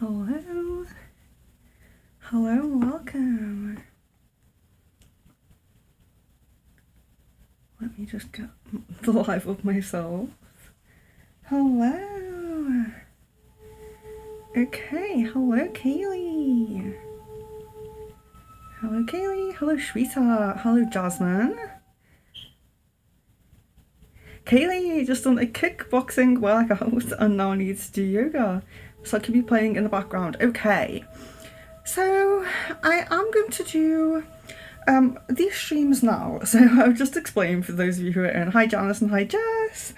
Hello. Hello, welcome. Let me just get the live of myself. Hello. Okay, hello Kaylee. Hello Kaylee, hello Shweta, hello Jasmine. Kaylee just done a kickboxing workout and now needs to do yoga. So I could be playing in the background. Okay, so I am going to do these streams now. So I'll just explain for those of you who are in. Hi Janice and hi Jess.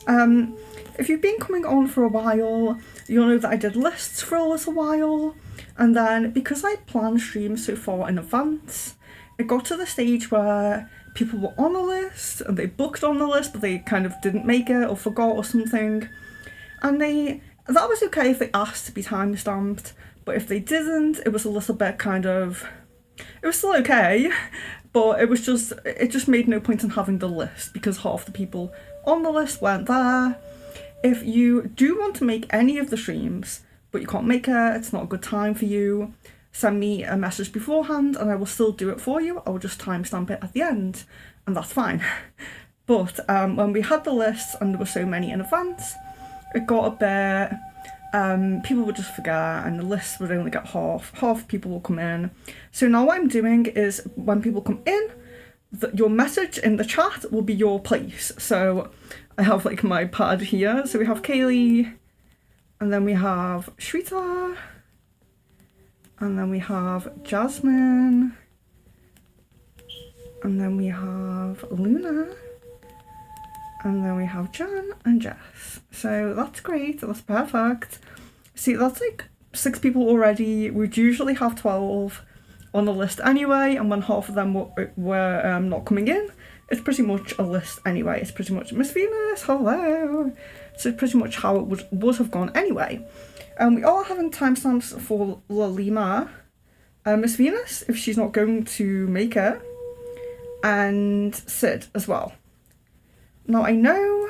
If you've been coming on for a while, you'll know that I did lists for a little while, and then because I planned streams so far in advance, it got to the stage where people were on a list and they booked on the list but they kind of didn't make it or forgot or something, and that was okay if they asked to be time-stamped, but if they didn't, it was a little bit it was still okay, but it just made no point in having the list because half the people on the list weren't there. If you do want to make any of the streams but you can't make it, it's not a good time for you, send me a message beforehand and I will still do it for you. I will just timestamp it at the end and that's fine. But when we had the lists and there were so many in advance, it got a bit, people would just forget and the list would only get half people will come in. So now what I'm doing is when people come in, your message in the chat will be your place. So I have like my pad here. So we have Kaylee, and then we have Shweta, and then we have Jasmine, and then we have Luna, and then we have Jan and Jess. So that's great, that's perfect. See, that's like 6 people already. We'd usually have 12 on the list anyway, and when half of them were not coming in, it's pretty much a list anyway. It's pretty much Miss Venus, hello. So it's pretty much how it would have gone anyway. We are having timestamps for Lalima, Miss Venus, if she's not going to make it, and Sid as well. Now I know,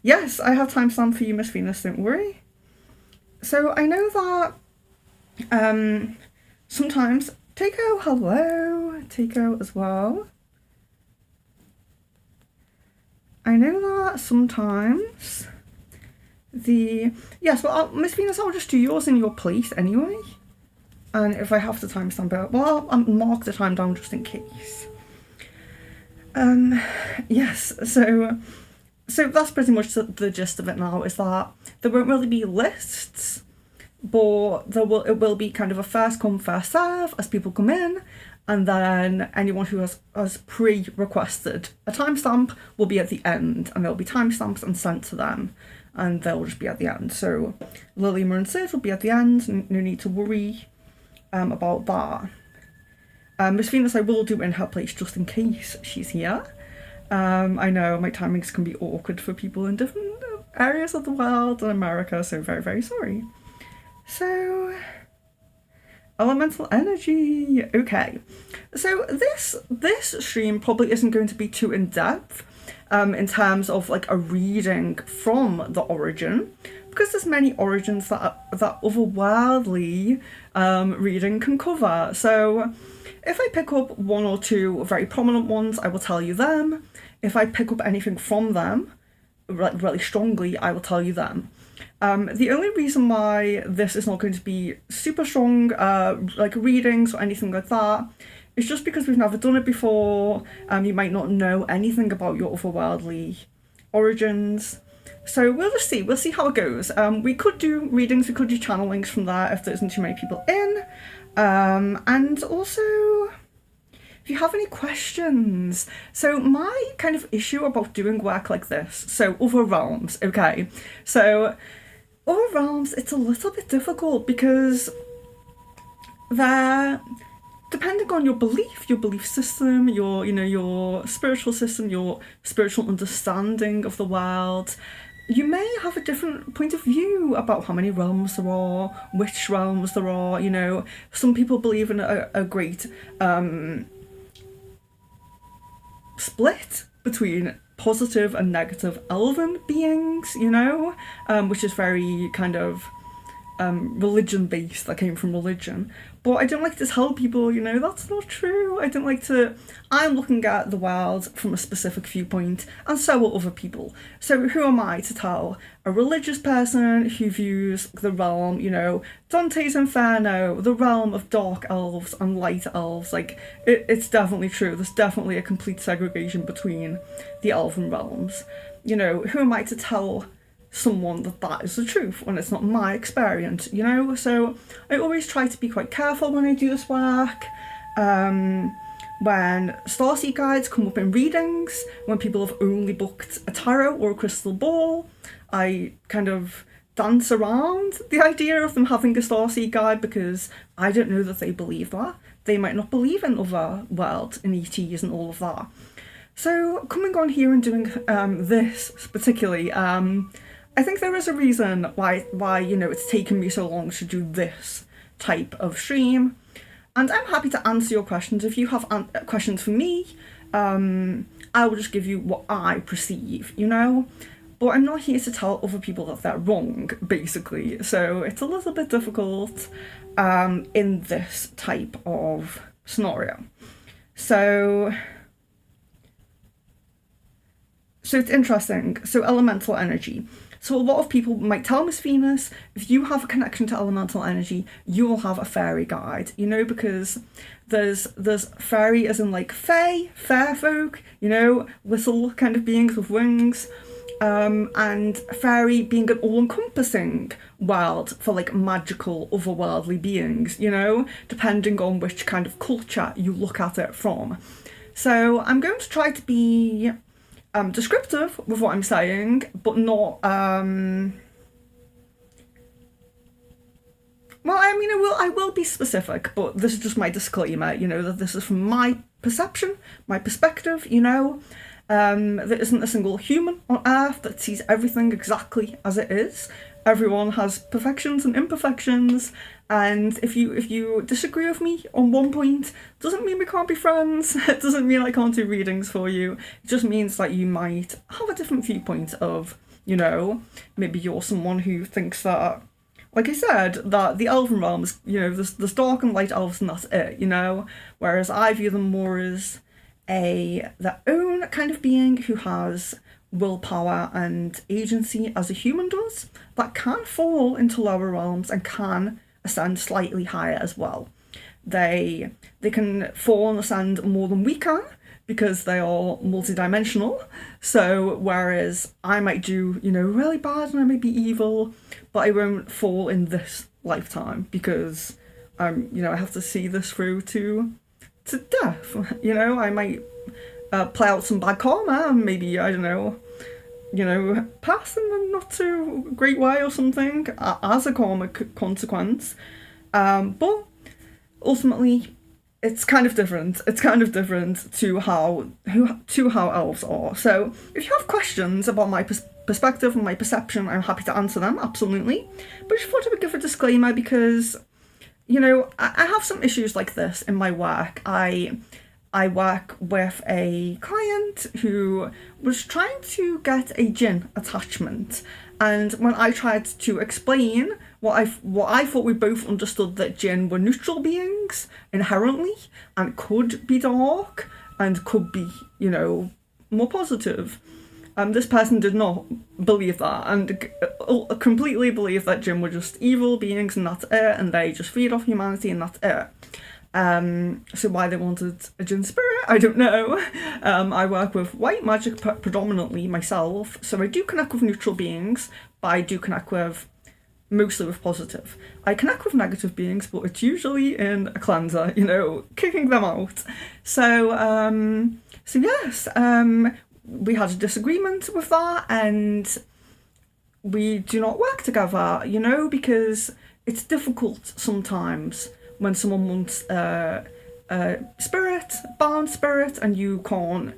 yes, I have timestamp for you, Miss Venus, don't worry. So I know that sometimes, Takeo, hello, Takeo as well. I know that sometimes yes, well, Miss Venus, I'll just do yours in your place anyway. And if I have to timestamp it, well, I'll mark the time down just in case. Yes, so that's pretty much the gist of it now, is that there won't really be lists, but it will be kind of a first come, first serve as people come in, and then anyone who has pre-requested a timestamp will be at the end, and they'll be timestamped and sent to them, and they'll just be at the end. So Lilima and Sid will be at the end, no need to worry about that. Miss Venus I will do in her place just in case she's here. I know my timings can be awkward for people in different areas of the world and America, so very, very sorry. So, elemental energy. Okay, so this stream probably isn't going to be too in-depth in terms of like a reading from the origin, because there's many origins that otherworldly reading can cover. So if I pick up 1 or 2 very prominent ones, I will tell you them. If I pick up anything from them really strongly, I will tell you them. The only reason why this is not going to be super strong like readings or anything like that is just because we've never done it before. You might not know anything about your otherworldly origins, so we'll see how it goes. We could do readings, we could do channelings from there if there isn't too many people in, and also if you have any questions. So my kind of issue about doing work like this, so other realms, okay, so other realms, it's a little bit difficult because they're depending on your belief system, your spiritual system, your spiritual understanding of the world. You may have a different point of view about how many realms there are, which realms there are. Some people believe in a great split between positive and negative elven beings, which is very kind of religion based, that came from religion. But I don't like to tell people, that's not true. I don't like to. I'm looking at the world from a specific viewpoint, and so are other people. So who am I to tell a religious person who views the realm, Dante's Inferno, the realm of dark elves and light elves? Like, it's definitely true. There's definitely a complete segregation between the elven realms. Who am I to tell someone that is the truth when it's not my experience, So I always try to be quite careful when I do this work. When starseed guides come up in readings, when people have only booked a tarot or a crystal ball, I kind of dance around the idea of them having a starseed guide, because I don't know that they believe that. They might not believe in other worlds and ETs and all of that. So coming on here and doing this particularly, I think there is a reason why it's taken me so long to do this type of stream, and I'm happy to answer your questions. If you have questions for me, I will just give you what I perceive, but I'm not here to tell other people that they're wrong, basically. So it's a little bit difficult in this type of scenario. So it's interesting. So elemental energy. So a lot of people might tell Miss Venus, if you have a connection to elemental energy, you will have a fairy guide, because there's fairy as in like fae, fair folk, little kind of beings with wings, and fairy being an all-encompassing world for like magical otherworldly beings, depending on which kind of culture you look at it from. So I'm going to try to be descriptive with what I'm saying, but not I will be specific, but this is just my disclaimer, that this is from my perception, my perspective, there isn't a single human on earth that sees everything exactly as it is. Everyone has perfections and imperfections, and if you disagree with me on one point, doesn't mean we can't be friends. It doesn't mean I can't do readings for you. It just means that you might have a different viewpoint of, maybe you're someone who thinks that, like I said, that the elven realms, there's dark and light elves and that's it, whereas I view them more as their own kind of being who has willpower and agency as a human does, that can fall into lower realms and can ascend slightly higher as well. They can fall and ascend more than we can because they are multidimensional. So whereas I might do, really bad and I might be evil, but I won't fall in this lifetime because I have to see this through to death. I might play out some bad karma and maybe, I don't know, pass in a not so great way or something as a karmic consequence. But ultimately, it's kind of different. It's kind of different to how elves are. So if you have questions about my perspective and my perception, I'm happy to answer them, absolutely. But I just thought I would give a disclaimer because, I have some issues like this in my work. I work with a client who was trying to get a djinn attachment, and when I tried to explain what I thought we both understood, that djinn were neutral beings inherently and could be dark and could be, more positive. This person did not believe that and completely believed that djinn were just evil beings and that's it, and they just feed off humanity and that's it. So why they wanted a djinn spirit, I don't know. I work with white magic predominantly myself, so I do connect with neutral beings, but I do connect with mostly with positive. I connect with negative beings, but it's usually in a cleanser, kicking them out. So yes, we had a disagreement with that, and we do not work together, because it's difficult sometimes when someone wants a bound spirit, and you can't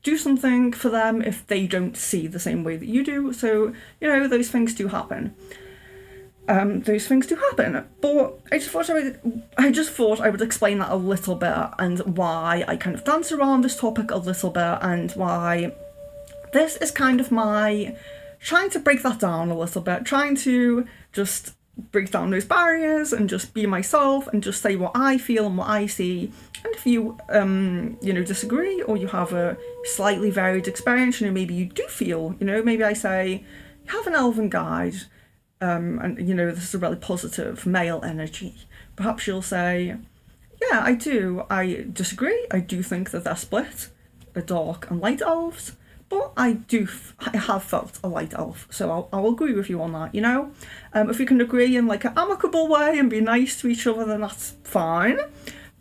do something for them if they don't see the same way that you do. So, those things do happen. But I just thought I would explain that a little bit, and why I kind of dance around this topic a little bit, and why this is kind of my trying to break that down a little bit, trying to just break down those barriers and just be myself and just say what I feel and what I see. And if you, disagree, or you have a slightly varied experience, maybe you do feel, maybe I say, you have an elven guide, and, this is a really positive male energy. Perhaps you'll say, yeah, I do. I disagree. I do think that they're split, a dark and light elves. But I have felt a light elf, so I'll agree with you on that, If we can agree in like an amicable way and be nice to each other, then that's fine.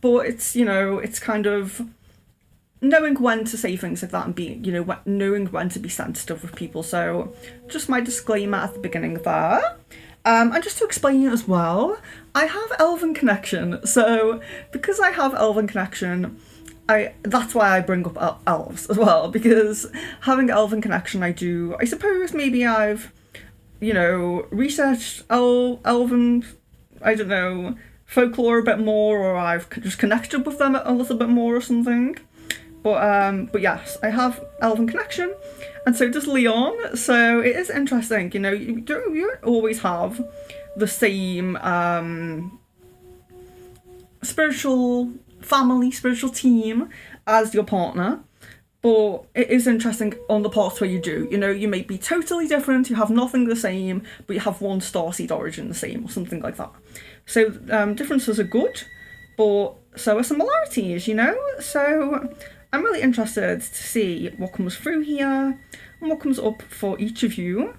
But it's, it's kind of knowing when to say things like that and being, knowing when to be sensitive with people. So just my disclaimer at the beginning there. And just to explain it as well, I have Elven Connection. So because I have Elven Connection, that's why I bring up elves as well, because having Elven Connection, I suppose maybe I've, researched Elven, I don't know, folklore a bit more, or I've just connected with them a little bit more or something. But yes, I have Elven Connection, and so does Leon. So it is interesting, you don't always have the same spiritual team as your partner, but it is interesting on the parts where you do. You may be totally different, you have nothing the same, but you have one starseed origin the same, or something like that. So differences are good, but so are similarities, So I'm really interested to see what comes through here and what comes up for each of you.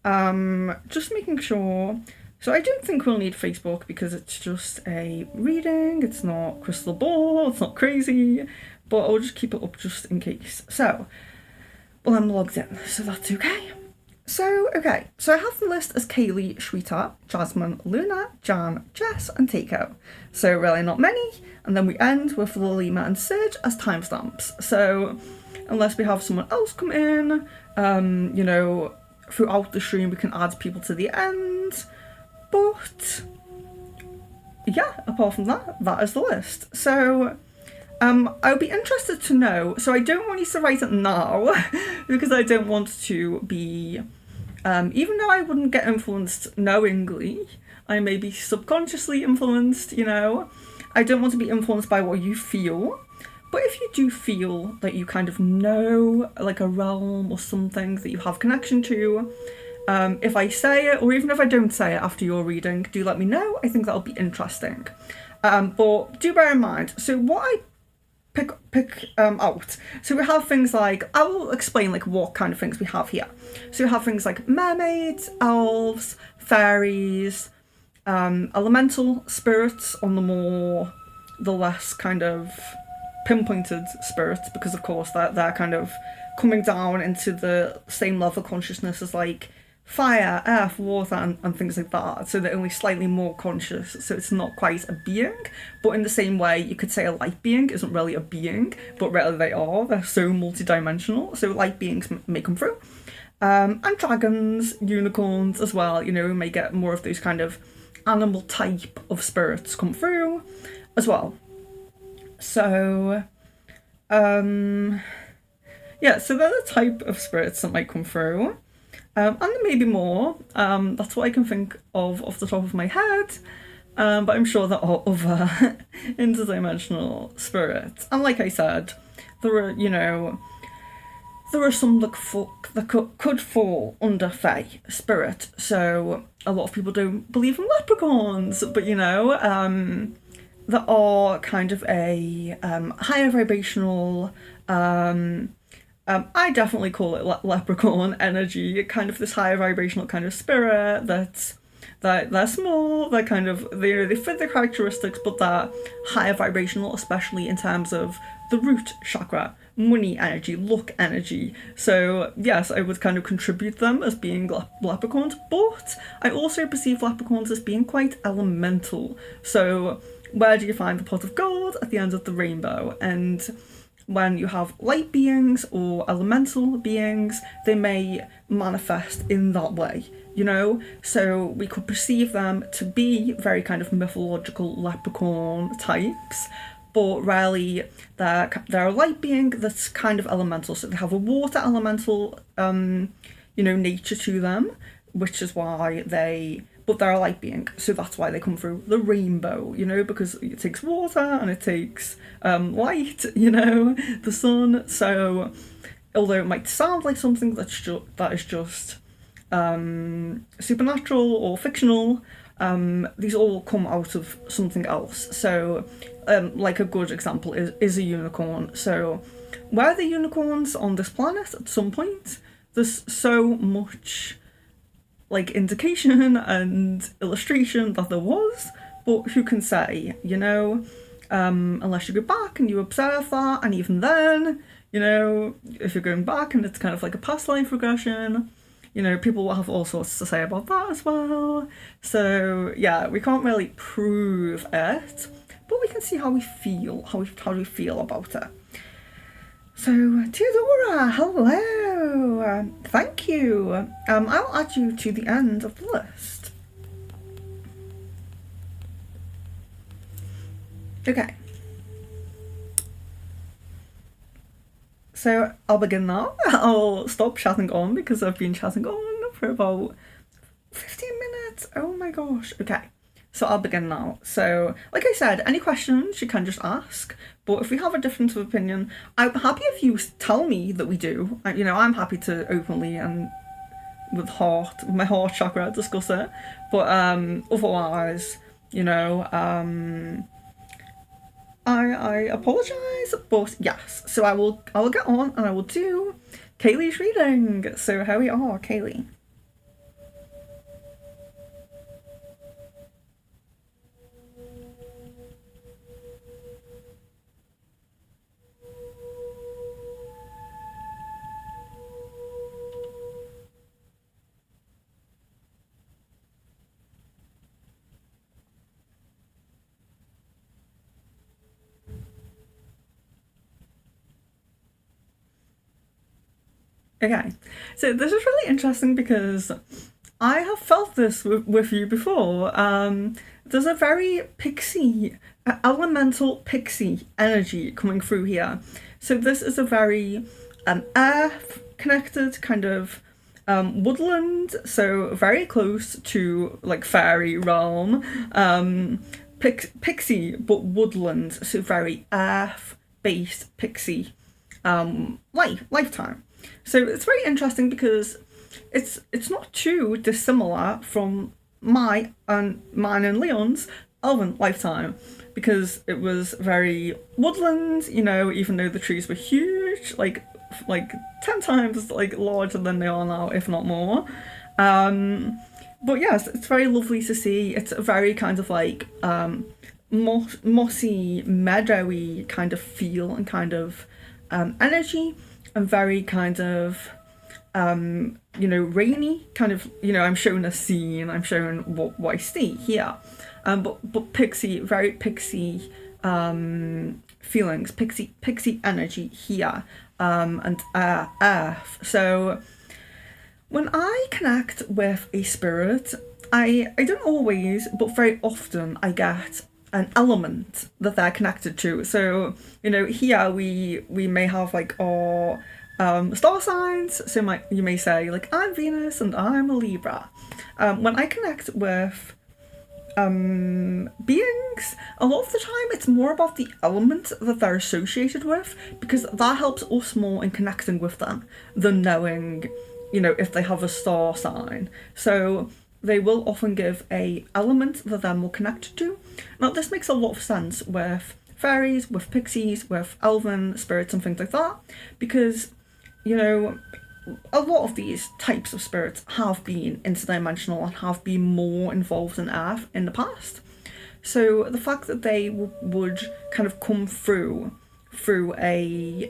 Just making sure. So I don't think we'll need Facebook because it's just a reading, it's not crystal ball, it's not crazy, but I'll just keep it up just in case. So, well, I'm logged in, so that's okay. So I have the list as Kaylee, Shweta, Jasmine, Luna, Jan, Jess, and Takeo. So really not many, and then we end with Lilima and Sid as timestamps. So unless we have someone else come in, throughout the stream we can add people to the end. But yeah, apart from that is the list. So I would be interested to know, so I don't want you to write it now because I don't want to be, even though I wouldn't get influenced knowingly, I may be subconsciously influenced, I don't want to be influenced by what you feel. But if you do feel that you kind of know like a realm or something that you have connection to, if I say it, or even if I don't say it after your reading, do let me know. I think that'll be interesting. But do bear in mind, so what I pick out, so we have things like, I will explain like what kind of things we have here. So we have things like mermaids, elves, fairies, elemental spirits on the less kind of pinpointed spirits, because of course they're kind of coming down into the same level of consciousness as like fire, earth, water, and things like that. So they're only slightly more conscious, so it's not quite a being. But in the same way, you could say a light being isn't really a being, but really they are. They're so multidimensional. So light beings may come through. And dragons, unicorns as well, we may get more of those kind of animal type of spirits come through as well. So, yeah, so they're the type of spirits that might come through. And there may be more. That's what I can think of off the top of my head. But I'm sure there are other interdimensional spirits. And like I said, there are some that could fall under Fae spirit. So a lot of people don't believe in leprechauns, but there are kind of a higher vibrational, I definitely call it leprechaun energy, kind of this higher vibrational kind of spirit that they're small, they're kind of, they fit their characteristics, but they're higher vibrational, especially in terms of the root chakra, money energy, luck energy. So yes, I would kind of contribute them as being leprechauns, but I also perceive leprechauns as being quite elemental. So where do you find the pot of gold? At the end of the rainbow. And when you have light beings or elemental beings, they may manifest in that way, So we could perceive them to be very kind of mythological leprechaun types, but really they're a light being that's kind of elemental. So they have a water elemental, nature to them, which is why they but they're a light being, so that's why they come through the rainbow, you know, because it takes water and it takes light, you know, the sun. So although it might sound like something that is just supernatural or fictional, these all come out of something else. So like a good example is a unicorn. So were the unicorns on this planet at some point? There's so much like indication and illustration that there was, but who can say, you know, unless you go back and you observe that, and even then, you know, if you're going back and it's kind of like a past life regression, you know, people will have all sorts to say about that as well. So yeah, we can't really prove it, but we can see how we feel, how we feel about it. So, Theodora, hello, thank you. I'll add you to the end of the list. Okay. So, I'll begin now. I'll stop chatting on because I've been chatting on for about 15 minutes. Oh my gosh. Okay. So I'll begin now. So, like I said, any questions you can just ask. But if we have a difference of opinion, I'm happy if you tell me that we do. You know, I'm happy to openly and with my heart chakra discuss it. But otherwise, you know, I apologise. But yes, so I will get on and I will do Kaylee's reading. So here we are, Kaylee. Okay, so this is really interesting because I have felt this with you before. There's a very pixie, elemental pixie energy coming through here. So this is a very earth connected kind of woodland, so very close to like fairy realm. Pixie, but woodland, so very earth-based pixie lifetime. So it's very interesting because it's not too dissimilar from mine and Leon's elven lifetime, because it was very woodland, you know, even though the trees were huge, like 10 times like larger than they are now, if not more. But yes, it's very lovely to see. It's a very kind of like mossy, meadowy kind of feel and kind of energy, and very kind of you know, rainy kind of, you know, I'm showing a scene, I'm showing what I see here, but pixie, very pixie feelings, pixie energy here, and earth. So when I connect with a spirit, I don't always, but very often I get an element that they're connected to. So, you know, here we may have like our star signs. So you may say like, I'm Venus and I'm a Libra. When I connect with beings, a lot of the time it's more about the element that they're associated with, because that helps us more in connecting with them than knowing, you know, if they have a star sign. So they will often give a element that they're more connected to. Now this makes a lot of sense with fairies, with pixies, with elven spirits and things like that, because, you know, a lot of these types of spirits have been interdimensional and have been more involved in Earth in the past. So the fact that they would kind of come through a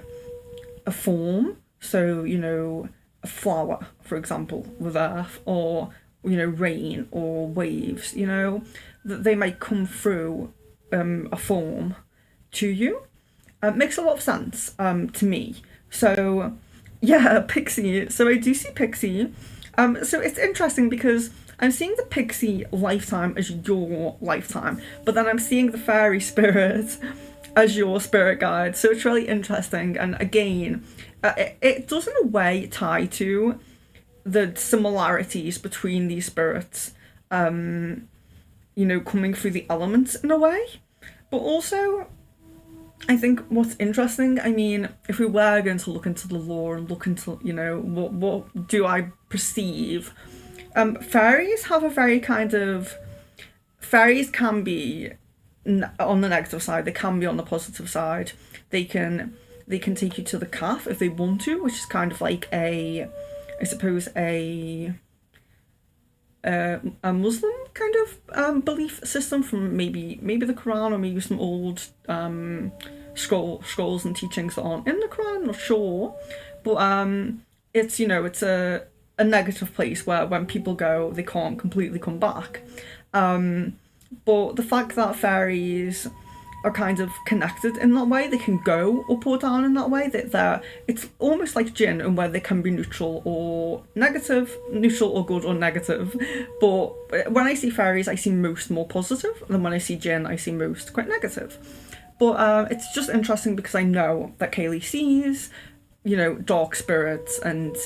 form, so, you know, a flower, for example, with Earth, or, you know, rain or waves, you know, that they might come through a form to you, makes a lot of sense to me. So yeah, pixie. So I do see pixie. So it's interesting because I'm seeing the pixie lifetime as your lifetime, but then I'm seeing the fairy spirit as your spirit guide. So it's really interesting. And again, it does in a way tie to the similarities between these spirits you know, coming through the elements in a way. But also, I think what's interesting, I mean, if we were going to look into the lore and look into, you know, what do I perceive, fairies have a very kind of, fairies can be on the negative side, they can be on the positive side. They can take you to the calf if they want to, which is kind of like a, I suppose, a Muslim kind of belief system from maybe the Quran, or maybe some old scrolls and teachings that aren't in the Quran. I'm not sure, but it's, you know, it's a negative place where when people go, they can't completely come back. But the fact that fairies are kind of connected in that way, they can go up or down in that way, that they're, it's almost like jinn, and where they can be neutral or negative, neutral or good or negative. But when I see fairies, I see most more positive, and when I see jinn, I see most quite negative. But it's just interesting because I know that Kaylee sees, you know, dark spirits and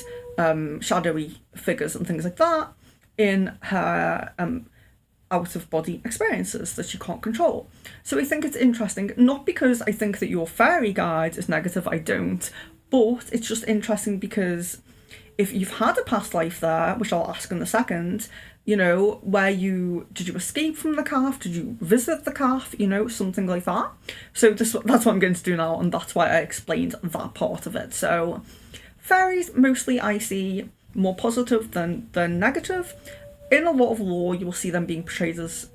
shadowy figures and things like that in her out-of-body experiences that she can't control. So I think it's interesting, not because I think that your fairy guide is negative, I don't, but it's just interesting because if you've had a past life there, which I'll ask in a second, you know, did you escape from the calf? Did you visit the calf? You know, something like that. So that's what I'm going to do now, and that's why I explained that part of it. So fairies, mostly I see more positive than negative. In a lot of lore, you will see them being portrayed as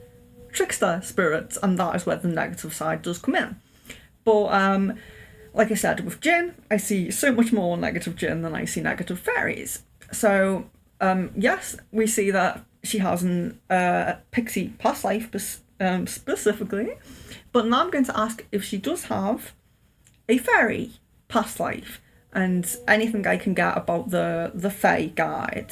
trickster spirits, and that is where the negative side does come in. But like I said, with jinn, I see so much more negative jinn than I see negative fairies. So yes, we see that she has an pixie past life specifically, but now I'm going to ask if she does have a fairy past life, and anything I can get about the Fae guide.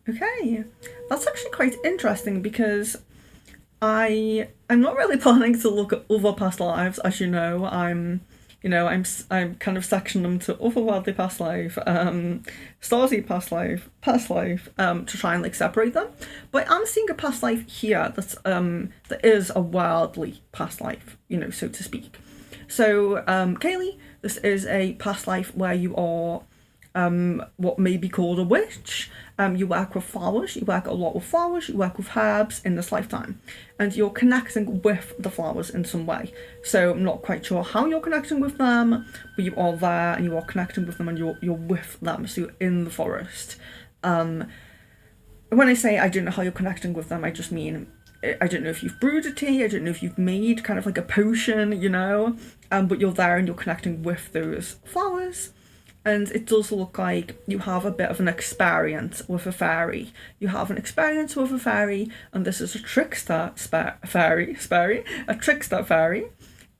Okay, that's actually quite interesting because I'm not really planning to look at other past lives, as you know. I'm kind of sectioning them to Otherworldly past life, Starsy past life, to try and like separate them. But I'm seeing a past life here that is a worldly past life, you know, so to speak. So Kaylee, this is a past life where you are what may be called a witch. You work with flowers, you work a lot with flowers, you work with herbs in this lifetime, and you're connecting with the flowers in some way. So I'm not quite sure how you're connecting with them, but you are there and you are connecting with them, and you're with them, so you're in the forest. When I say I don't know how you're connecting with them, I just mean, I don't know if you've brewed a tea, I don't know if you've made kind of like a potion, you know, but you're there and you're connecting with those flowers. And it does look like you have a bit of an experience with a fairy. You have an experience with a fairy, and this is a trickster fairy,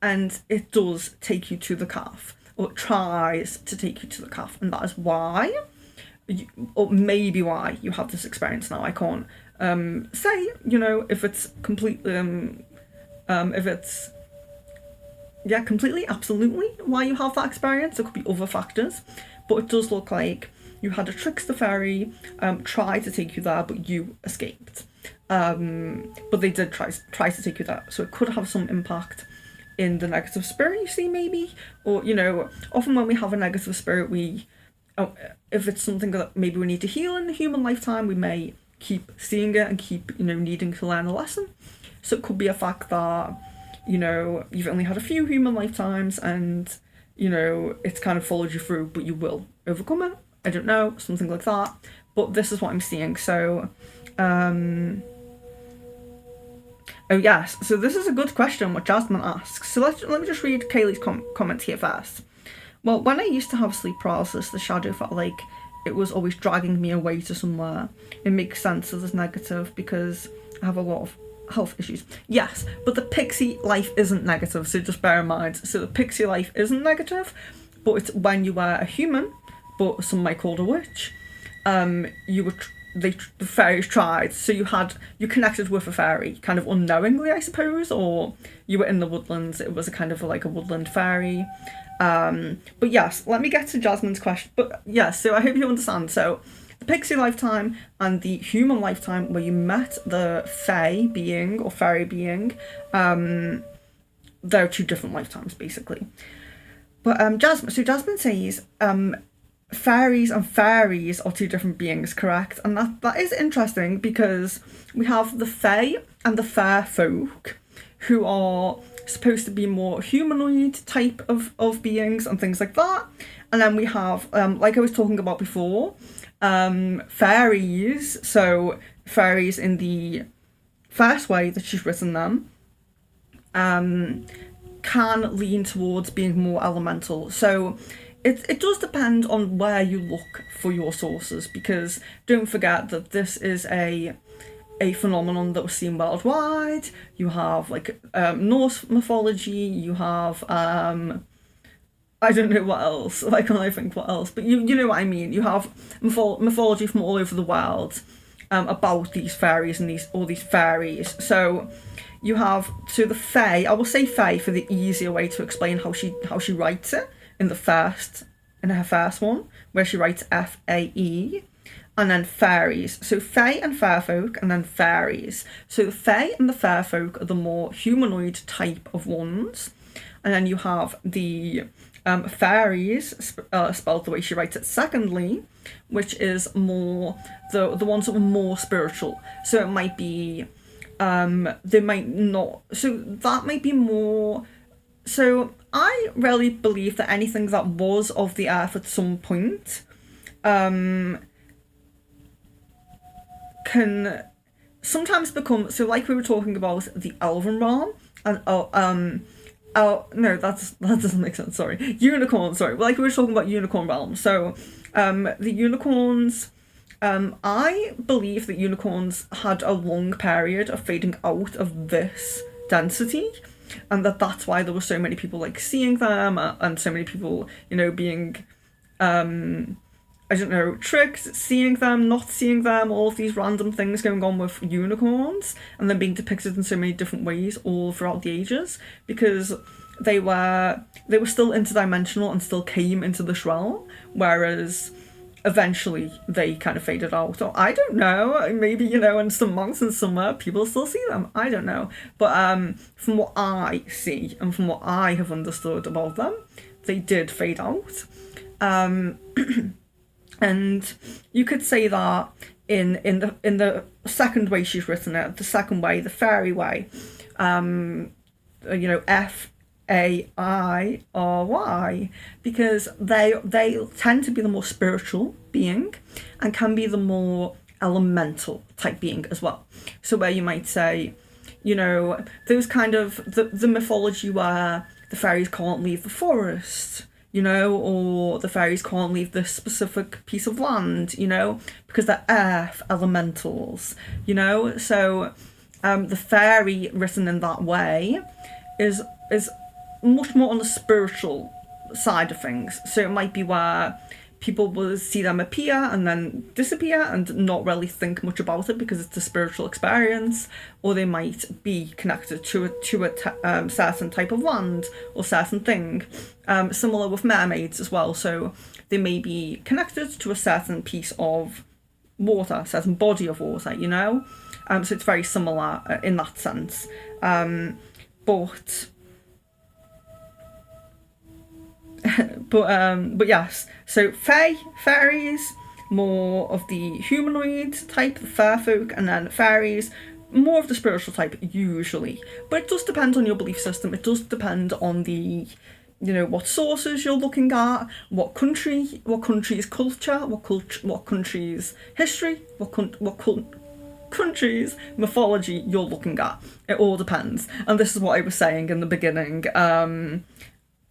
and it does take you to the calf, or it tries to take you to the calf, and that is why, or maybe why, you have this experience now. I can't say, you know, if it's completely, if it's completely, absolutely why you have that experience. There could be other factors, but it does look like you had a trickster fairy try to take you there, but you escaped. But they did try to take you there, so it could have some impact in the negative spirit you see, maybe. Or, you know, often when we have a negative spirit, if it's something that maybe we need to heal in the human lifetime, we may keep seeing it and keep, you know, needing to learn a lesson. So it could be a fact that, you know, you've only had a few human lifetimes and, you know, it's kind of followed you through, but you will overcome it. I don't know, something like that. But this is what I'm seeing. So, oh yes, so this is a good question what Jasmine asks. So let me just read Kaylee's comment here first. Well, when I used to have sleep paralysis, the shadow felt like it was always dragging me away to somewhere. It makes sense as negative because I have a lot of health issues. Yes, but the pixie life isn't negative, so just bear in mind. So the pixie life isn't negative, but it's when you were a human, but some might call it a witch. You were the fairies tried, so you connected with a fairy kind of unknowingly, I suppose, or you were in the woodlands. It was a kind of like a woodland fairy. But yes, let me get to Jasmine's question. But yes, so I hope you understand. So the pixie lifetime and the human lifetime, where you met the fae being or fairy being, there are two different lifetimes basically. But Jasmine says fairies and fairies are two different beings, correct? And that is interesting because we have the fae and the fair folk, who are supposed to be more humanoid type of beings and things like that. And then we have, like I was talking about before, fairies. So fairies in the first way that she's written them can lean towards being more elemental. So it does depend on where you look for your sources, because don't forget that this is a phenomenon that was seen worldwide. You have like Norse mythology, you have I don't know what else, I can't really think what else, but you know what I mean. You have mythology from all over the world about these fairies and all these fairies. So you have the fae. I will say fae for the easier way to explain how she writes it in her first one, where she writes FAE, and then fairies. So fae and fairfolk, and then fairies. So the fae and the fairfolk are the more humanoid type of ones, and then you have the fairies, spelled the way she writes it secondly, which is more the ones that were more spiritual. So it might be they might not. So that might be more. So I really believe that anything that was of the earth at some point can sometimes become, so like we were talking about the elven realm, and no, that doesn't make sense, sorry. Unicorn, sorry. Like we were talking about unicorn realm. So the unicorns, I believe that unicorns had a long period of fading out of this density, and that's why there were so many people like seeing them, and so many people, being I don't know, tricked, seeing them, not seeing them, all of these random things going on with unicorns, and then being depicted in so many different ways all throughout the ages, because they were still interdimensional and still came into this realm, whereas eventually they kind of faded out. Or I don't know, maybe, in some monks and somewhere people still see them. I don't know. But from what I see and from what I have understood about them, they did fade out. And you could say that in the second way she's written it, the second way, the fairy way, FAIRY, because they tend to be the more spiritual being and can be the more elemental type being as well. So where you might say, those kind of the mythology where the fairies can't leave the forest, or the fairies can't leave this specific piece of land, because they're earth elementals, so the fairy written in that way is much more on the spiritual side of things. So it might be where people will see them appear and then disappear and not really think much about it because it's a spiritual experience, or they might be connected to a certain type of land or certain thing. Similar with mermaids as well, so they may be connected to a certain piece of water, certain body of water, so it's very similar in that sense. But yes, so fairies, more of the humanoid type, the fair folk, and then fairies, more of the spiritual type usually. But it does depend on your belief system. It does depend on the, what sources you're looking at, what country's culture, what country's history, what country's mythology you're looking at. It all depends. And this is what I was saying in the beginning,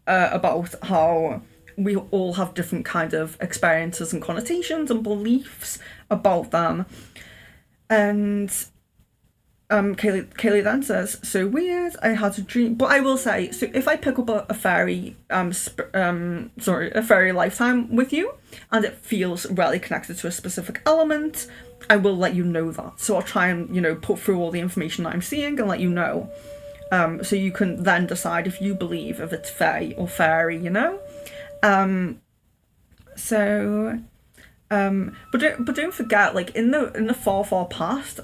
about how we all have different kind of experiences and connotations and beliefs about them. And Kaylee then says, so weird, I had a dream. But I will say, so if I pick up a fairy, a fairy lifetime with you, and it feels really connected to a specific element, I will let you know that. So I'll try and, put through all the information that I'm seeing and let you know. So you can then decide if you believe if it's fae or fairy, But don't forget, like in the far past,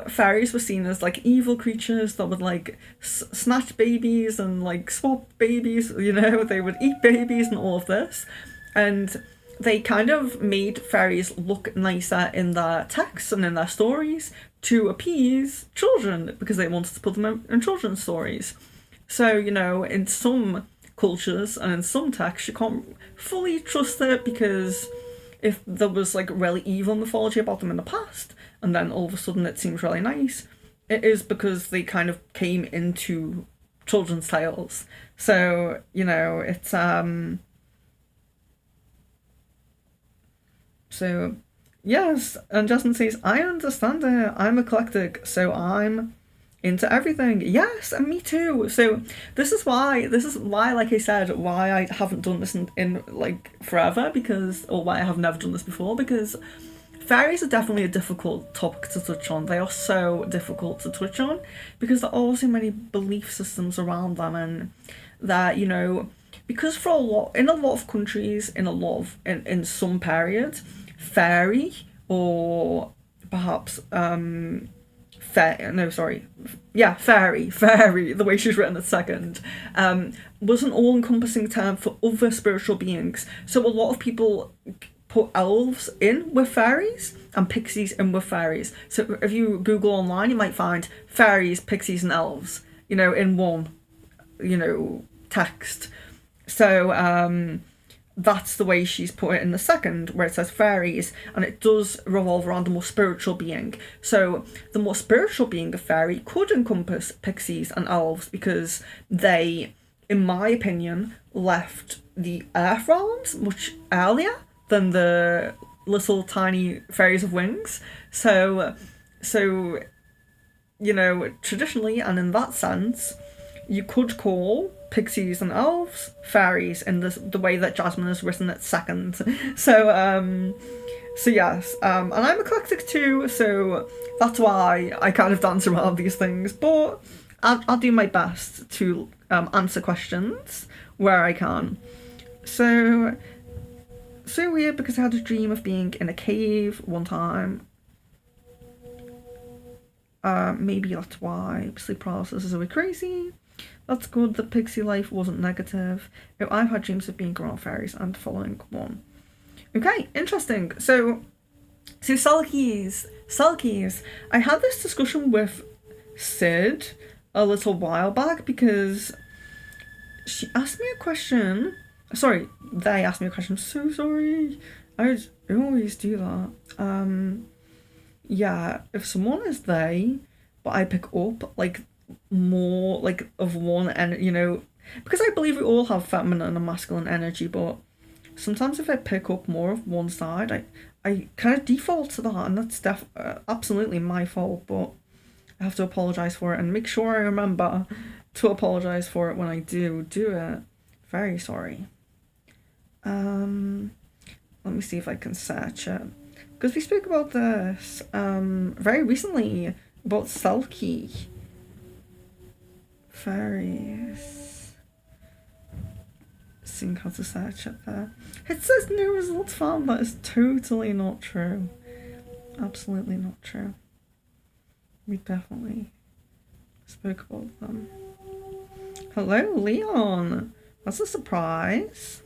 fairies were seen as like evil creatures that would like snatch babies and like swap babies. They would eat babies and all of this, and they kind of made fairies look nicer in their texts and in their stories to appease children because they wanted to put them in children's stories. So in some cultures and in some texts you can't fully trust it, because if there was like really evil mythology about them in the past and then all of a sudden it seems really nice, it is because they kind of came into children's tales. So it's so yes. And Justin says, I understand it, I'm eclectic, so I'm into everything. Yes, and me too. So this is why, like I said, why I haven't done this in like forever, or why I have never done this before, because fairies are definitely a difficult topic to touch on. They are so difficult to touch on because there are so many belief systems around them, and that because in a lot of countries, in some periods, fairy, or perhaps fairy, the way she's written it second, was an all-encompassing term for other spiritual beings. So a lot of people put elves in with fairies and pixies in with fairies. So if you Google online, you might find fairies, pixies and elves, in one, text. So that's the way she's put it in the second, where it says fairies, and it does revolve around a more spiritual being. So the more spiritual being of fairy could encompass pixies and elves, because they, in my opinion, left the earth realms much earlier than the little tiny fairies of wings. So traditionally, and in that sense, you could call pixies and elves fairies in the way that Jasmine has written it second. So yes, and I'm eclectic too, so that's why I kind of dance around these things, but I'll do my best to answer questions where I can. So weird, because I had a dream of being in a cave one time. Maybe that's why sleep paralysis is a bit crazy. That's good, the pixie life wasn't negative. Oh, I've had dreams of being around fairies and following one. Okay, interesting. So Selkies. I had this discussion with Sid a little while back, because she asked me a question. Sorry, they asked me a question. I'm so sorry. I always do that. Yeah, if someone is they, but I pick up like more like of one, and because I believe we all have feminine and masculine energy, but sometimes if I pick up more of one side, I kind of default to that, and that's absolutely my fault, but I have to apologize for it and make sure I remember to apologize for it when I do it. Very sorry. Let me see if I can search it, because we spoke about this very recently about Selkie. Fairies. Seeing how to search it there. It says no results found. That is totally not true. Absolutely not true. We definitely spoke about them. Hello, Leon. That's a surprise.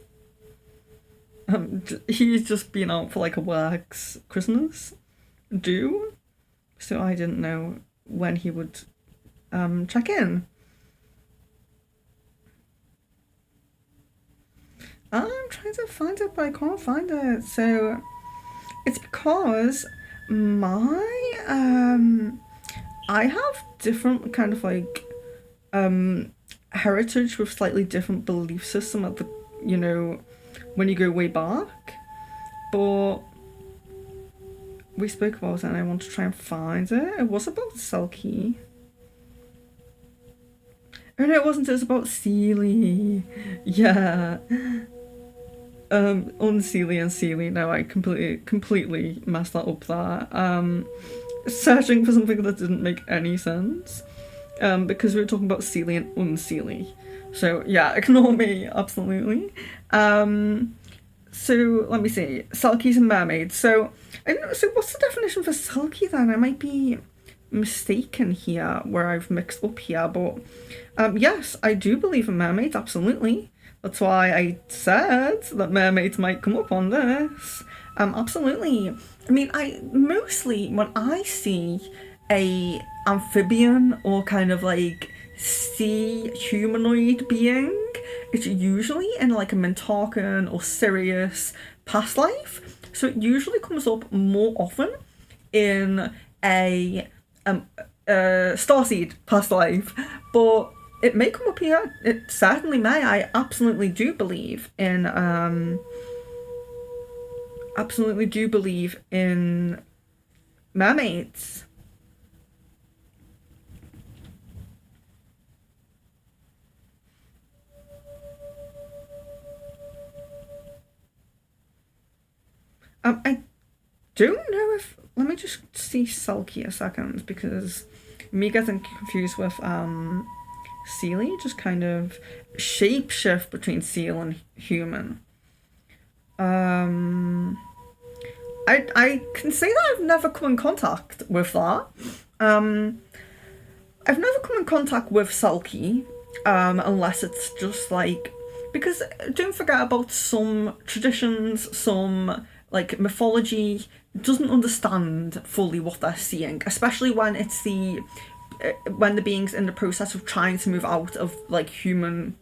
He's just been out for like a works Christmas do, so I didn't know when he would check in. I'm trying to find it, but I can't find it. So it's because I have different kind of like heritage with slightly different belief system at the you know, when you go way back. But we spoke about it and I want to try and find it. It was about Selkie. Oh no, it wasn't. It was about Seelie. Yeah. Unseelie and Seelie. No, I completely messed that up there. Searching for something that didn't make any sense. Because we were talking about Seelie and Unseelie. So yeah, ignore me, absolutely. So let me see. Selkies and mermaids. So what's the definition for Selkie then? I might be mistaken here where I've mixed up here, but yes, I do believe in mermaids, absolutely. That's why I said that mermaids might come up on this. Absolutely. I mean, mostly when I see a amphibian or kind of like sea humanoid being, it's usually in like a Mintarkan or Sirius past life. So it usually comes up more often in a Starseed past life, but it may come up here. It certainly may. I absolutely do believe in mermaids. I don't know if... Let me just see Selkie a second, because me getting confused with Seelie just kind of shapeshift between seal and human. I can say that I've never come in contact with that. I've never come in contact with Selkie, unless it's just like... Because don't forget about some traditions, some like mythology doesn't understand fully what they're seeing, especially when it's when the being's in the process of trying to move out of like human,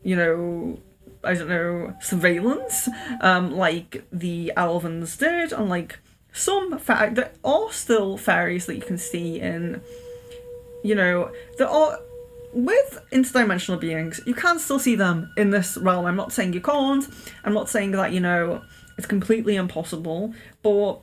you know, I don't know, surveillance, like the Elves did, and like some there are still fairies that you can see in, you know, there are, with interdimensional beings, you can still see them in this realm. I'm not saying you can't, I'm not saying that, you know, it's completely impossible, but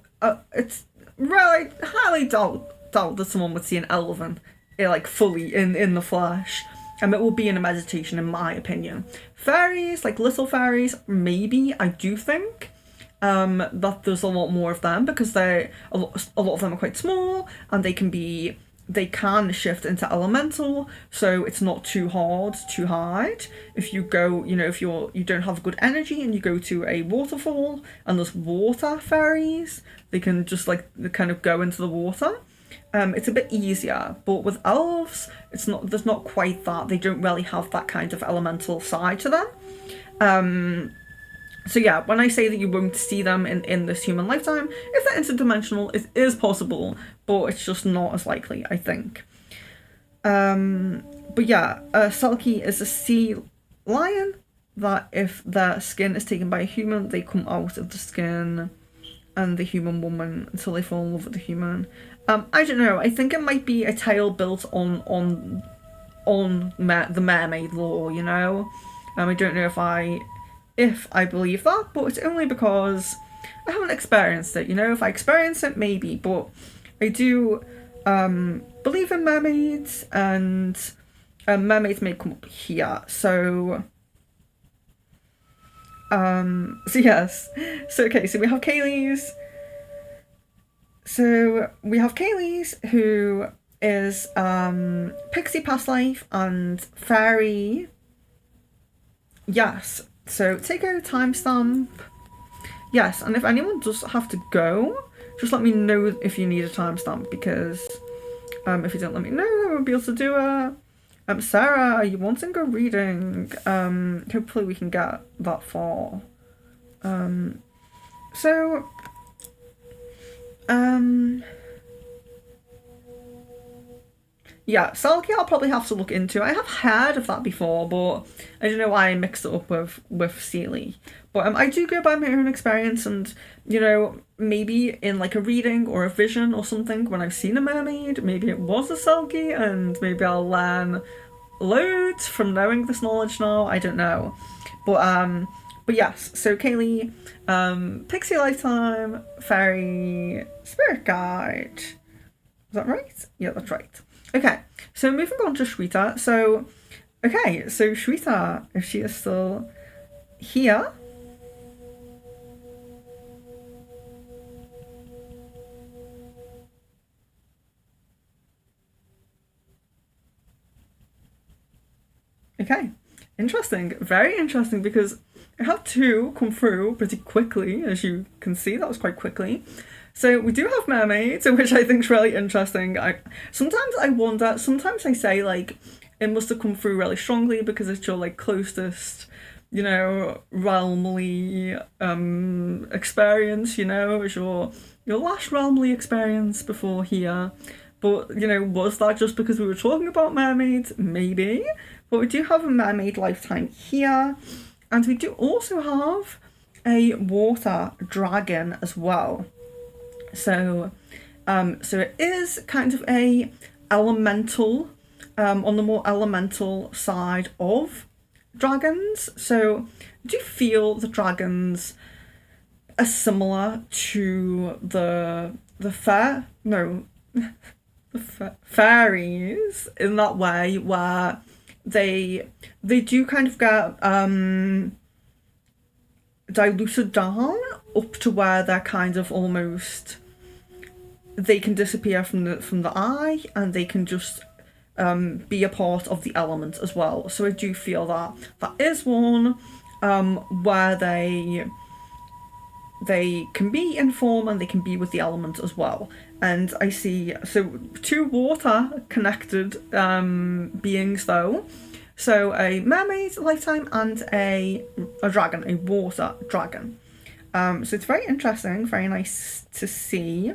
it's really highly doubt that someone would see an elven like fully in the flesh. It will be in a meditation, in my opinion. Fairies, like little fairies, maybe. I do think that there's a lot more of them, because a lot of them are quite small, and they can shift into elemental, so it's not too hard to hide. If you go, you know, if you don't have good energy and you go to a waterfall and there's water fairies, they can just like kind of go into the water. It's a bit easier, but with elves, there's not quite that. They don't really have that kind of elemental side to them. So yeah, when I say that you won't see them in this human lifetime, if they're interdimensional, it is possible, but it's just not as likely, I think. But yeah, Selkie is a sea lion that if their skin is taken by a human, they come out of the skin and the human woman until they fall in love with the human. I don't know, I think it might be a tale built on the mermaid lore, you know? I don't know if I believe that, but it's only because I haven't experienced it, you know? If I experience it, maybe, but I do believe in mermaids, and mermaids may come up here, so yes. So okay, so we have Kaylee's. So we have Kaylee's, who is pixie past life and fairy. Yes. So take a timestamp. Yes, and if anyone does have to go, just let me know if you need a timestamp, because if you don't let me know, I won't be able to do it. Sarah, are you wanting a reading? Hopefully we can get that far. Yeah, Selkie I'll probably have to look into. I have heard of that before, but I don't know why I mixed it up with Seelie. But I do go by my own experience, and, you know, maybe in like a reading or a vision or something, when I've seen a mermaid, maybe it was a Selkie, and maybe I'll learn loads from knowing this knowledge now. I don't know. But yes, so Kaylee, Pixie Lifetime, Fairy, Spirit Guide. Is that right? Yeah, that's right. Okay, so moving on to Shweta. So, okay, so Shweta, if she is still here. Okay, interesting. Very interesting because I had two come through pretty quickly, as you can see. That was quite quickly. So we do have mermaids, which I think is really interesting. Sometimes I wonder. Sometimes I say like it must have come through really strongly because it's your like closest, realmly experience. It's your last realmly experience before here. But was that just because we were talking about mermaids? Maybe. But we do have a mermaid lifetime here, and we do also have a water dragon as well. So it is kind of a elemental, on the more elemental side of dragons. So do you feel the dragons are similar to the fairies in that way where they do kind of get diluted down up to where they're kind of almost they can disappear from the eye and they can just be a part of the element as well. So I do feel that is one where they can be in form and they can be with the element as well. And I see two water connected beings though. So a mermaid lifetime and a dragon, a water dragon. So it's very interesting, very nice to see.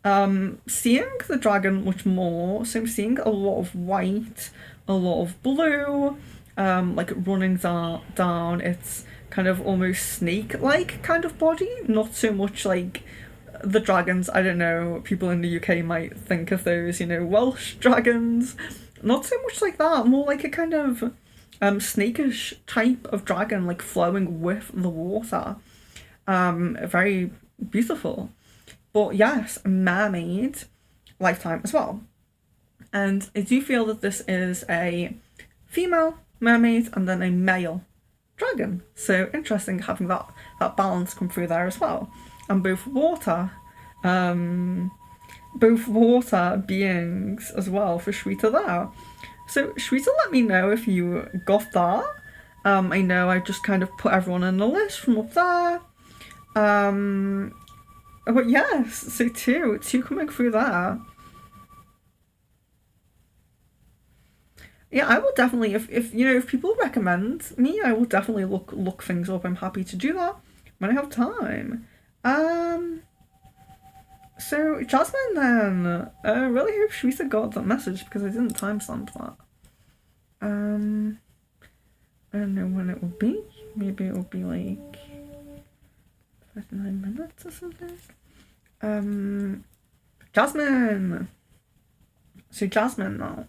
Seeing the dragon much more, so I'm seeing a lot of white, a lot of blue, like running down its kind of almost snake-like kind of body, not so much like the dragons, I don't know, people in the UK might think of those, Welsh dragons. Not so much like that, more like a kind of snakish type of dragon, like flowing with the water. Very beautiful. But yes, mermaid lifetime as well. And I do feel that this is a female mermaid and then a male dragon. So interesting having that balance come through there as well. And both water beings as well for Shweta there. So Shweta, let me know if you got that. I know I just kind of put everyone in the list from up there. But yes, so two coming through there. Yeah, I will definitely if people recommend me, I will definitely look things up. I'm happy to do that when I have time. So Jasmine then. I really hope Shweta got that message because I didn't timestamp that. I don't know when it will be. Maybe it will be like 39 minutes or something. Jasmine. So Jasmine now.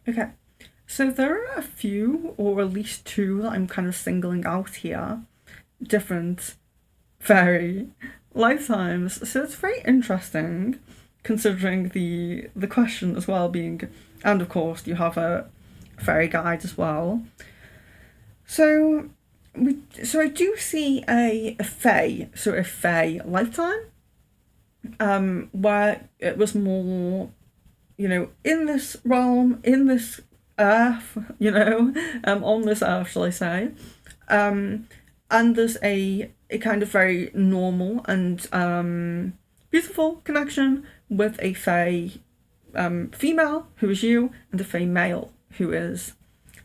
Okay, so there are a few, or at least two, that I'm kind of singling out here. Different fairy lifetimes. So it's very interesting, considering the question as well being, and of course you have a fairy guide as well. So I do see a fae, so a fae lifetime, where it was more in this realm, in this earth, on this earth, shall I say. And and there's a kind of very normal and beautiful connection with a fae female who is you and a fae male who is,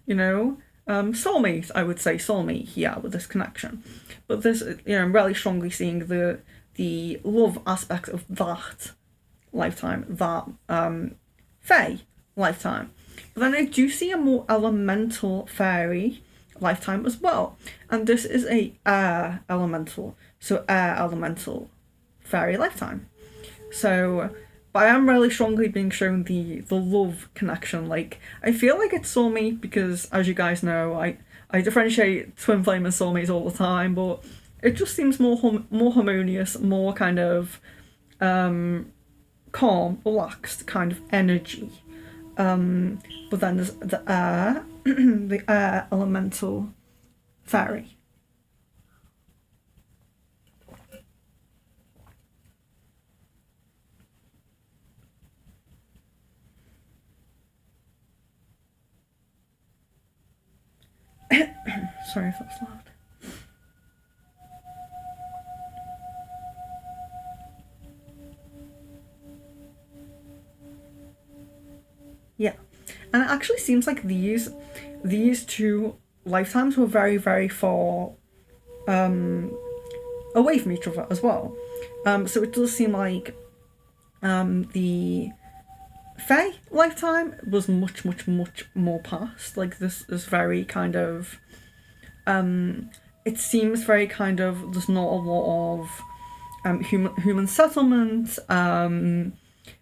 soulmate. I would say soulmate here with this connection, but this, I'm really strongly seeing the love aspect of that lifetime, that fae lifetime. But then I do see a more elemental fairy lifetime as well, and this is a air elemental, so air elemental fairy lifetime. So, but I am really strongly being shown the love connection. Like, I feel like it's soulmate because, as you guys know, I differentiate twin flame and soulmates all the time, but it just seems more harmonious, more kind of calm, relaxed kind of energy. But then there's the air, the air elemental fairy. Sorry if that's loud. Yeah, and it actually seems like these two lifetimes were very, very far away from each other as well. So it does seem like the Fae lifetime was much, much, much more past. Like, this is very kind of it seems very kind of, there's not a lot of human settlement.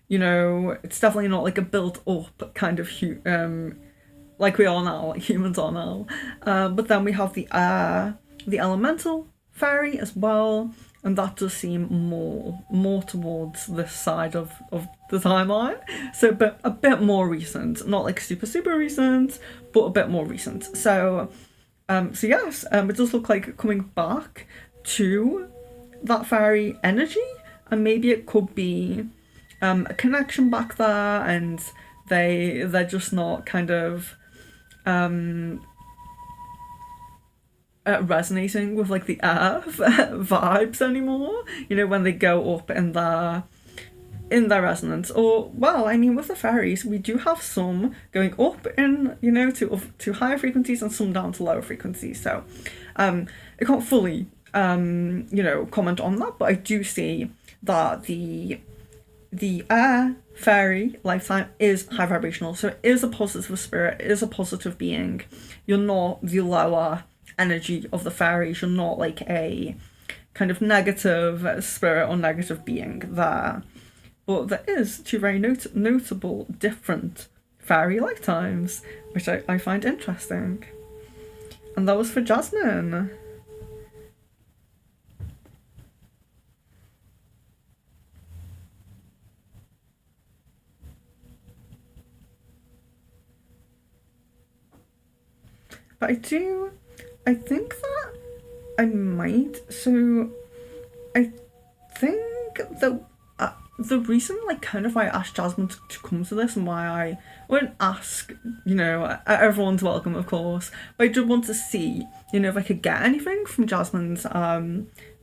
It's definitely not like a built up kind of like we are now, like humans are now. But then we have the elemental fairy as well, and that does seem more towards this side of the timeline. So a bit more recent, not like super recent, but a bit more recent. So yes, it does look like coming back to that fairy energy, and maybe it could be a connection back there, and they're just not kind of resonating with like the earth vibes anymore, when they go up in their resonance. Or, well, I mean, with the fairies, we do have some going up in, to higher frequencies and some down to lower frequencies. So I can't fully comment on that, but I do see that the air fairy lifetime is high vibrational, so it is a positive spirit, it is a positive being. You're not the lower energy of the fairies, you're not like a kind of negative spirit or negative being there. But there is two very notable different fairy lifetimes, which I find interesting. And that was for Jasmine. But I think that I might. So I think that the reason, like, kind of why I asked Jasmine to come to this, and why I wouldn't ask, everyone's welcome, of course, but I did want to see, if I could get anything from Jasmine's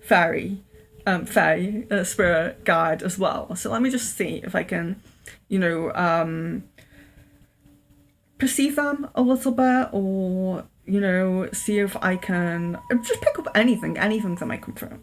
fairy, fae spirit guide as well. So let me just see if I can, perceive them a little bit, or see if I can just pick up anything that might come through.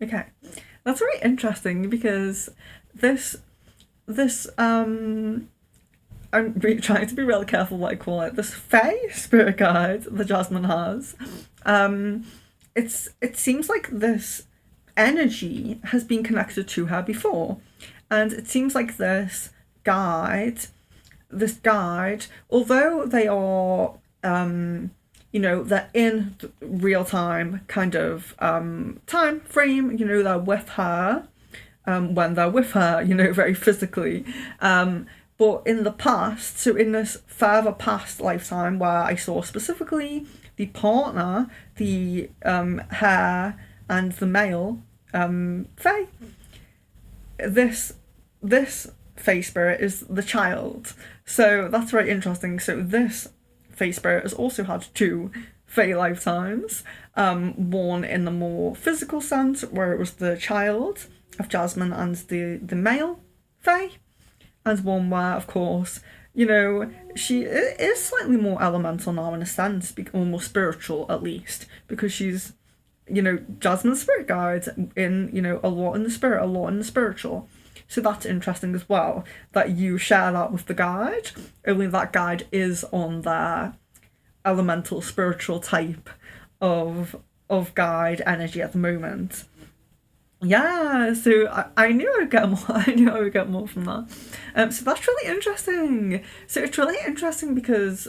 Okay, that's very interesting, because this I'm trying to be really careful what I call it. This fae spirit guide that Jasmine has, it seems like this energy has been connected to her before, and it seems like this guide, although they are they're in real time kind of time frame, they're with her, when they're with her, very physically. But in the past, so in this further past lifetime where I saw specifically the partner, the hare, and the male fae, this fae spirit is the child. So that's very interesting. So this fae spirit has also had two fae lifetimes. One in the more physical sense, where it was the child of Jasmine and the male fae, and one where, of course, she is slightly more elemental now in a sense, or more spiritual at least, because she's, Jasmine's spirit guide in, a lot in the spirit, a lot in the spiritual. So that's interesting as well, that you share that with the guide, only that guide is on their elemental spiritual type of guide energy at the moment. Yeah, so I knew I would get more. I knew I would get more from that. So that's really interesting. So it's really interesting because,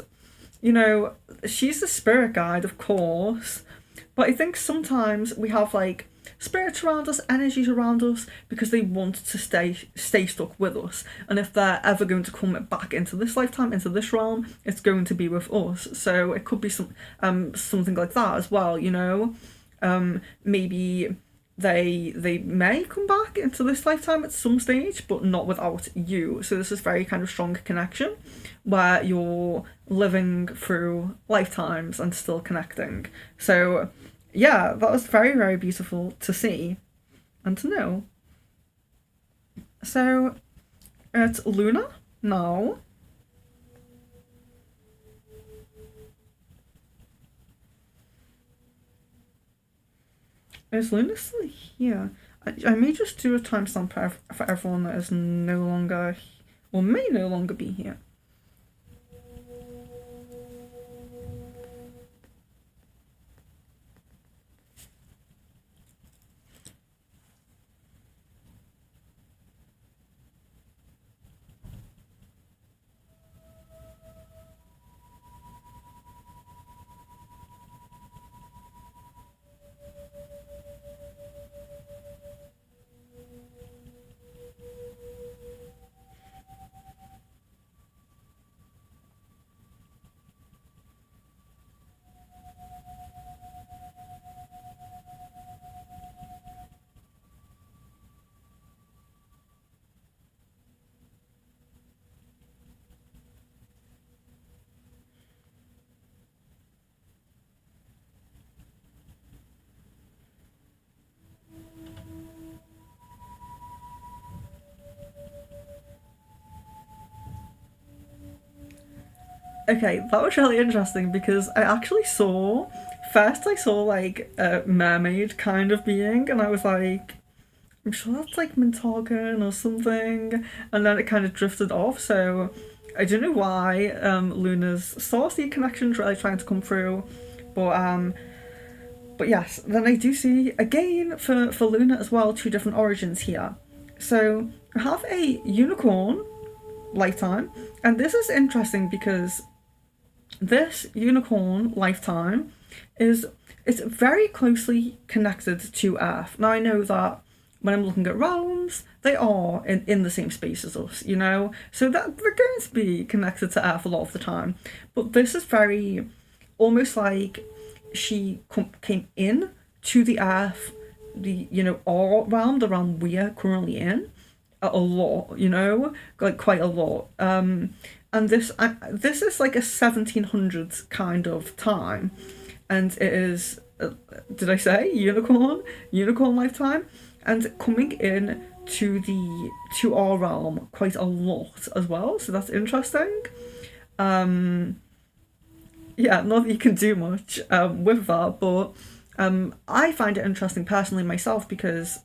she's the spirit guide, of course, but I think sometimes we have like spirits around us, energies around us, because they want to stay stuck with us. And if they're ever going to come back into this lifetime, into this realm, it's going to be with us. So it could be something like that as well. Maybe they may come back into this lifetime at some stage, but not without you. So this is very kind of strong connection where you're living through lifetimes and still connecting. So yeah, that was very, very beautiful to see and to know. So it's Luna now. Is Luna still here? I may just do a timestamp for everyone that is no longer, or may no longer be here. Okay, that was really interesting because I actually saw, first I saw like a mermaid kind of being, and I was like, I'm sure that's like Mintargan or something, and then it kind of drifted off. So I don't know why Luna's saucy connection's really trying to come through, but yes. Then I do see again for Luna as well two different origins here. So I have a unicorn lifetime, and this is interesting because this unicorn lifetime it's very closely connected to Earth. Now I know that when I'm looking at realms, they are in the same space as us, so that they're going to be connected to Earth a lot of the time. But this is very almost like she came in to the Earth, our realm, the realm we are currently in, a lot, like quite a lot. And this is like a 1700s kind of time, and it is did I say unicorn lifetime, and coming in to our realm quite a lot as well. So that's interesting. Yeah, not that you can do much with that, but I find it interesting personally myself because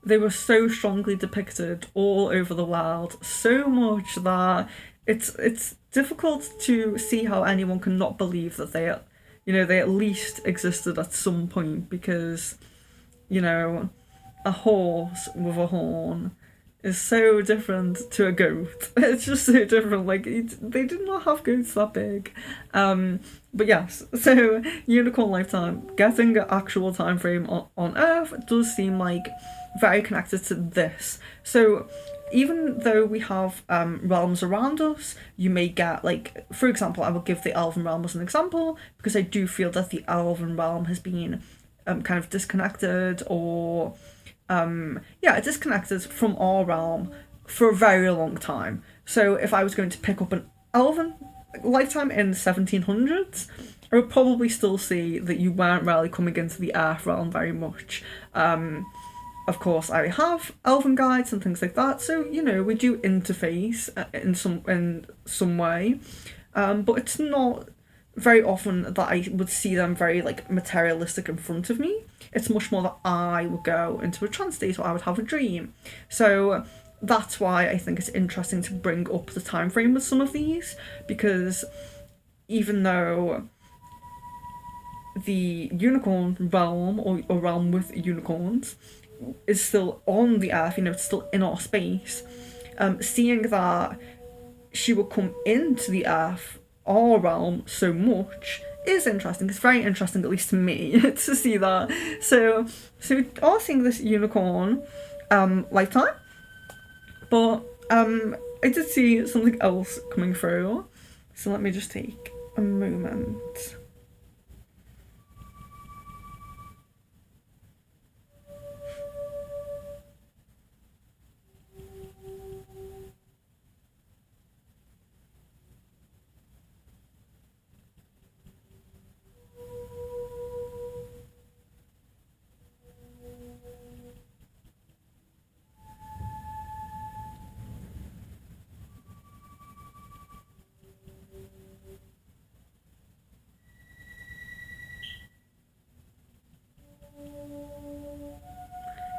they were so strongly depicted all over the world, so much that it's difficult to see how anyone can not believe that they at least existed at some point, because a horse with a horn is so different to a goat. It's just so different. Like, they did not have goats that big. But yes, so unicorn lifetime, getting an actual time frame on Earth does seem like very connected to this. So even though we have realms around us, you may get, like, for example, I will give the Elven realm as an example, because I do feel that the Elven realm has been kind of disconnected, or disconnected from our realm for a very long time. So if I was going to pick up an Elven lifetime in the 1700s, I would probably still see that you weren't really coming into the Earth realm very much. Of course, I have Elven guides and things like that, so we do interface in some way, but it's not very often that I would see them very like materialistic in front of me. It's much more that I would go into a trance state or I would have a dream. So that's why I think it's interesting to bring up the time frame with some of these, because even though the unicorn realm, or realm with unicorns, is still on the Earth, it's still in our space, seeing that she will come into the Earth, our realm, so much is interesting. It's very interesting, at least to me, to see that. So we are seeing this unicorn lifetime, but I did see something else coming through, so let me just take a moment.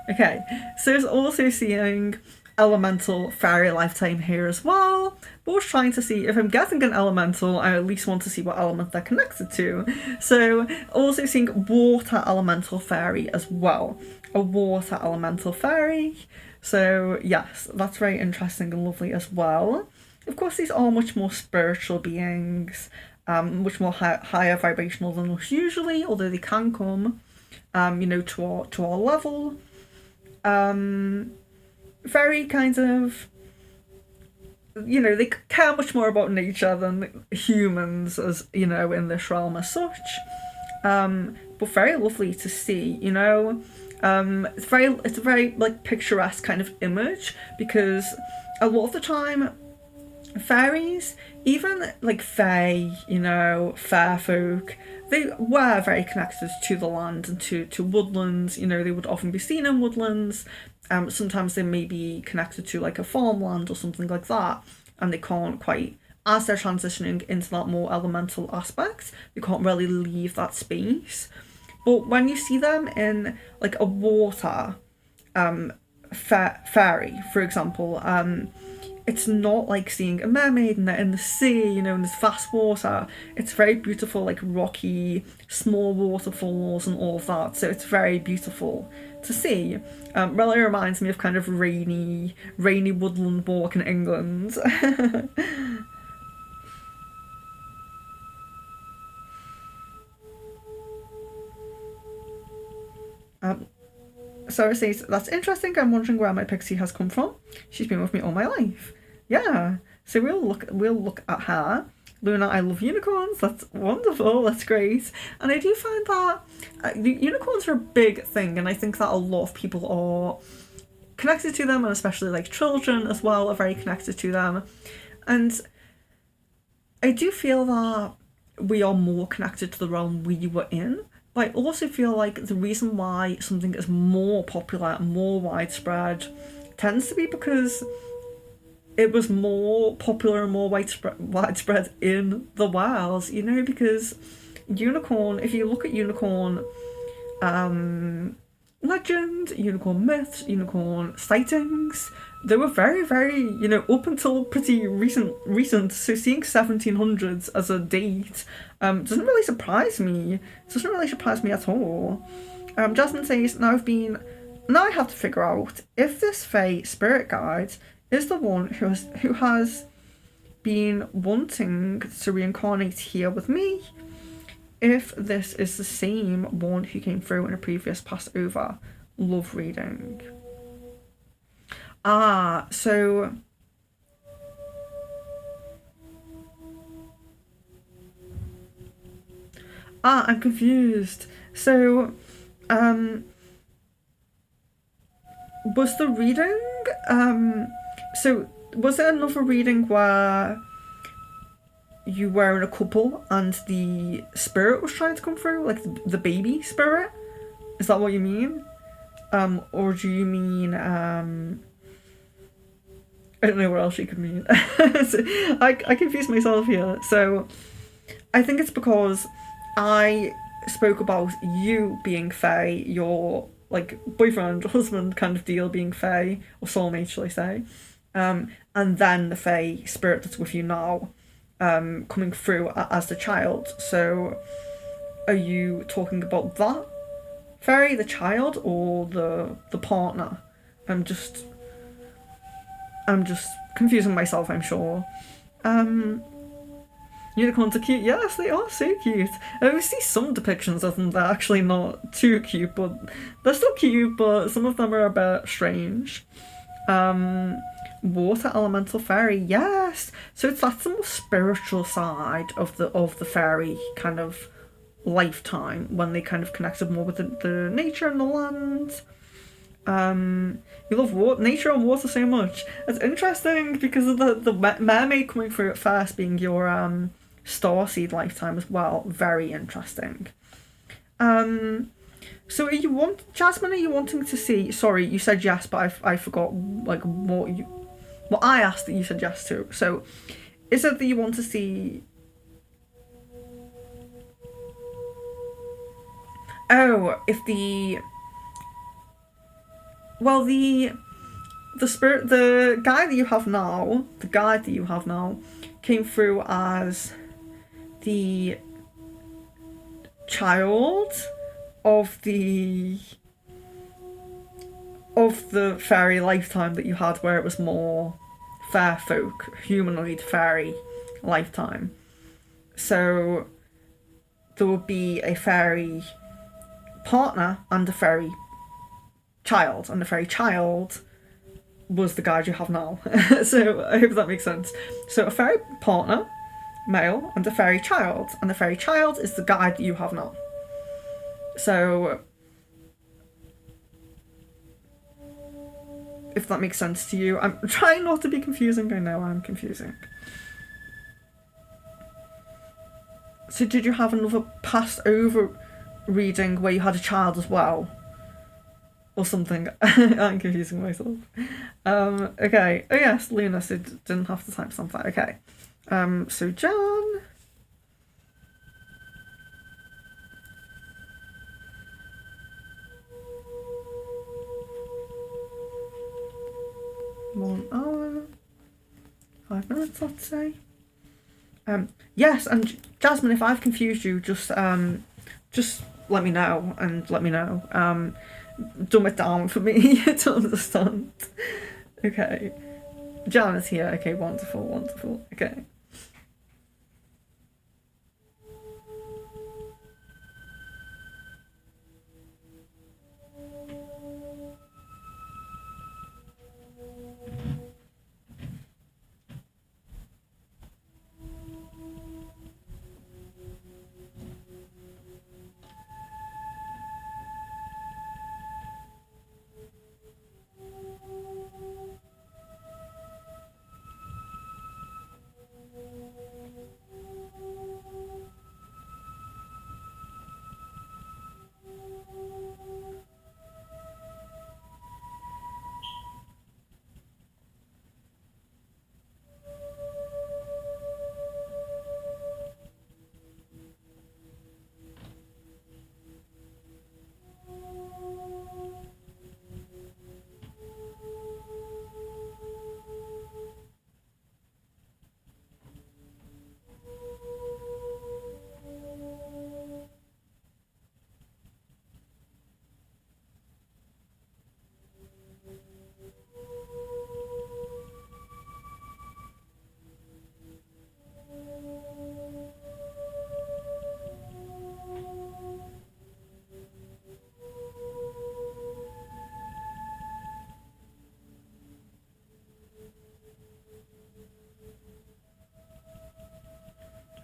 Okay, so there's also seeing elemental fairy lifetime here as well, but we're trying to see if I'm getting an elemental, I at least want to see what element they're connected to. So also seeing water elemental fairy as well, a water elemental fairy. So yes, that's very interesting and lovely as well. Of course, these are much more spiritual beings, much more higher vibrational than us usually, although they can come to our level. Very kind of, they care much more about nature than humans, as in this realm as such, but very lovely to see. It's a very like picturesque kind of image, because a lot of the time fairies, even like fae, fair folk, they were very connected to the land and to woodlands. They would often be seen in woodlands. Sometimes they may be connected to like a farmland or something like that, and they can't quite, as they're transitioning into that more elemental aspect, they can't really leave that space. But when you see them in like a water fairy, for example, it's not like seeing a mermaid and they're in the sea, in this vast water. It's very beautiful, like rocky, small waterfalls and all of that. So it's very beautiful to see. Really reminds me of kind of rainy woodland walk in England. Sarah says, that's interesting. I'm wondering where my pixie has come from. She's been with me all my life. Yeah. So we'll look at her. Luna, I love unicorns. That's wonderful. That's great. And I do find that the unicorns are a big thing, and I think that a lot of people are connected to them, and especially like children as well are very connected to them. And I do feel that we are more connected to the realm we were in. But I also feel like the reason why something is more popular, more widespread, tends to be because it was more popular and more widespread in the wilds, because unicorn, if you look at unicorn legend, unicorn myths, unicorn sightings, they were very, very, up until pretty recent. So seeing 1700s as a date doesn't really surprise me. It doesn't really surprise me at all. Jasmine says, now I've been now I have to figure out if this Fae spirit guide is the one who has been wanting to reincarnate here with me, if this is the same one who came through in a previous Passover love reading. So I'm confused. So was the reading so was it another reading where you were in a couple and the spirit was trying to come through, like the baby spirit? Is that what you mean? Or do you mean I don't know what else you could mean. So, I confuse myself here. So I think it's because I spoke about you being Fae, your like boyfriend, husband kind of deal being Fae, or soulmate, shall I say. And then the Fae spirit that's with you now coming through as the child. So are you talking about that fairy, the child, or the partner? I'm just confusing myself, I'm sure. Unicorns are cute. Yes, they are so cute. We see some depictions of them that are actually not too cute, but they're still cute, but some of them are a bit strange. Water elemental fairy, yes. So that's the more spiritual side of the fairy kind of lifetime, when they kind of connected more with the nature and the land. You love nature and water so much. It's interesting because of the mermaid coming through at first being your starseed lifetime as well. Very interesting. So Jasmine, are you wanting to see? Sorry, you said yes, but I forgot like what I asked that you said yes to. So is it that you want to see? Oh, if the spirit, the guide that you have now, came through as the child of the fairy lifetime that you had, where it was more fair folk, humanoid fairy lifetime. So there would be a fairy partner and a fairy child, and the fairy child was the guide you have now. So I hope that makes sense. So a fairy partner, male, and a fairy child, and the fairy child is the guide that you have now. So if that makes sense to you, I'm trying not to be confusing. I know I'm confusing. So did you have another passed over reading where you had a child as well? Or something. I'm confusing myself. Okay. Oh yes, Luna, so didn't have to type something. Okay. So John. One hour. 5 minutes, I'd say. Yes, and Jasmine, if I've confused you, just let me know and let me know. Dumb it down for me to understand. Okay. Jan is here. Okay, wonderful. Okay.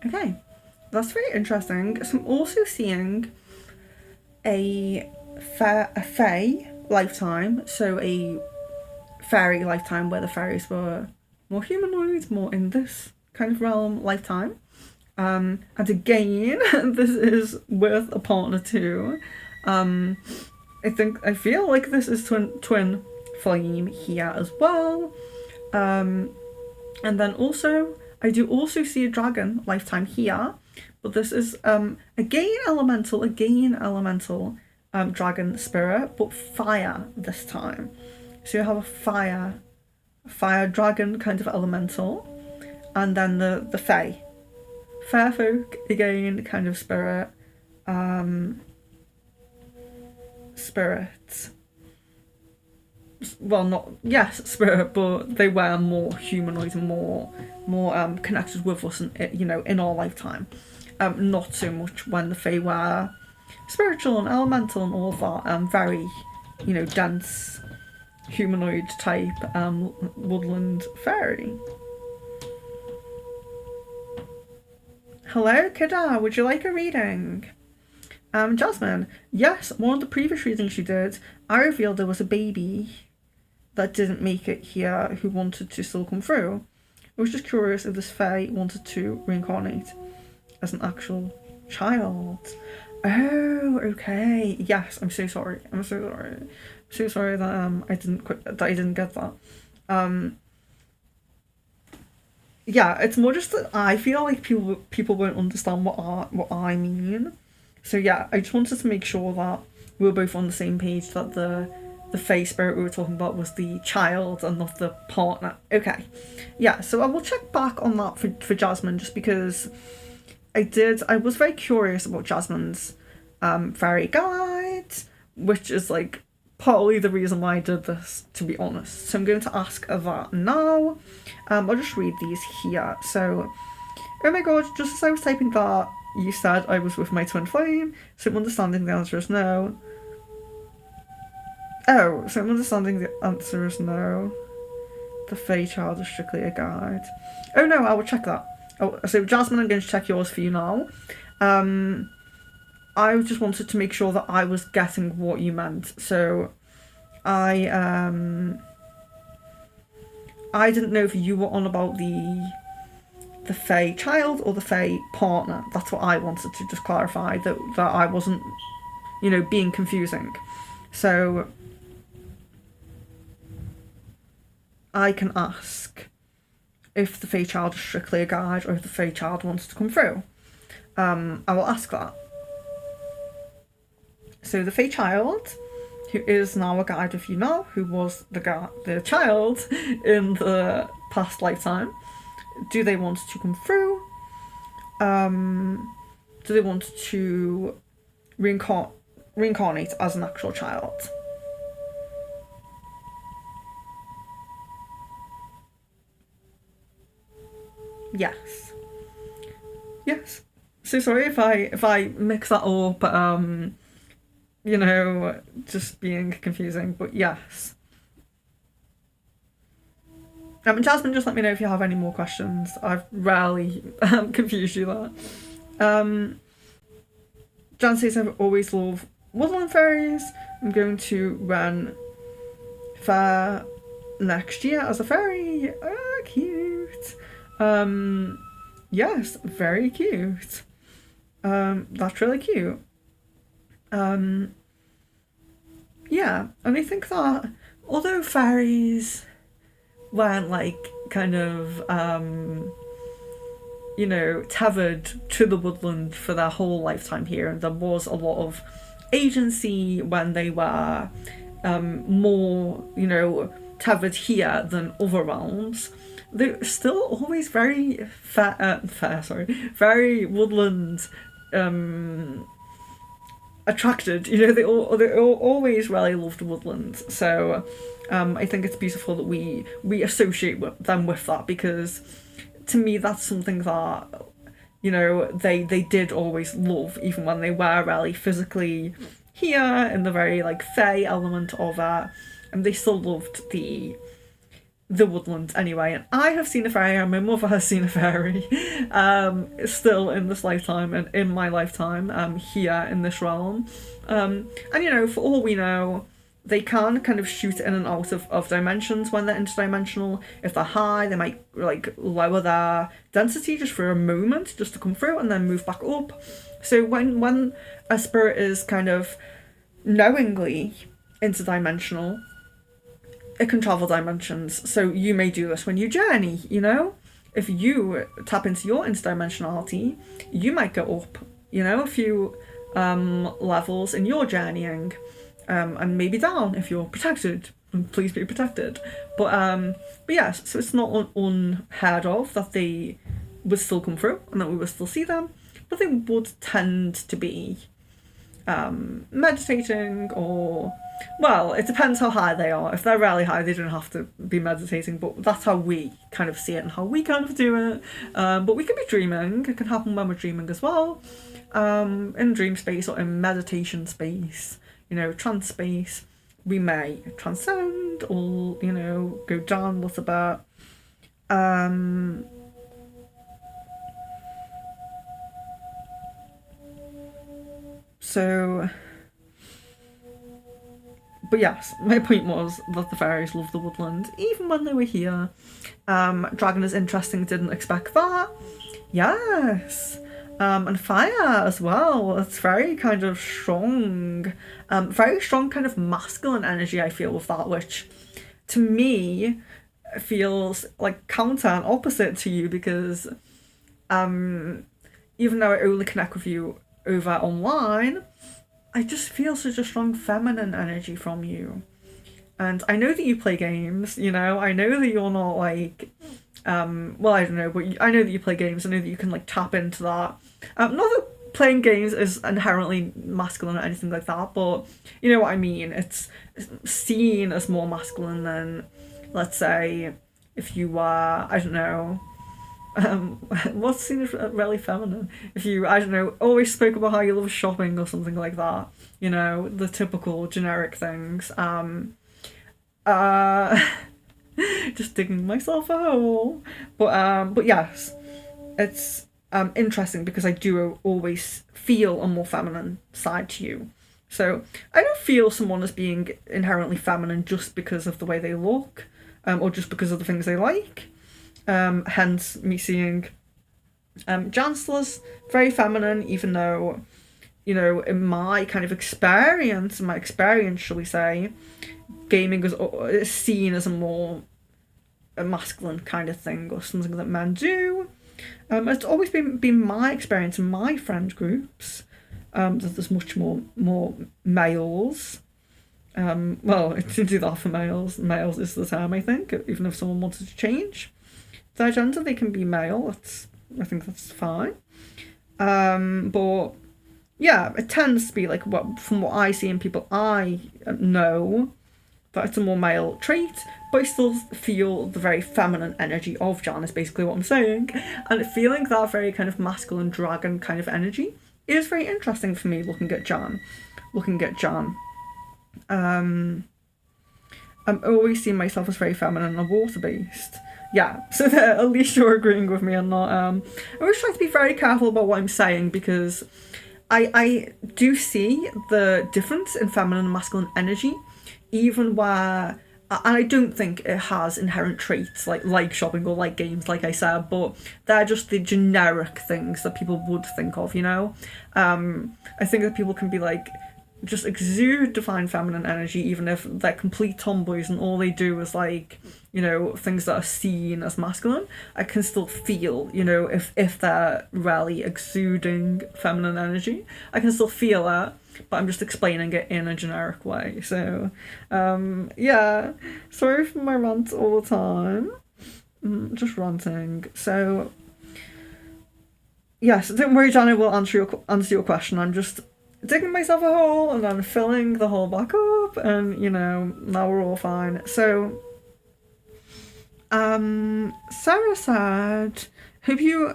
Okay, that's very interesting. So I'm also seeing a fae lifetime, so a fairy lifetime where the fairies were more humanoid, more in this kind of realm lifetime. And again, this is with a partner too. I feel like this is twin flame here as well. And then also, I do also see a dragon lifetime here, but this is again elemental, dragon spirit, but fire this time. So you have a fire dragon kind of elemental, and then the fae, fair folk again kind of spirit, spirit. Well, not yes, spirit, but they were more humanoid and more connected with us, in our lifetime. Not so much when the fae were spiritual and elemental and all that. Very, dense humanoid type woodland fairy. Hello, Kida. Would you like a reading? Jasmine. Yes, one of the previous readings you did, I revealed there was a baby that didn't make it here who wanted to still come through. I was just curious if this fae wanted to reincarnate as an actual child. Oh, okay. Yes, I'm so sorry. I'm so sorry that I didn't get that. Yeah, it's more just that I feel like people won't understand what I mean. So yeah, I just wanted to make sure that we were both on the same page, that the fae spirit we were talking about was the child and not the partner. Okay. Yeah, so I will check back on that for Jasmine, just because I was very curious about Jasmine's fairy guide, which is like partly the reason why I did this, to be honest. So I'm going to ask her that now. I'll just read these here. So, oh my god, just as I was typing that, you said I was with my twin flame, so I'm understanding the answer is no. Oh, so I'm understanding the answer is no. The fae child is strictly a guide. Oh no, I will check that. Oh, so Jasmine, I'm going to check yours for you now. I just wanted to make sure that I was getting what you meant. So I didn't know if you were on about the fae child or the fae partner. That's what I wanted to just clarify, that I wasn't, being confusing. So I can ask if the fae child is strictly a guide or if the fae child wants to come through. I will ask that. So the fae child, who is now a guide with you now, who was the child in the past lifetime, do they want to come through? Do they want to reincarnate as an actual child? Yes. Yes. So sorry if I mix that up, just being confusing, but yes. Jasmine, just let me know if you have any more questions. I've rarely confused you there. Jan says, I've always loved woodland fairies. I'm going to run fair next year as a fairy. Oh, cute. Yes, very cute. That's really cute. Yeah, and I think that although fairies weren't kind of tethered to the woodland for their whole lifetime here, and there was a lot of agency when they were more tethered here than other realms, they're still always very very woodland attracted. They always really loved woodlands. So I think it's beautiful that we associate them with that, because to me that's something that they did always love, even when they were really physically here in the very fae element of it, and they still loved the the woodland anyway, and I have seen a fairy and my mother has seen a fairy still in this lifetime and in my lifetime here in this realm, and you know, for all we know, they can kind of shoot in and out of dimensions when they're interdimensional. If they're high, they might like lower their density just for a moment, just to come through and then move back up. So when a spirit is kind of knowingly interdimensional, it can travel dimensions. So you may do this when you journey, you know? If you tap into your interdimensionality, you might go up, you know, a few levels in your journeying, and maybe down if you're protected. And please be protected. But yes, so it's not unheard of that they would still come through and that we would still see them, but they would tend to be meditating, or, well, it depends how high they are. If they're really high, they don't have to be meditating, but that's how we kind of see it and how we kind of do it. But we can be dreaming. It can happen when we're dreaming as well, in dream space or in meditation space, you know, trance space. We may transcend or, you know, go down a little bit. So, but yes, my point was that the fairies love the woodland, even when they were here. Dragon is interesting, didn't expect that. Yes. And fire as well. It's very kind of strong. Very strong kind of masculine energy, I feel, with that, which to me feels like counter and opposite to you, because even though I only connect with you over online, I just feel such a strong feminine energy from you. And I know that you play games, you know, I know that you're not like, well, I don't know, but I know that you play games. I know that you can like tap into that. Not that playing games is inherently masculine or anything like that, but you know what I mean. It's seen as more masculine than, let's say, if you were, I don't know, what's seen as really feminine? If you, I don't know, always spoke about how you love shopping or something like that, you know, the typical generic things. Just digging myself a hole. But yes, it's interesting because I do always feel a more feminine side to you. So I don't feel someone as being inherently feminine just because of the way they look, or just because of the things they like. Hence me seeing Chancellor's very feminine, even though, you know, in my kind of experience, shall we say, gaming is seen as a masculine kind of thing, or something that men do. It's always been my experience in my friend groups that there's much more males. Well, it didn't do that for males. Males is the term, I think. Even if someone wanted to change their gender, they can be male. I think that's fine. But yeah, it tends to be like, from what I see in people I know, that it's a more male trait, but I still feel the very feminine energy of Jan, is basically what I'm saying. And feeling that very kind of masculine dragon kind of energy is very interesting for me looking at Jan. I'm always seeing myself as very feminine and water-based. Yeah, so that at least you're agreeing with me and not... I always try to be very careful about what I'm saying, because I do see the difference in feminine and masculine energy, even where... And I don't think it has inherent traits like shopping or like games, like I said, but they're just the generic things that people would think of, you know? I think that people can be like, just exude divine feminine energy, even if they're complete tomboys and all they do is like, you know, things that are seen as masculine. I can still feel, you know, if they're really exuding feminine energy, I can still feel that, but I'm just explaining it in a generic way. So, yeah, sorry for my rant all the time. Just ranting. So, yes, don't worry, Johnny will answer your question. I'm just digging myself a hole and then filling the hole back up, and you know, now we're all fine. So Sarah said, hope you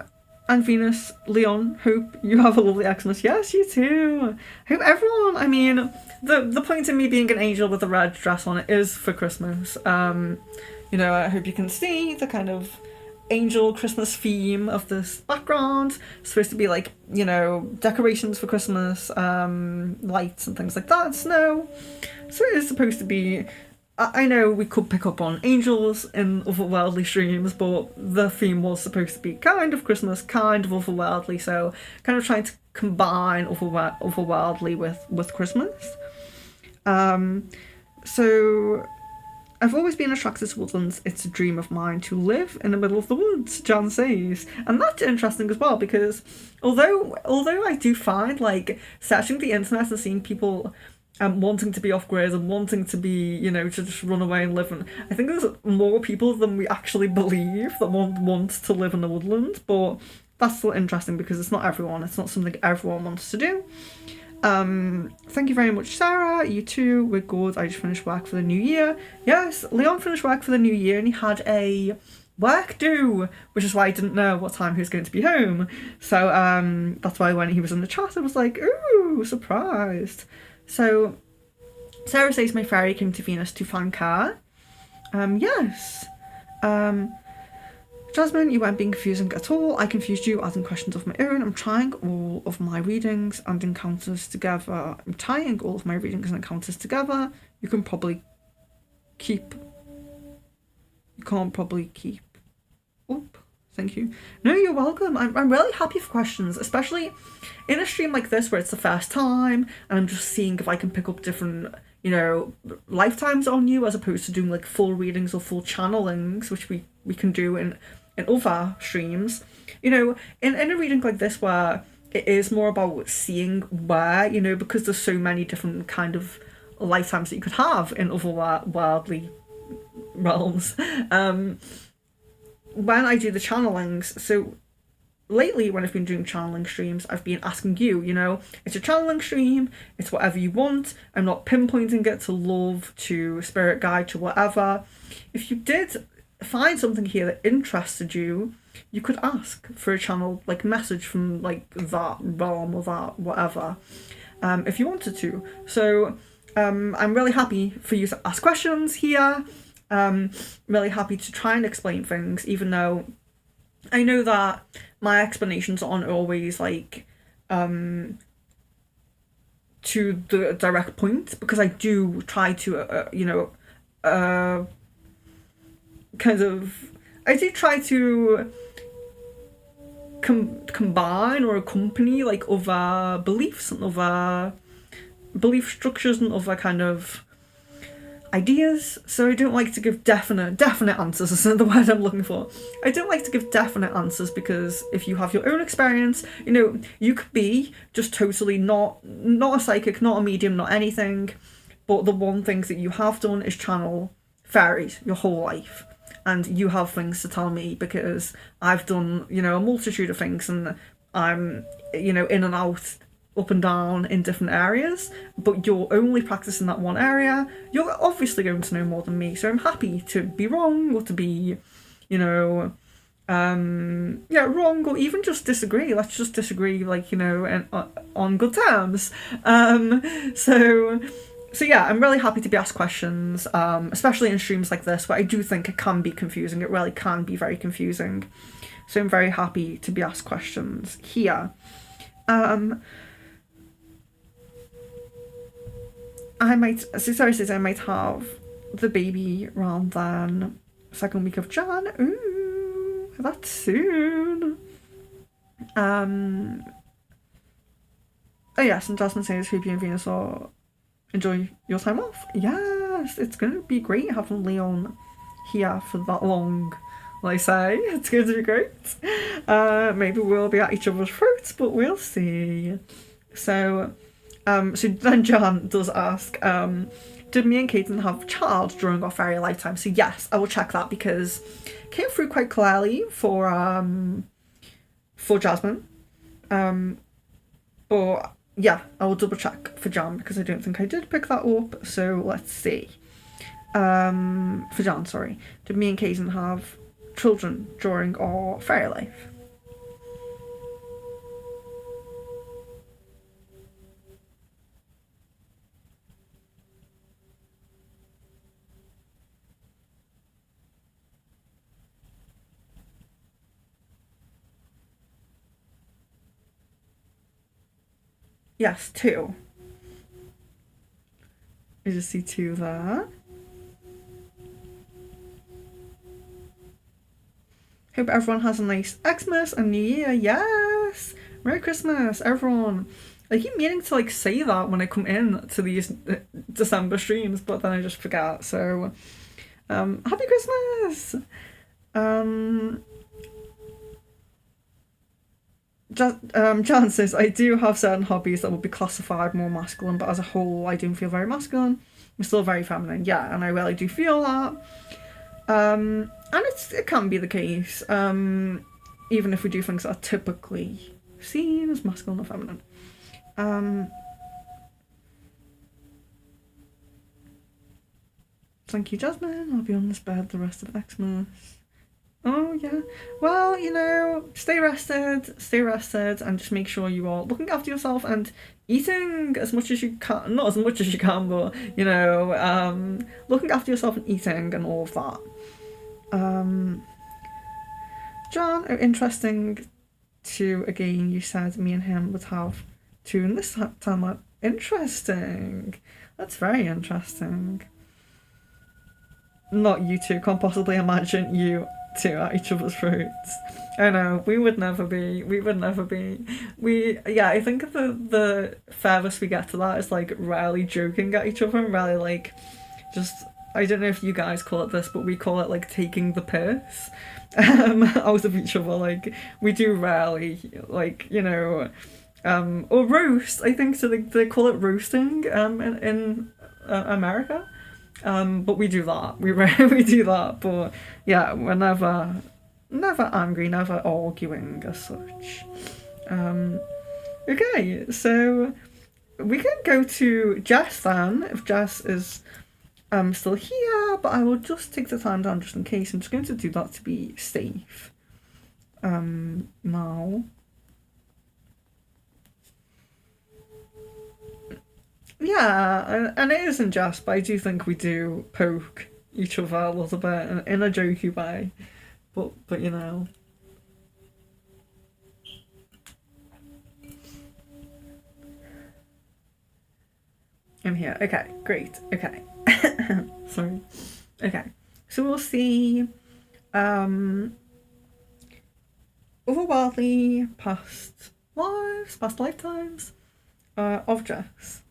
and Venus Leon, hope you have a lovely Xmas. Yes, you too. Hope everyone, I mean, the point of me being an angel with a red dress on it is for Christmas. You I hope you can see the kind of angel Christmas theme of this background. It's supposed to be like, decorations for Christmas, lights and things like that, snow. So it is supposed to be. I know we could pick up on angels in otherworldly streams, but the theme was supposed to be kind of Christmas, kind of otherworldly, so kind of trying to combine otherworldly with Christmas. So I've always been attracted to woodlands. It's a dream of mine to live in the middle of the woods, Jan says. And that's interesting as well, because although I do find, like, searching the internet and seeing people wanting to be off-grid and wanting to be, to just run away and live in... I think there's more people than we actually believe that want to live in the woodland, but that's still interesting because it's not everyone. It's not something everyone wants to do. Thank you very much, Sarah. You too. We're good. I just finished work for the new year. Yes, Leon finished work for the new year and he had a work due, which is why I didn't know what time he was going to be home. So that's why when he was in the chat, I was like, ooh, surprised. So Sarah says my fairy came to Venus to thank her. Yes. Jasmine, you weren't being confusing at all. I confused you asking questions of my own. I'm tying all of my readings and encounters together. You can probably keep... Oop. Thank you. No, you're welcome. I'm really happy for questions, especially in a stream like this where it's the first time and I'm just seeing if I can pick up different, lifetimes on you as opposed to doing like full readings or full channelings, which we can do in other streams. In a reading like this where it is more about seeing where, because there's so many different kind of lifetimes that you could have in otherworldly realms. When I do the channelings, so lately when I've been doing channeling streams, I've been asking you, it's a channeling stream, it's whatever you want. I'm not pinpointing it to love, to spirit guide, to whatever. If you did find something here that interested you, you could ask for a channel, like message from like that realm or that whatever, if you wanted to. So I'm really happy for you to ask questions here. Really happy to try and explain things, even though I know that my explanations aren't always like to the direct point, because I do try to I do try to combine or accompany like other beliefs and other belief structures and other kind of ideas. So I don't like to give definite answers, is the word I'm looking for. I don't like to give definite answers, because if you have your own experience, you could be just totally not a psychic, not a medium, not anything, but the one thing that you have done is channel fairies your whole life, and you have things to tell me because I've done a multitude of things, and I'm in and out, up and down in different areas, but you're only practicing that one area. You're obviously going to know more than me, so I'm happy to be wrong or to be wrong, or even just disagree. Let's just disagree, like, on good terms. So yeah, I'm really happy to be asked questions, especially in streams like this where I do think it can be confusing. It really can be very confusing. So I'm very happy to be asked questions here. Sarah says I might have the baby around then, second week of Jan. Ooh, that's soon. Oh yes, and Jasmine says Phoebe and Venus are enjoy your time off. Yes, it's gonna be great having Leon here for that long. Like I say, it's going to be great. Maybe we'll be at each other's throats, but we'll see. So then Jan does ask, did me and Caden have a child during our fairy lifetime? So yes, I will check that, because it came through quite clearly for Jasmine. But yeah, I will double check for Jan, because I don't think I did pick that up. So let's see. For Jan, sorry. Did me and Caden have children during our fairy life? Yes, 2. I just see 2 there. Hope everyone has a nice Xmas and New Year. Yes! Merry Christmas, everyone. I keep meaning to like say that when I come in to these December streams, but then I just forget. So, Happy Christmas! Jan says, I do have certain hobbies that would be classified more masculine, but as a whole, I don't feel very masculine. I'm still very feminine, yeah, and I really do feel that. And it can be the case, even if we do things that are typically seen as masculine or feminine. Thank you, Jasmine. I'll be on this bed the rest of Xmas. Oh, yeah. Well, you know, stay rested, and just make sure you are looking after yourself and eating as much as you can. Not as much as you can, but, you know, looking after yourself and eating and all of that. John, interesting too, again, you said me and him would have 2 in this time. Interesting. That's very interesting. Not you two. Can't possibly imagine you two at each other's throats. I know, we would never be. I think the furthest we get to that is like really joking at each other and really like just, I don't know if you guys call it this, but we call it like taking the piss out of each other. Like we do rarely, like, you know, or roast. I think so. They call it roasting in America. But we do that. We do that. But yeah, we're never angry, never arguing as such. Okay, so we can go to Jess then, if Jess is still here, but I will just take the time down just in case. I'm just going to do that to be safe. Now. Yeah, and it isn't just, but I do think we do poke each other a little bit in a jokey way. But you know. I'm here. Okay, great. Okay. Sorry. Okay. So we'll see Otherworldly past lives, past lifetimes of Jess.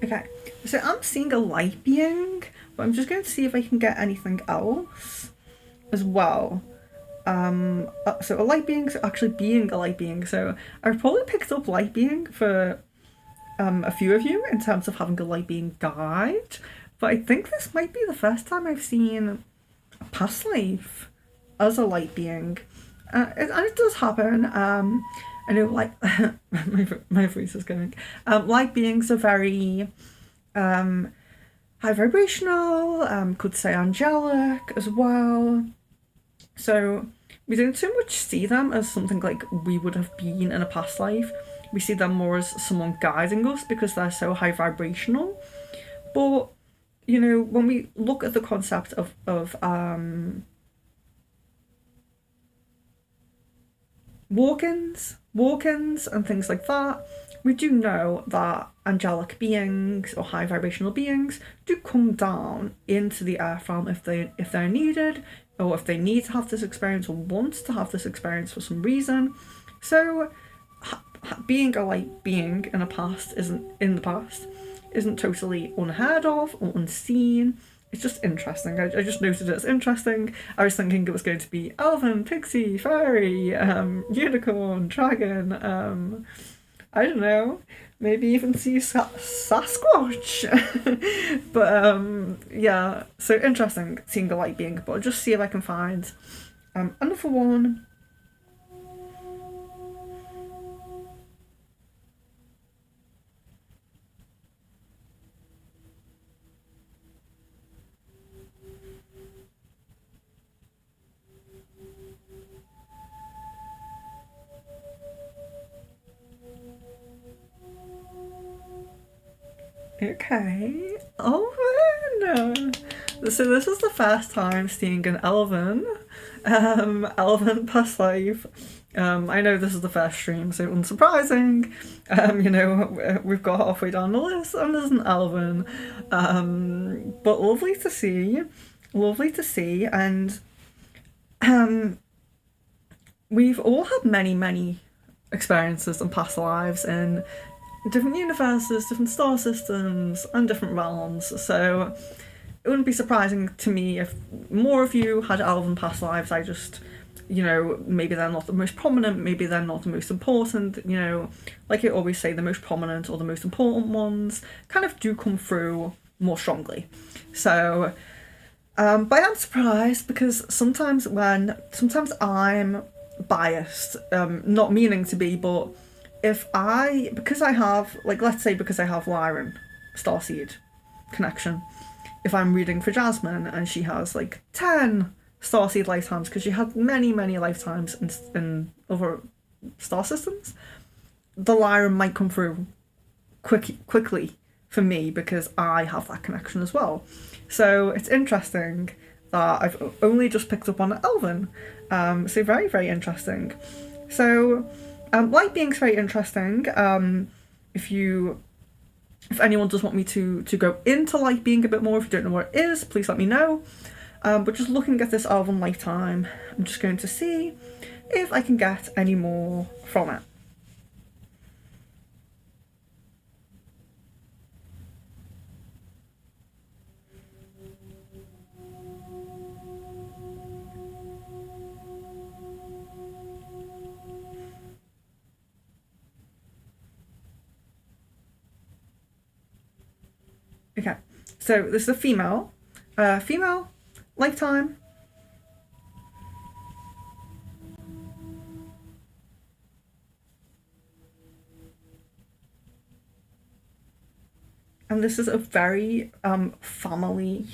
Okay, so I'm seeing a light being, but I'm just going to see if I can get anything else as well. So a light being, so actually being a light being. So I've probably picked up light being for a few of you in terms of having a light being guide, but I think this might be the first time I've seen a past life as a light being. And it does happen. I know, like, my voice is going. Light beings are very high vibrational, could say angelic as well. So we don't so much see them as something like we would have been in a past life. We see them more as someone guiding us because they're so high vibrational. But, you know, when we look at the concept of walk-ins and things like that, we do know that angelic beings or high vibrational beings do come down into the earth realm if they're needed, or if they need to have this experience or want to have this experience for some reason. So being a light being in the past isn't totally unheard of or unseen. it's just interesting. I just noted it as interesting. I was thinking it was going to be elven, pixie, fairy, unicorn, dragon, I don't know, maybe even see Sasquatch. But yeah, so interesting seeing the light being, but I'll just see if I can find another one. Okay. Elven. So this is the first time seeing an elven. Elven past life. I know this is the first stream, so unsurprising. We've got halfway down the list and there's an elven. But lovely to see. Lovely to see. And we've all had many, many experiences and past lives in different universes, different star systems, and different realms. So it wouldn't be surprising to me if more of you had elven past lives. I just, maybe they're not the most prominent, maybe they're not the most important, like I always say, the most prominent or the most important ones kind of do come through more strongly. So, but I am surprised because sometimes I'm biased, not meaning to be, but because I have Lyran Starseed connection, if I'm reading for Jasmine and she has 10 Starseed lifetimes, because she had many, many lifetimes in other star systems, the Lyran might come through quickly for me because I have that connection as well. So it's interesting that I've only just picked up on Elven. So very, very interesting. So light being's very interesting. If anyone does want me to go into light being a bit more, if you don't know what it is, please let me know. But just looking at this elven lifetime, I'm just going to see if I can get any more from it. Okay, so this is a female lifetime. And this is a very family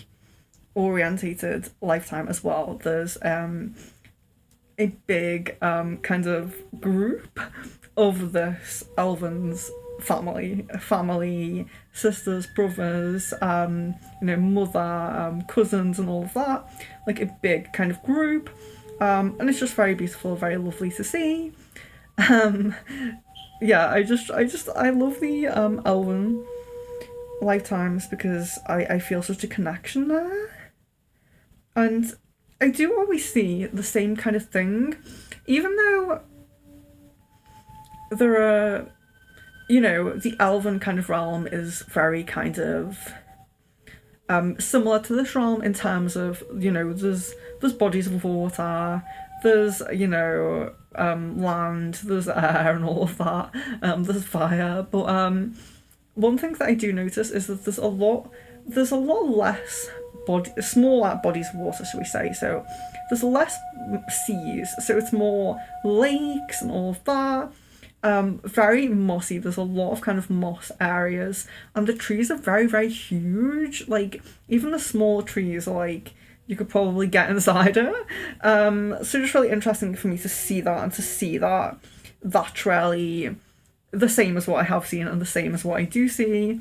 orientated lifetime as well. There's a big kind of group of this Elven's family, sisters, brothers, mother, cousins, and all of that. Like a big kind of group, and it's just very beautiful, very lovely to see. Yeah, I love the Elven lifetimes because I feel such a connection there, and I do always see the same kind of thing, even though there are, the elven kind of realm is very kind of similar to this realm in terms of, there's bodies of water, there's, land, there's air and all of that, there's fire, but one thing that I do notice is that there's a lot less smaller bodies of water, shall we say. So there's less seas, so it's more lakes and all of that. Very mossy. There's a lot of kind of moss areas, and the trees are very, very huge. Like even the small trees are you could probably get inside it. So just really interesting for me to see that, and to see that that's really the same as what I have seen and the same as what I do see.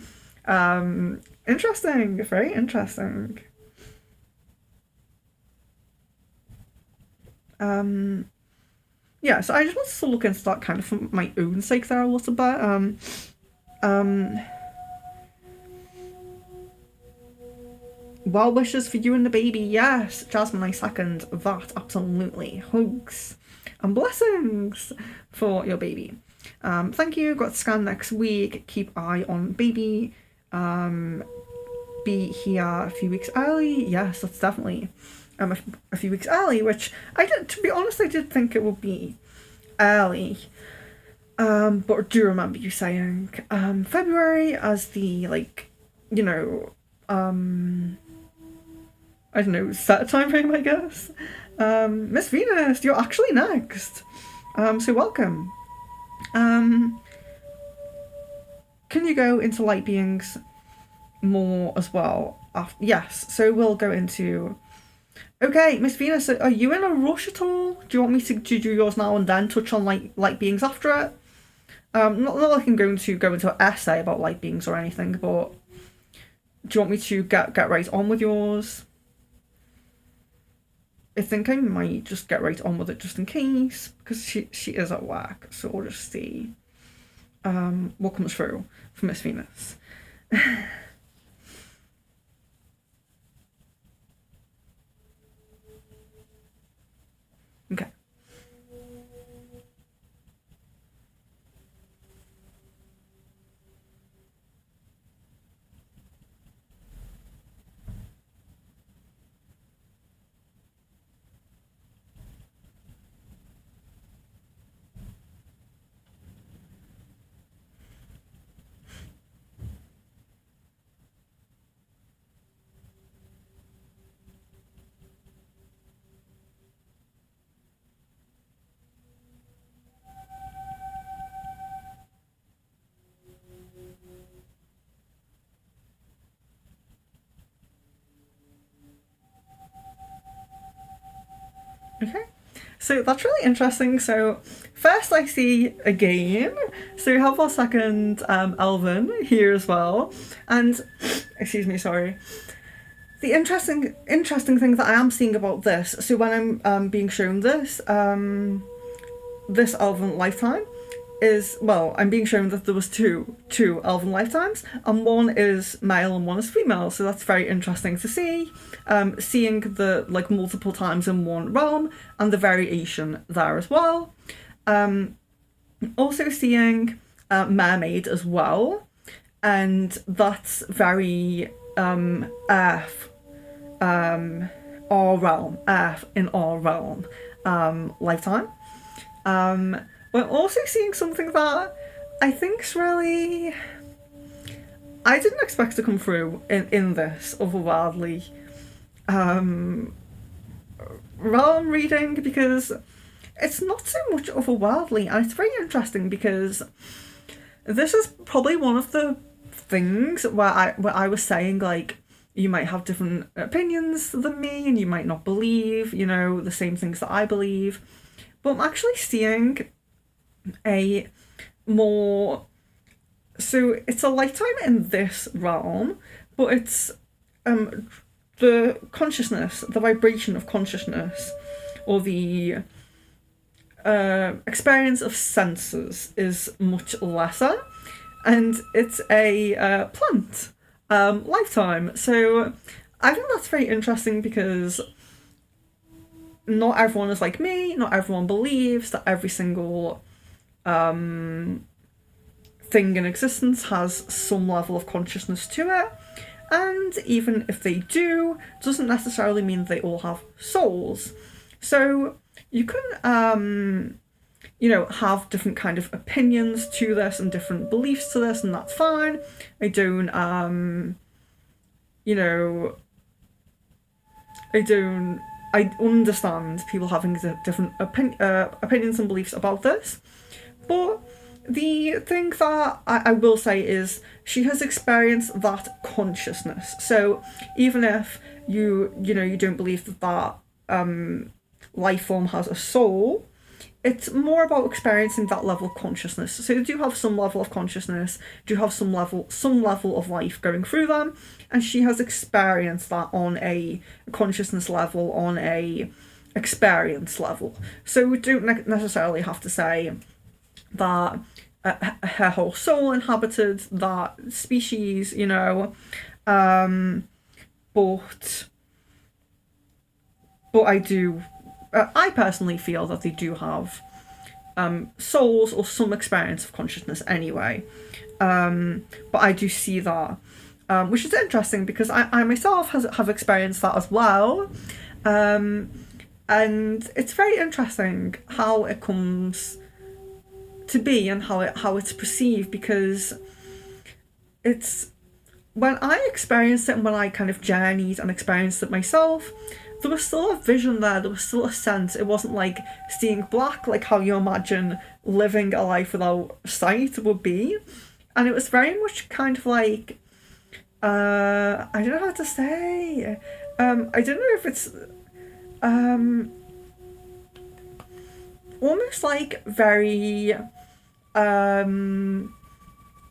Interesting, very interesting. Yeah, so I just wanted to look into that kind of for my own sake there a little bit. Well wishes for you and the baby, yes, Jasmine, I second that, absolutely. Hugs and blessings for your baby. Thank you, got to scan next week, keep eye on baby. be here a few weeks early. Yes, that's definitely a few weeks early, which I did, to be honest, I did think it would be early. But I do remember you saying February as the, like, you know, I don't know, set time frame, I guess. Miss Venus, you're actually next. So welcome. Can you go into light beings more as well? Yes, so we'll go into... Okay, Miss Venus, are you in a rush at all? Do you want me to do yours now and then touch on light beings after it? Not like I'm going to go into an essay about light beings or anything, but do you want me to get right on with yours? I think I might just get right on with it just in case, because she is at work, so we'll just see what comes through for Miss Venus. Okay. Okay, so that's really interesting. So first I see again, so we have our second Elven here as well, and excuse me, sorry. The interesting thing that I am seeing about this, so when I'm being shown this this Elven lifetime, is, well, I'm being shown that there was two Elven lifetimes, and one is male and one is female, so that's very interesting to see. Seeing the, like, multiple times in one realm and the variation there as well. Also seeing mermaid as well, and that's very earth, our realm, earth in our realm lifetime. We're also seeing something that I think's really... I didn't expect to come through in this otherworldly realm reading, because it's not so much otherworldly, and it's very interesting because this is probably one of the things where I was saying, like, you might have different opinions than me and you might not believe, you know, the same things that I believe, but I'm actually seeing a more... So it's a lifetime in this realm, but it's the consciousness, the vibration of consciousness, or the experience of senses is much lesser, and it's a plant lifetime. So I think that's very interesting because not everyone is like me, not everyone believes that every single thing in existence has some level of consciousness to it, and even if they do, doesn't necessarily mean they all have souls. So you can you know, have different kind of opinions to this and different beliefs to this, and that's fine. I don't you know, I understand people having different opinions and beliefs about this, but the thing that I will say is she has experienced that consciousness. So even if you don't believe that life form has a soul, it's more about experiencing that level of consciousness. So they do have some level of consciousness, do have some level of life going through them, and she has experienced that on a consciousness level, on a experience level. So we don't necessarily have to say that her whole soul inhabited that species, you know, but I personally feel that they do have souls or some experience of consciousness anyway, but I do see that which is interesting because I myself have experienced that as well. And it's very interesting how it comes to be and how it's perceived, because it's, when I experienced it and when I kind of journeyed and experienced it myself, there was still a vision there, there was still a sense. It wasn't like seeing black, like how you imagine living a life without sight would be. And it was very much kind of like, I don't know how to say. I don't know if it's almost like very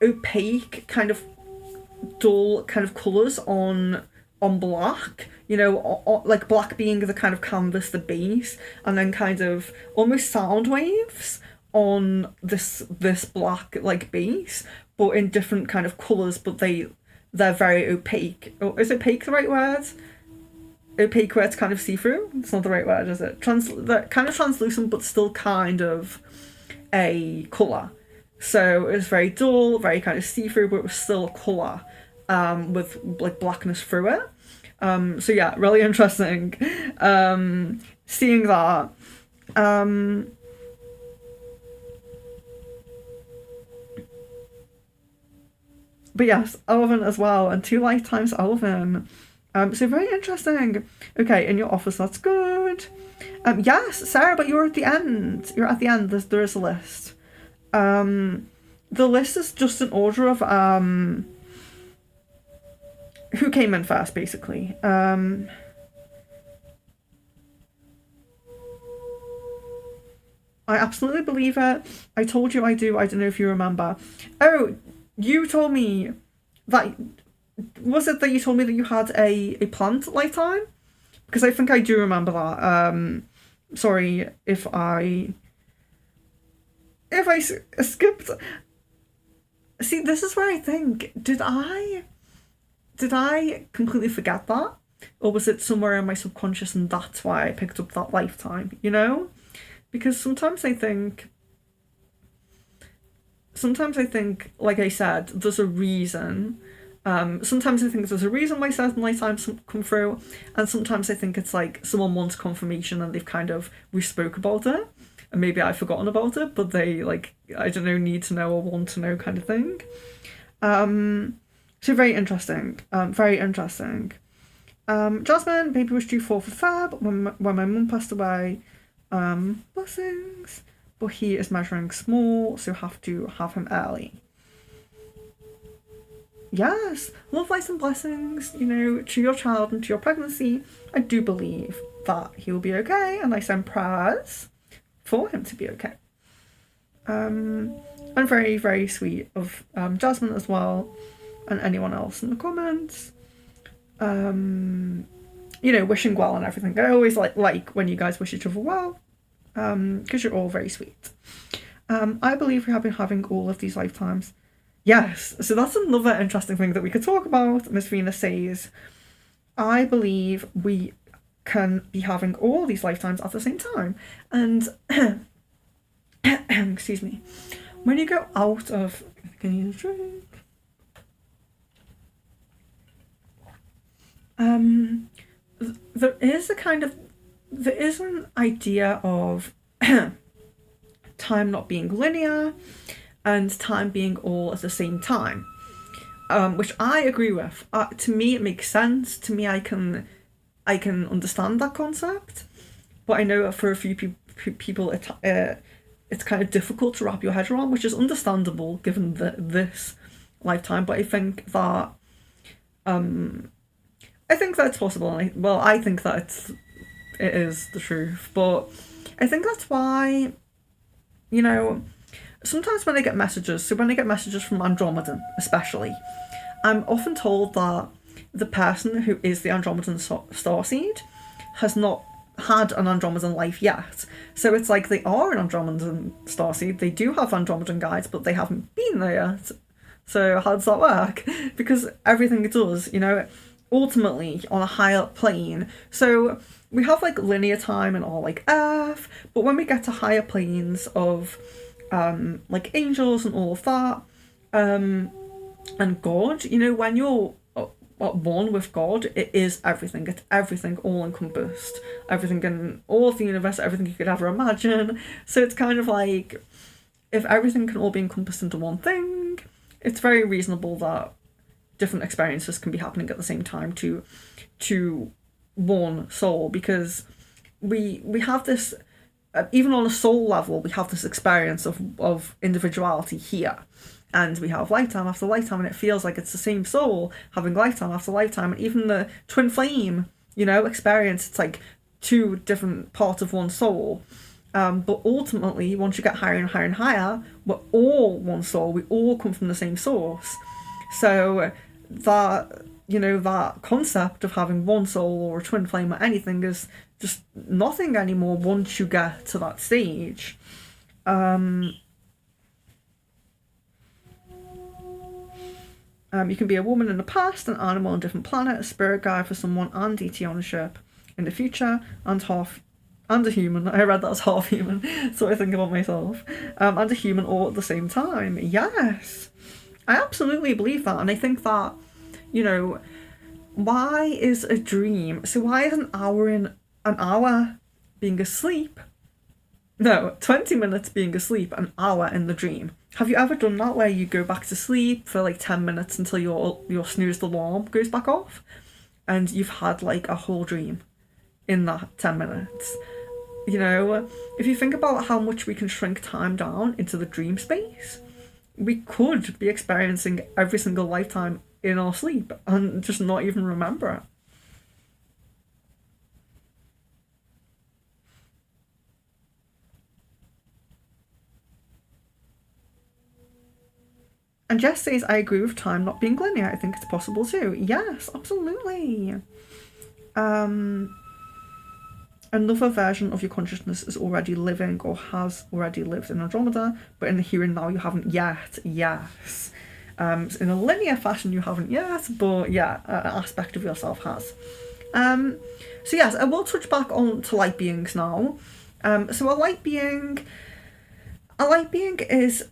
opaque, kind of dull kind of colours on black, you know, like black being the kind of canvas, the base, and then kind of almost sound waves on this black like base, but in different kind of colours, but they're very opaque. Oh, is opaque the right word? Opaque where it's kind of see-through? It's not the right word, is it? They're kind of translucent, but still kind of a colour. So it was very dull, very kind of see-through, but it was still a colour, with like blackness through it. So yeah, really interesting seeing that. But yes, Elven as well, and 2 lifetimes Elven. So very interesting. Okay, in your office, that's good. Yes, Sarah, but you're at the end. You're at the end. There is a list. The list is just in order of who came in first, basically. I absolutely believe it. I told you I do. I don't know if you remember. Oh, you told me that. Was it that you told me that you had a plant lifetime? Because I think I do remember that. Sorry if I skipped. See, this is where I think, did I completely forget that? Or was it somewhere in my subconscious and that's why I picked up that lifetime, you know? Because sometimes I think, like I said, there's a reason. Sometimes I think there's a reason why certain lifetimes come through, and sometimes I think it's like someone wants confirmation and we spoke about it, and maybe I've forgotten about it, but they, like, I don't know, need to know or want to know kind of thing. So very interesting. Very interesting. Jasmine, baby was due 4th of Feb when my mum passed away. Blessings. But he is measuring small, so have to have him early. Yes, love, lights and blessings, you know, to your child and to your pregnancy. I do believe that he will be okay, and I send prayers for him to be okay. And very, very sweet of Jasmine as well, and anyone else in the comments. You know, wishing well and everything. I always like when you guys wish each other well, because you're all very sweet. I believe we have been having all of these lifetimes. Yes, so that's another interesting thing that we could talk about. Miss Venus says, I believe we can be having all these lifetimes at the same time. And, excuse me, when you go out of, can you drink? There is an idea of time not being linear, and time being all at the same time, which I agree with. To me, it makes sense. To me, I can understand that concept, but I know for a few people, it's kind of difficult to wrap your head around, which is understandable given this lifetime. But I think that it's possible. I think that it is the truth, but I think that's why, you know, sometimes when I get messages from Andromedan especially, I'm often told that the person who is the Andromedan starseed has not had an Andromedan life yet. So it's like they are an Andromedan starseed, they do have Andromedan guides, but they haven't been there yet. So how does that work? Because everything does, you know, ultimately on a higher plane. So we have like linear time and all like Earth, but when we get to higher planes of like angels and all of that, and God, you know, when you're at one with God, it is everything. It's everything all encompassed. Everything in all of the universe, everything you could ever imagine. So it's kind of like, if everything can all be encompassed into one thing, it's very reasonable that different experiences can be happening at the same time to one soul, because we have this, even on a soul level, we have this experience of individuality here. And we have lifetime after lifetime, and it feels like it's the same soul having lifetime after lifetime. And even the twin flame, experience, it's like two different parts of one soul. But ultimately, once you get higher and higher and higher, we're all one soul. We all come from the same source. So that, that concept of having one soul or a twin flame or anything is just nothing anymore once you get to that stage. You can be a woman in the past, an animal on a different planet, a spirit guide for someone, and DT ownership in the future, and a human. I read that as half human, so I think about myself. And a human all at the same time. Yes, I absolutely believe that, and I think that, why is a dream? So why is an hour being asleep? No, 20 minutes being asleep, an hour in the dream. Have you ever done that, where you go back to sleep for like 10 minutes until your snoozed alarm goes back off, and you've had like a whole dream in that 10 minutes? If you think about how much we can shrink time down into the dream space, we could be experiencing every single lifetime in our sleep and just not even remember it. And Jess says, I agree with time not being linear. I think it's possible too. Yes, absolutely. Another version of your consciousness is already living or has already lived in Andromeda, but in the here and now you haven't yet. Yes. In a linear fashion you haven't yet, but yeah, an aspect of yourself has. So yes, I will touch back on to light beings now. So a light being is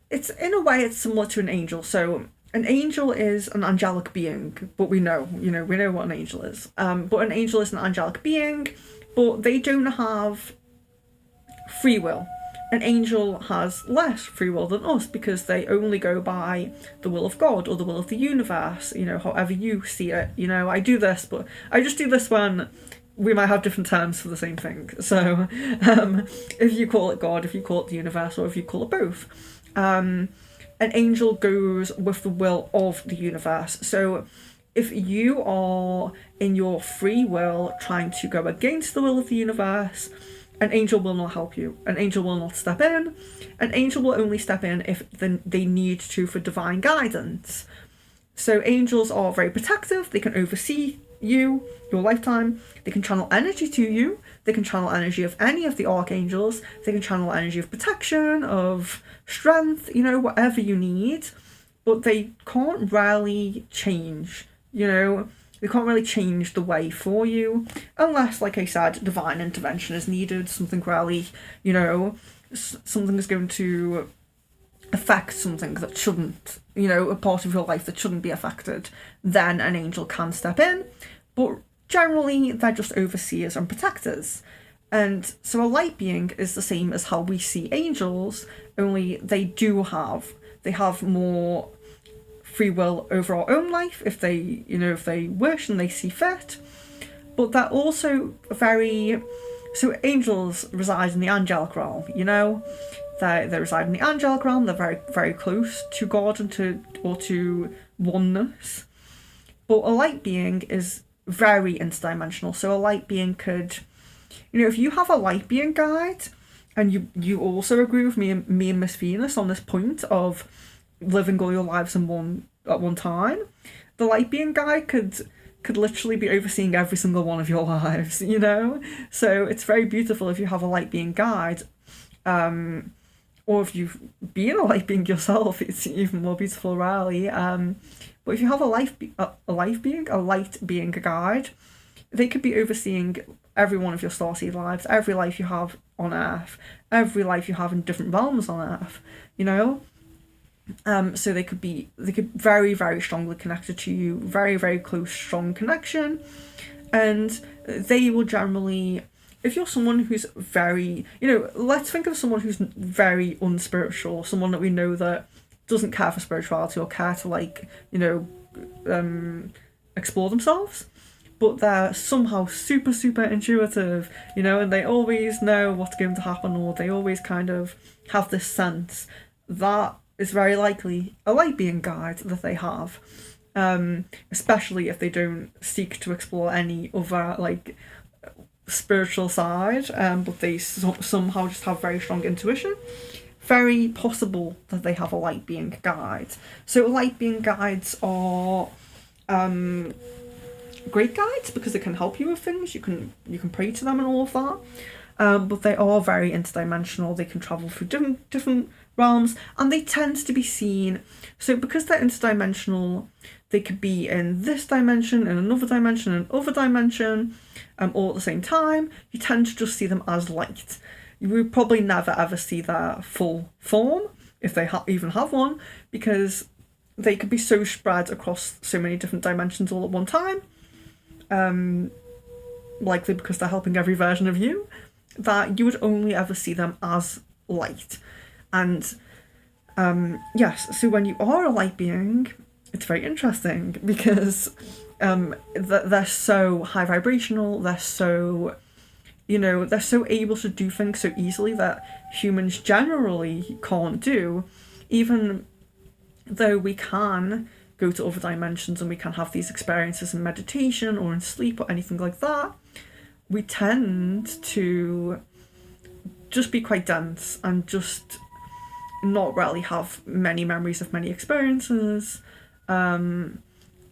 it's in a way it's similar to an angel. So an angel is an angelic being, but we know what an angel is. But an angel is an angelic being, but they don't have free will. An angel has less free will than us because they only go by the will of God or the will of the universe, however you see it. I do this, but I just do this when we might have different terms for the same thing. So if you call it God, if you call it the universe, or if you call it both, an angel goes with the will of the universe. So if you are in your free will trying to go against the will of the universe, an angel will not help you. An angel will not step in. An angel will only step in if they need to for divine guidance. So angels are very protective. They can oversee your lifetime. They can channel energy to you. They can channel energy of any of the archangels. They can channel energy of protection, of strength, whatever you need. But they can't really change, They can't really change the way for you, unless, like I said, divine intervention is needed. Something really, something is going to affect something that shouldn't, a part of your life that shouldn't be affected, then an angel can step in. But generally, they're just overseers and protectors. And so a light being is the same as how we see angels, only they have more free will over our own life if they wish and they see fit. But they're also so angels reside in the angelic realm, They reside in the angelic realm. They're very, very close to God and to oneness. But a light being is very interdimensional. So a light being could, if you have a light being guide, and you also agree with me and Miss Venus on this point of living all your lives at one time, the light being guide could literally be overseeing every single one of your lives, So it's very beautiful if you have a light being guide. Or if you've been a light being yourself, it's even more beautiful, really. But if you have a light being guide, they could be overseeing every one of your starseed lives, every life you have on Earth, every life you have in different realms on Earth, So they could very, very strongly connected to you, very, very close, strong connection. And they will generally, if you're someone who's very, let's think of someone who's very unspiritual, someone that we know that doesn't care for spirituality or care to explore themselves, but they're somehow super, super intuitive, and they always know what's going to happen, or they always kind of have this sense. That is very likely a light being guide that they have, especially if they don't seek to explore any other spiritual side, but they somehow just have very strong intuition. Very possible that they have a light being guide. So light being guides are great guides because they can help you with things. You can pray to them and all of that. But they are very interdimensional. They can travel through different realms, and they tend to be seen. So because they're interdimensional, they could be in this dimension, in another dimension, in another dimension, all at the same time. You tend to just see them as light. You would probably never ever see their full form, if they even have one, because they could be so spread across so many different dimensions all at one time, likely because they're helping every version of you, that you would only ever see them as light. And yes, so when you are a light being, it's very interesting because they're so high vibrational, they're so able to do things so easily that humans generally can't do, even though we can go to other dimensions and we can have these experiences in meditation or in sleep or anything like that. We tend to just be quite dense and just not really have many memories of many experiences, and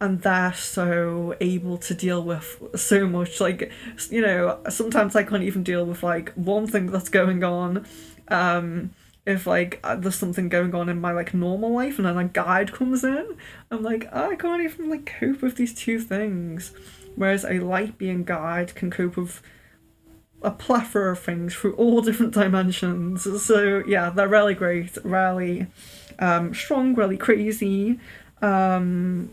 they're so able to deal with so much. Sometimes I can't even deal with one thing that's going on, if there's something going on in my normal life and then a guide comes in. I'm I can't even cope with these two things, whereas a light being guide can cope with a plethora of things through all different dimensions. So yeah, they're really great, really strong, really crazy. So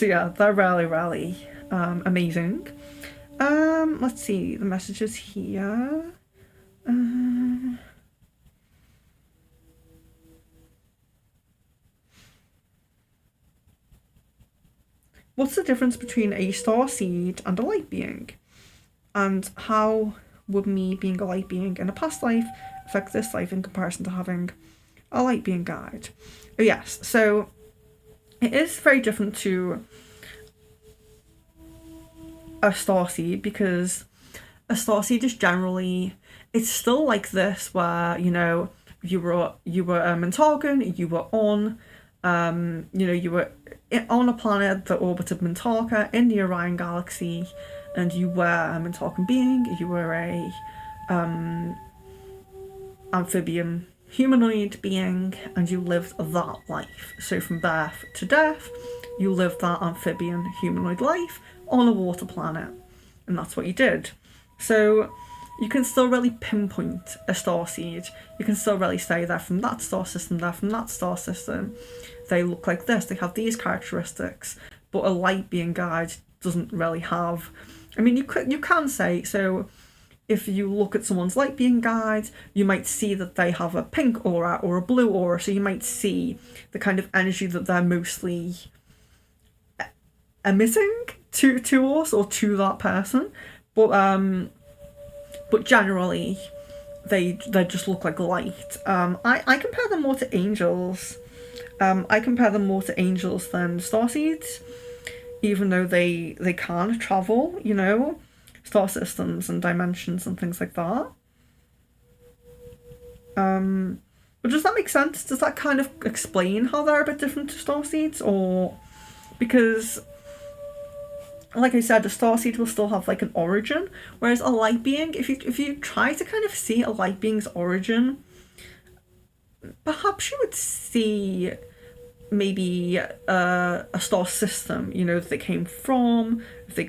yeah, they're really, really amazing. Let's see the messages here. What's the difference between a star seed and a light being? And how would me being a light being in a past life affect this life in comparison to having a light being guide? Oh yes, so it is very different to a starseed, because a starseed is generally, it's still like this where you were in Targan, you were on you were on a planet that orbited Mintarka in the Orion galaxy, and you were a Mintarkan being. You were a amphibian humanoid being, and you lived that life. So from birth to death, you lived that amphibian humanoid life on a water planet, and that's what you did. So you can still really pinpoint a starseed. You can still really say they're from that star system, they're from that star system. They look like this, they have these characteristics. But a light being guide doesn't really have. I mean, you can say, so if you look at someone's light being guide, you might see that they have a pink aura or a blue aura. So you might see the kind of energy that they're mostly emitting to us or to that person. But generally, they just look like light. I compare them more to angels. I compare them more to angels than starseeds, even though they can travel, star systems and dimensions and things like that. But does that make sense? Does that kind of explain how they're a bit different to starseeds? Or because, like I said, a starseed will still have an origin, whereas a light being, if you try to kind of see a light being's origin, perhaps you would see maybe a star system, that they came from, if they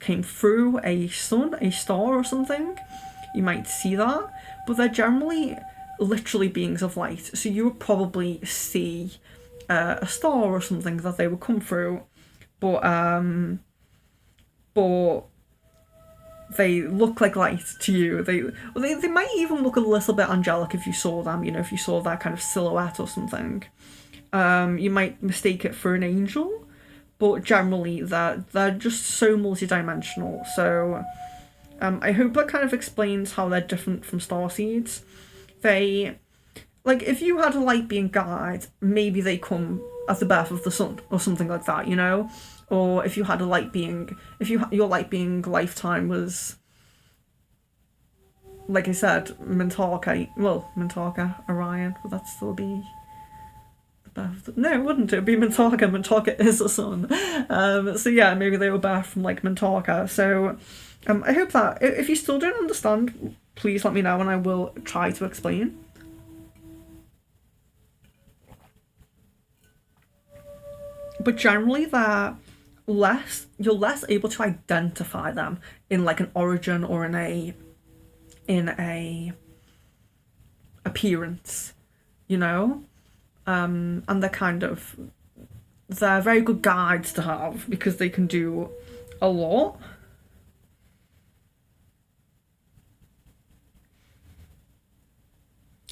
came through a sun, a star or something. you might see that, but they're generally literally beings of light. So you would probably see a star or something that they would come through, but they look like light to you. They might even look a little bit angelic if you saw them, if you saw that kind of silhouette or something. You might mistake it for an angel, but generally they're just so multidimensional. So I hope that kind of explains how they're different from starseeds. They, like, if you had a light being guide, maybe they come at the birth of the sun or something like that, Or if you had a light being, your light being lifetime was, like I said, Mintarka, Orion, would that still be the birth of no, wouldn't it? It'd be Mintarka. Mintarka is the sun. So yeah, maybe they were birthed from, like, Mintarka. So I hope that, if you still don't understand, please let me know and I will try to explain. But generally you're less able to identify them in, like, an origin or in a appearance, and they're very good guides to have because they can do a lot.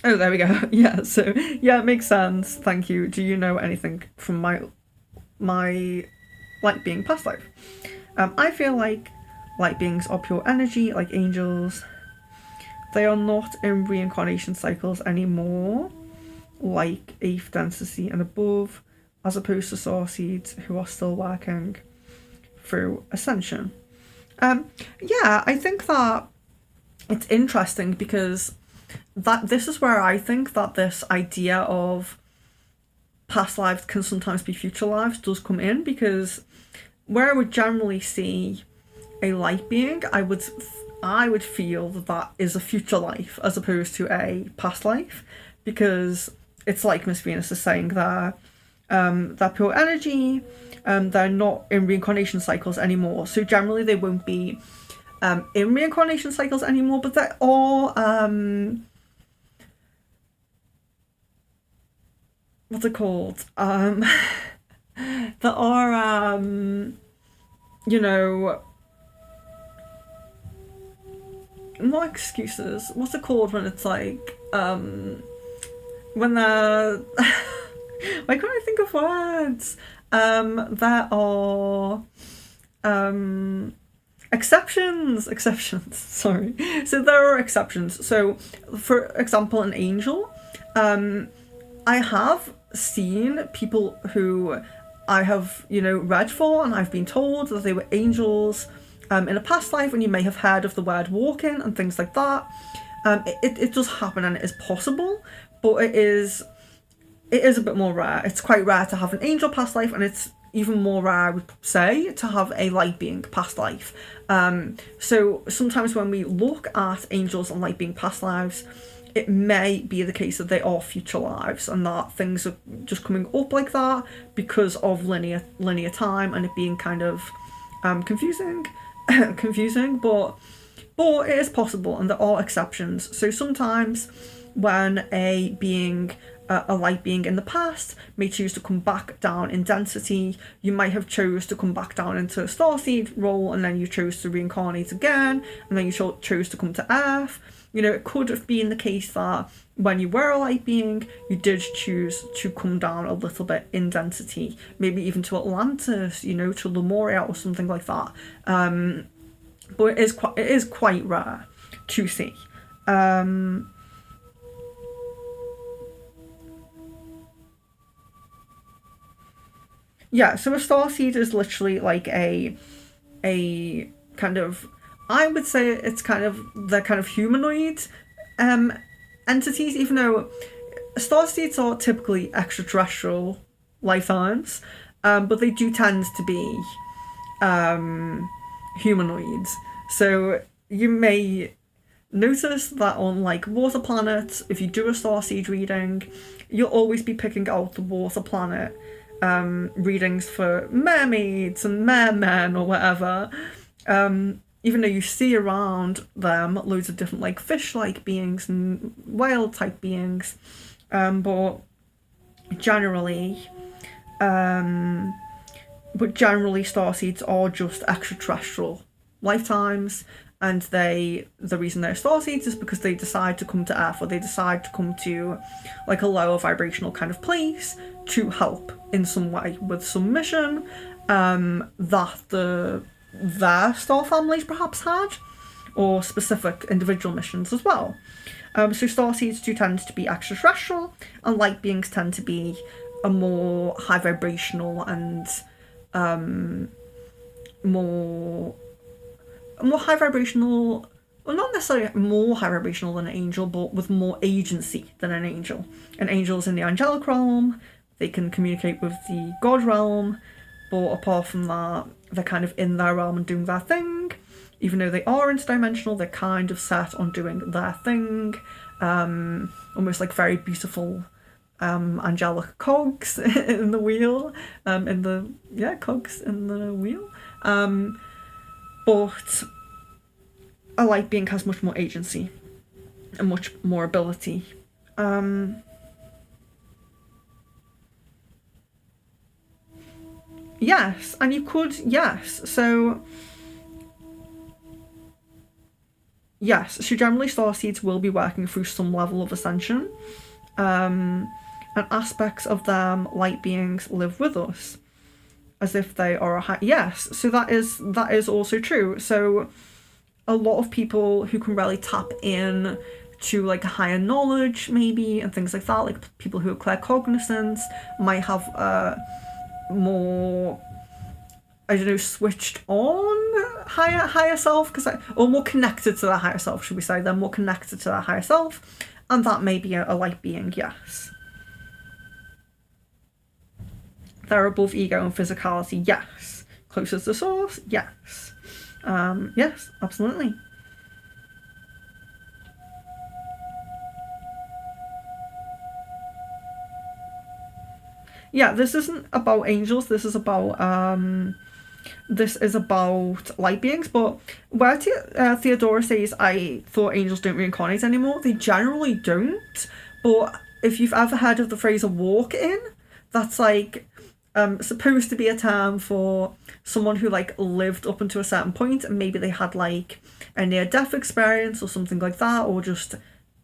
Oh, there we go. Yeah, so yeah, it makes sense. Thank you. Do you know anything from my light being past life? I feel like light beings are pure energy, like angels. They are not in reincarnation cycles anymore, like 8th density and above, as opposed to starseeds who are still working through ascension. Yeah, I think that it's interesting because this is where I think that this idea of past lives can sometimes be future lives does come in, because where I would generally see a light being, I would feel that is a future life as opposed to a past life, because it's like Miss Venus is saying there, they're pure energy, they're not in reincarnation cycles anymore, so generally they won't be in reincarnation cycles anymore, but they are what's it called? There are not excuses. What's it called when it's like when they're why can't I think of words? There are exceptions. Sorry. So there are exceptions. So, for example, an angel. I have seen people who I have, read for, and I've been told that they were angels in a past life, and you may have heard of the word walking and things like that. It does happen and it is possible, but it is a bit more rare. It's quite rare to have an angel past life, and it's even more rare, I would say, to have a light being past life. So sometimes when we look at angels and light being past lives, it may be the case that they are future lives and that things are just coming up like that because of linear time, and it being kind of confusing, but it is possible, and there are exceptions. So sometimes when a light being in the past may choose to come back down in density, you might have chose to come back down into a starseed role, and then you chose to reincarnate again, and then you chose to come to Earth. It could have been the case that when you were a light being, you did choose to come down a little bit in density, maybe even to Atlantis, to Lemuria or something like that. But it is quite rare to see. Yeah, so a starseed is literally like a kind of, I would say it's kind of, they're kind of humanoid entities, even though starseeds are typically extraterrestrial lifetimes, but they do tend to be humanoids. So you may notice that on, like, water planets, if you do a starseed reading, you'll always be picking out the water planet readings for mermaids and mermen or whatever. even though you see around them loads of different like fish-like beings and whale-type beings, but generally starseeds are just extraterrestrial lifetimes, and the reason they're starseeds is because they decide to come to Earth, or they decide to come to like a lower vibrational kind of place to help in some way with some mission that their star families perhaps had, or specific individual missions as well. So starseeds do tend to be extraterrestrial, and light beings tend to be a more high vibrational and more high vibrational, well, not necessarily more high vibrational than an angel, but with more agency than an angel. An angel's in the angelic realm, they can communicate with the God realm, but apart from that, they're kind of in their realm and doing their thing. Even though they are interdimensional, they're kind of set on doing their thing. Almost like very beautiful angelic cogs in the wheel. Cogs in the wheel. But a light being has much more agency and much more ability. Yes, and you could, yes. So generally starseeds will be working through some level of ascension. And aspects of them, light beings, live with us as if they are a yes, so that is also true. So a lot of people who can really tap in to like higher knowledge maybe and things like that, like people who have claircognizance, might have more, I don't know, switched on higher self, or more connected to their higher self, should we say. They're more connected to their higher self, and that may be a light being, yes. They're above ego and physicality, yes. Closest to source, yes. Yes, absolutely. Yeah, this isn't about angels, this is about light beings, but where Theodora says, I thought angels don't reincarnate anymore, they generally don't, but if you've ever heard of the phrase a walk-in, that's like supposed to be a term for someone who like lived up until a certain point, and maybe they had like a near-death experience or something like that, or just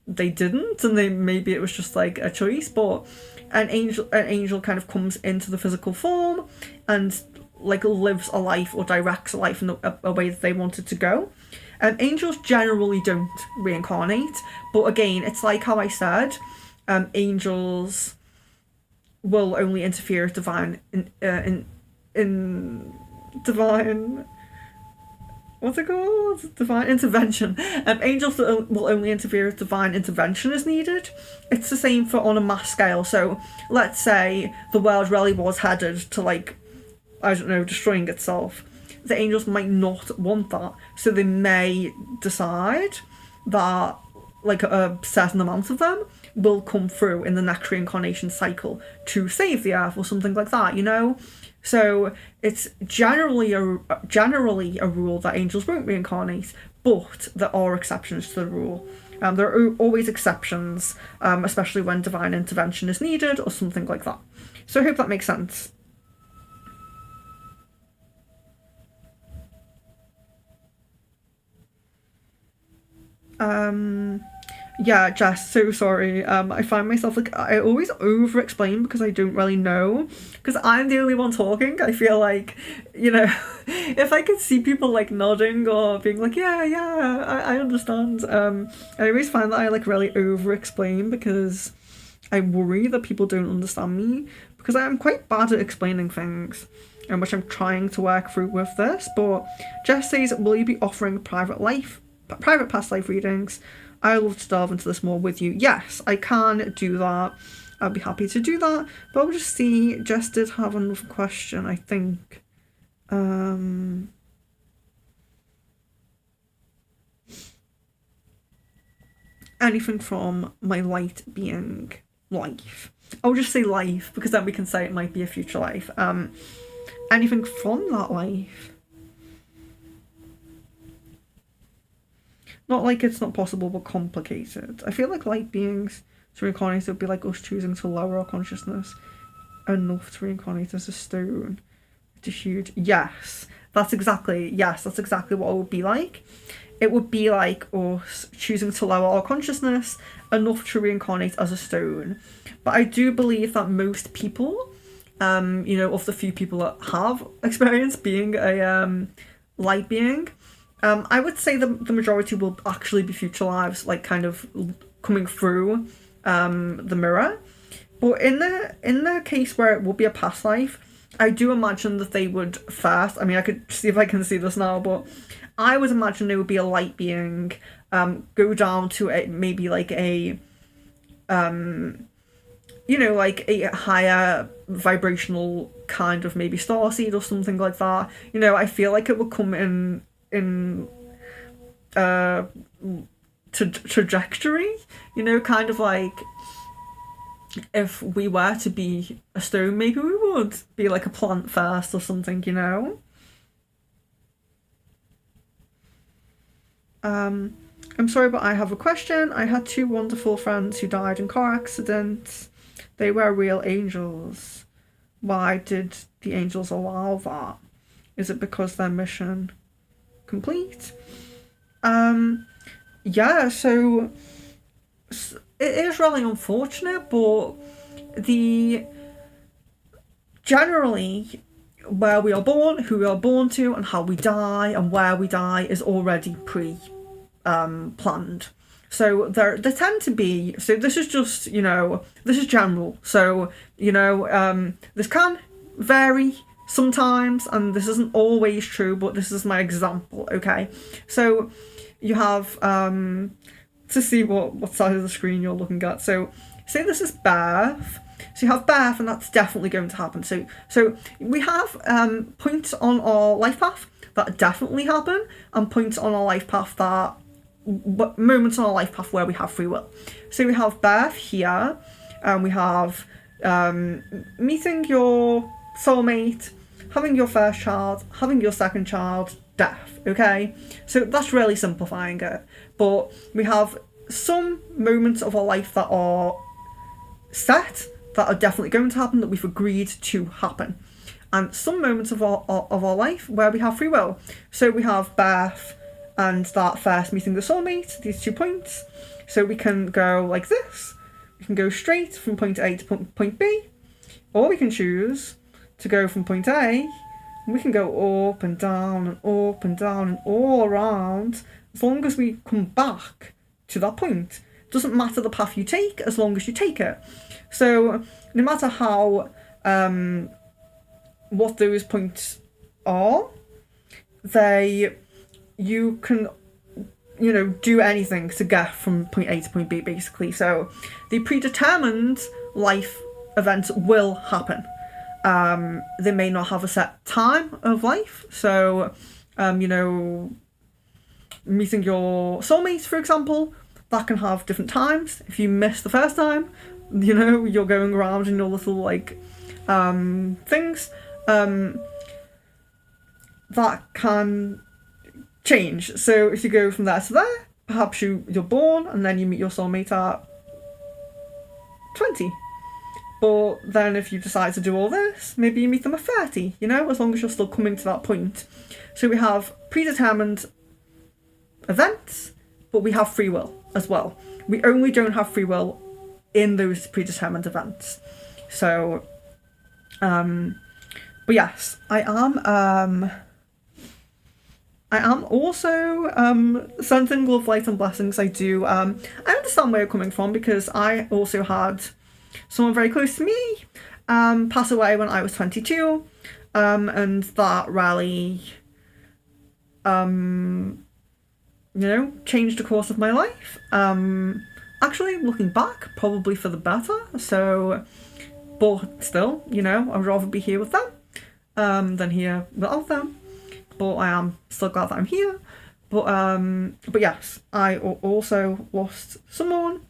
they didn't, and maybe it was just like a choice. But an angel kind of comes into the physical form and like lives a life or directs a life in a way that they wanted to go. Angels generally don't reincarnate, but again, it's like how I said, angels will only interfere with divine what's it called? Divine intervention. Angels will only interfere if divine intervention is needed. It's the same for on a mass scale. So let's say the world really was headed to like, I don't know, destroying itself. The angels might not want that, so they may decide that like a certain amount of them will come through in the next reincarnation cycle to save the earth or something like that, you know? So it's generally a rule that angels won't reincarnate, but there are exceptions to the rule. There are always exceptions, especially when divine intervention is needed or something like that. So I hope that makes sense. Yeah, Jess, so sorry. I find myself like I always over explain because I don't really know. Because I'm the only one talking. I feel like, you know, if I could see people like nodding or being like, yeah, I understand. I always find that I like really over explain because I worry that people don't understand me. Because I am quite bad at explaining things, which I'm trying to work through with this. But Jess says, will you be offering private past life readings? I love to delve into this more with you. Yes, I can do that. I'd be happy to do that. But I'll just see. Jess did have another question, I think. Anything from my light being life. I'll just say life, because then we can say it might be a future life. Anything from that life. Not like it's not possible, but complicated. I feel like light beings to reincarnate would be like us choosing to lower our consciousness enough to reincarnate as a stone. It's a huge... Yes, that's exactly what it would be like. It would be like us choosing to lower our consciousness enough to reincarnate as a stone. But I do believe that most people, of the few people that have experienced being a light being, I would say the majority will actually be future lives, like kind of coming through the mirror. But in the case where it will be a past life, I do imagine that they would first, I mean, I could see if I can see this now, but I would imagine there would be a light being, go down to maybe like a, like a higher vibrational kind of maybe starseed or something like that. I feel like it would come in trajectory, kind of like if we were to be a stone, maybe we would be like a plant first or something, I'm sorry, but I have a question. I had 2 wonderful friends who died in car accidents. They were real angels. Why did the angels allow that? Is it because their mission complete? Yeah, so it is really unfortunate, but generally where we are born, who we are born to, and how we die and where we die is already planned. So there tend to be, so this is just, this is general. So, this can vary sometimes, and this isn't always true, but this is my example, okay? So you have, to see what side of the screen you're looking at. So say this is birth. So you have birth, and that's definitely going to happen. So we have points on our life path that definitely happen, and points on our life path that moments on our life path where we have free will. So we have birth here, and we have meeting your soulmate, having your first child, having your second child, death. Okay, so that's really simplifying it. But we have some moments of our life that are set, that are definitely going to happen, that we've agreed to happen, and some moments of our life where we have free will. So we have birth and that first meeting the soulmate, these 2 points. So we can go like this. We can go straight from point A to point B, or we can choose to go from point A, and we can go up and down and up and down and all around, as long as we come back to that point. It doesn't matter the path you take, as long as you take it. So no matter how what those points are, you can do anything to get from point A to point B, basically. So the predetermined life events will happen. They may not have a set time of life. So meeting your soulmate, for example, that can have different times. If you miss the first time, you're going around in your little things, that can change. So if you go from there to there, perhaps you're born and then you meet your soulmate at 20. But then if you decide to do all this, maybe you meet them at 30, as long as you're still coming to that point. So we have predetermined events, but we have free will as well. We only don't have free will in those predetermined events. So, but yes, I am also sending love, light and blessings. I do. I understand where you're coming from, because I also had someone very close to me pass away when I was 22, and that really changed the course of my life. Actually, looking back, probably for the better. So, but still, I'd rather be here with them than here without them. But I am still glad that I'm here. But yes, I also lost someone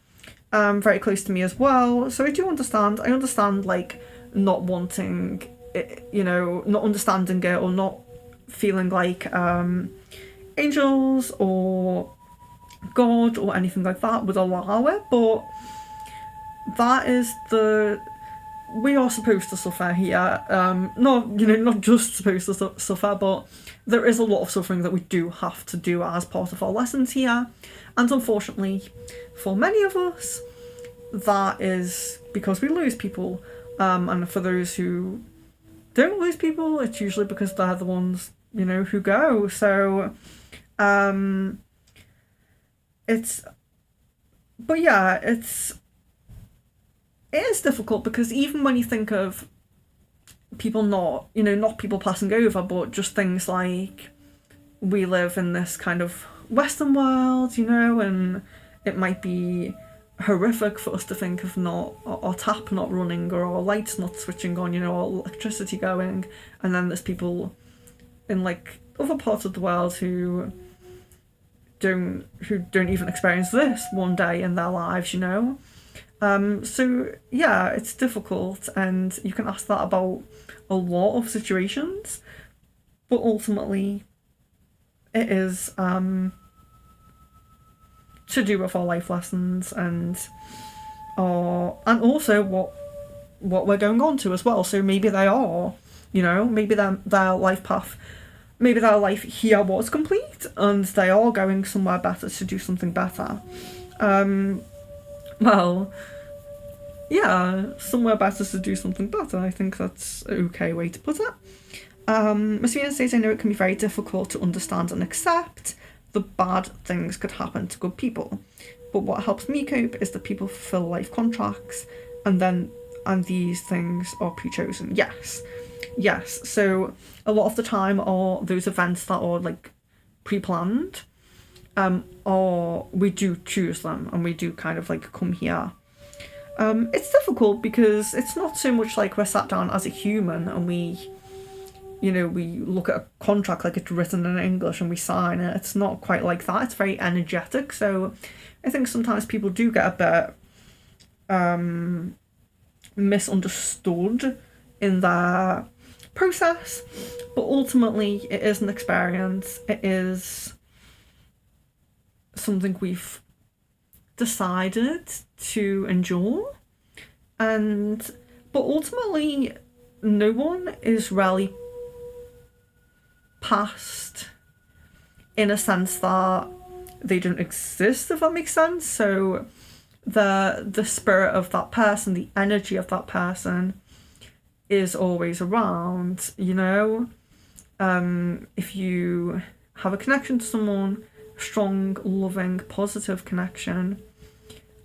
very close to me as well. So I do understand. I understand not wanting it, not understanding it, or not feeling like angels or God or anything like that would allow it, but that is we are supposed to suffer here. Not just supposed to suffer, but there is a lot of suffering that we do have to do as part of our lessons here. And unfortunately, for many of us, that is because we lose people. And for those who don't lose people, it's usually because they're the ones, who go. So, it is difficult because even when you think of people not people passing over, but just things like we live in this kind of Western world, and it might be horrific for us to think of not our tap not running or our lights not switching on, our electricity going, and then there's people in like other parts of the world who don't even experience this one day in their lives, So yeah, it's difficult, and you can ask that about a lot of situations, but ultimately it is to do with our life lessons and also what we're going on to as well. So maybe they are, maybe their life path, maybe their life here was complete and they are going somewhere better to do something better. Well, yeah, somewhere better to do something better. I think that's an okay way to put it. Masvina says, I know it can be very difficult to understand and accept the bad things could happen to good people. But what helps me cope is that people fulfill life contracts and these things are pre-chosen. Yes. So a lot of the time are those events that are like pre-planned, or we do choose them and we do kind of like come here. It's difficult because it's not so much like we're sat down as a human and we look at a contract like it's written in English and we sign it. It's not quite like that. It's very energetic. So I think sometimes people do get a bit misunderstood in their process. But ultimately, it is an experience. It is something we've decided to endure. But ultimately, no one is really past in a sense that they don't exist, if that makes sense. So the spirit of that person, the energy of that person is always around, if you have a connection to someone, strong, loving, positive connection,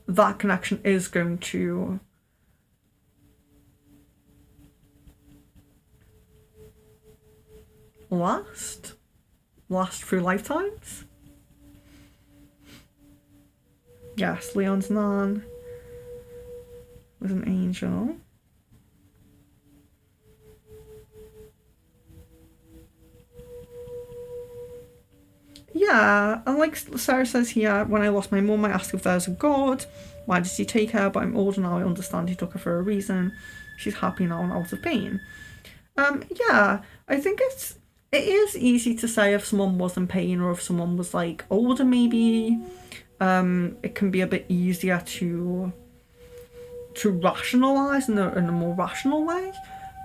that connection is going to last through lifetimes. Yes, Leon's nan was an angel. Yeah, and like Sarah says here, when I lost my mum, I asked if there's a God. Why did he take her? But I'm older now, I understand he took her for a reason. She's happy now and out of pain. Yeah, I think it is easy to say if someone was in pain or if someone was like older maybe. It can be a bit easier to rationalise in a more rational way.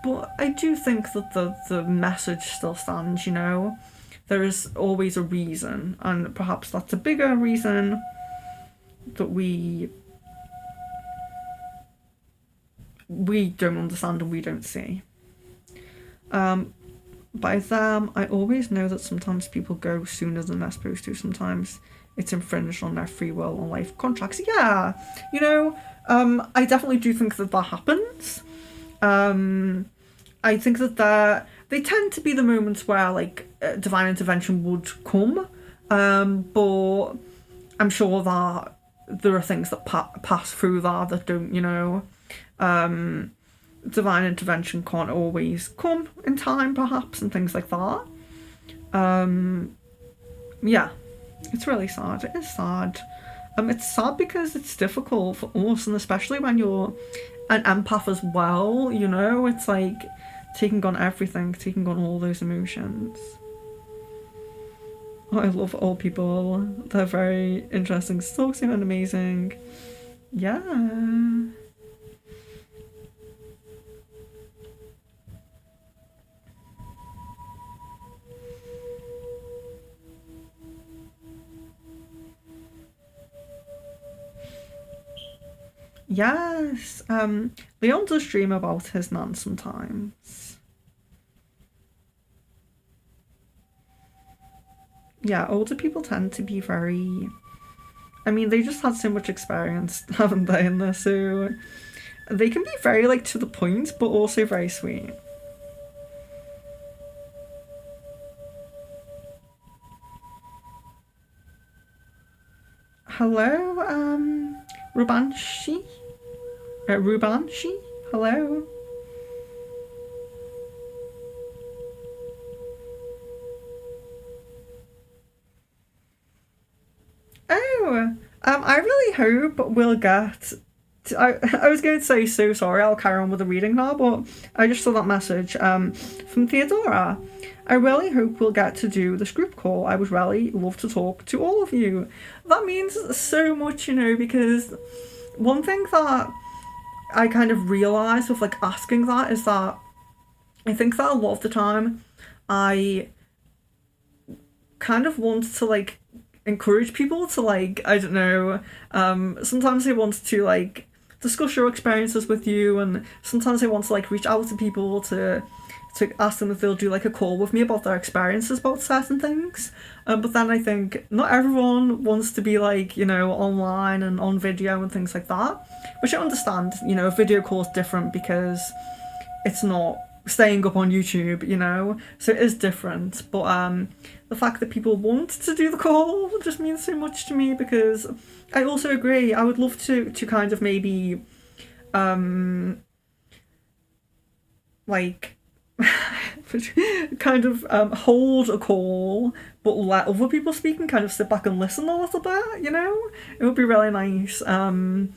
But I do think that the message still stands, There is always a reason, and perhaps that's a bigger reason that we don't understand and we don't see. By them, I always know that sometimes people go sooner than they're supposed to. Sometimes it's infringed on their free will and life contracts. Yeah, I definitely do think that happens. I think that they tend to be the moments where like divine intervention would come, but I'm sure that there are things that pass through that don't, divine intervention can't always come in time perhaps and things like that. Yeah, it's really sad. It is sad. It's sad because it's difficult for us, and especially when you're an empath as well, it's like taking on everything, taking on all those emotions. Oh, I love old people. They're very interesting. So and amazing. Yeah. Yes. Leon does dream about his nan sometimes. Yeah, older people tend to be very. I mean, they just had so much experience, haven't they, in this? So they can be very, like, to the point, but also very sweet. Hello, Rubanshi? Rubanshi? Hello? Oh, I really hope we'll get. I was going to say so sorry. I'll carry on with the reading now, but I just saw that message from Theodora. I really hope we'll get to do this group call. I would really love to talk to all of you. That means so much, you know, because one thing that I kind of realised with like asking that is that I think that a lot of the time I kind of want to like encourage people to like, I don't know, sometimes they want to like discuss your experiences with you, and sometimes they want to like reach out to people to ask them if they'll do like a call with me about their experiences about certain things. But then I think not everyone wants to be like, you know, online and on video and things like that, which I understand. You know, a video call is different because it's not staying up on YouTube, you know, so it is different. But the fact that people want to do the call just means so much to me, because I also agree. I would love to kind of maybe like kind of hold a call but let other people speak and kind of sit back and listen a little bit, you know. It would be really nice to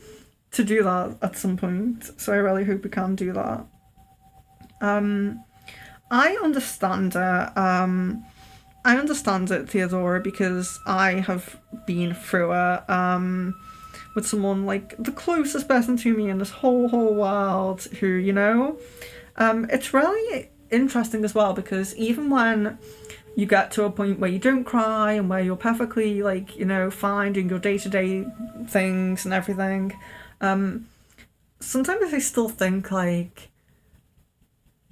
do that at some point, so I really hope we can do that. I understand it. I understand it, Theodora, because I have been through it with someone like the closest person to me in this whole world who, you know, it's really interesting as well, because even when you get to a point where you don't cry and where you're perfectly like, you know, fine doing your day-to-day things and everything, sometimes I still think like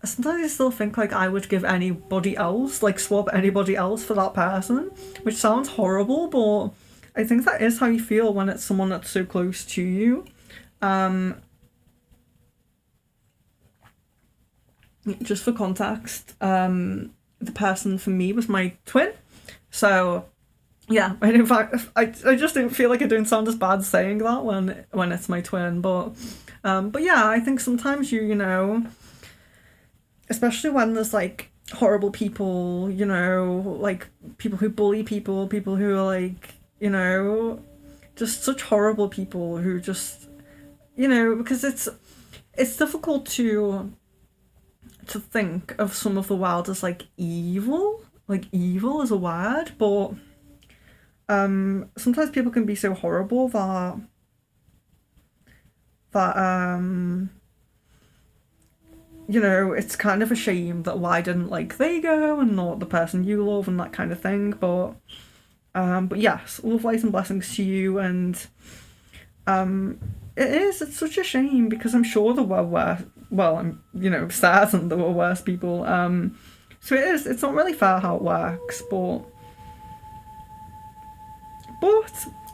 I would give anybody else, like swap anybody else for that person, which sounds horrible, but I think that is how you feel when it's someone that's so close to you. Just for context, the person for me was my twin, so yeah. And in fact, I just don't feel like I don't sound as bad saying that when it's my twin, but yeah, I think sometimes you know, especially when there's like horrible people, you know, like people who bully people who are like, you know, just such horrible people who just, you know, because it's difficult to think of some of the world as like evil as a word, but sometimes people can be so horrible that you know, it's kind of a shame that why didn't like they go and not the person you love and that kind of thing. But yes, love, light and blessings to you. And it's such a shame, because I'm sure there were worse, well, I'm, you know, certain there were worse people. So it's not really fair how it works, but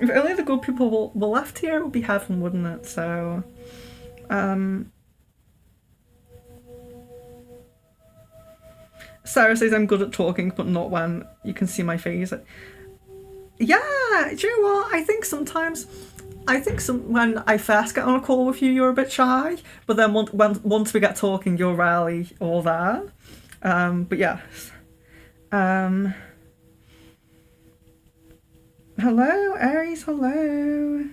if only the good people were left here, it would be heaven, wouldn't it? So Sarah says I'm good at talking, but not when you can see my face. Yeah, do you know what? I think when I first get on a call with you, you're a bit shy, but then once we get talking, you're really all there. But yes. Hello, Aries. Hello.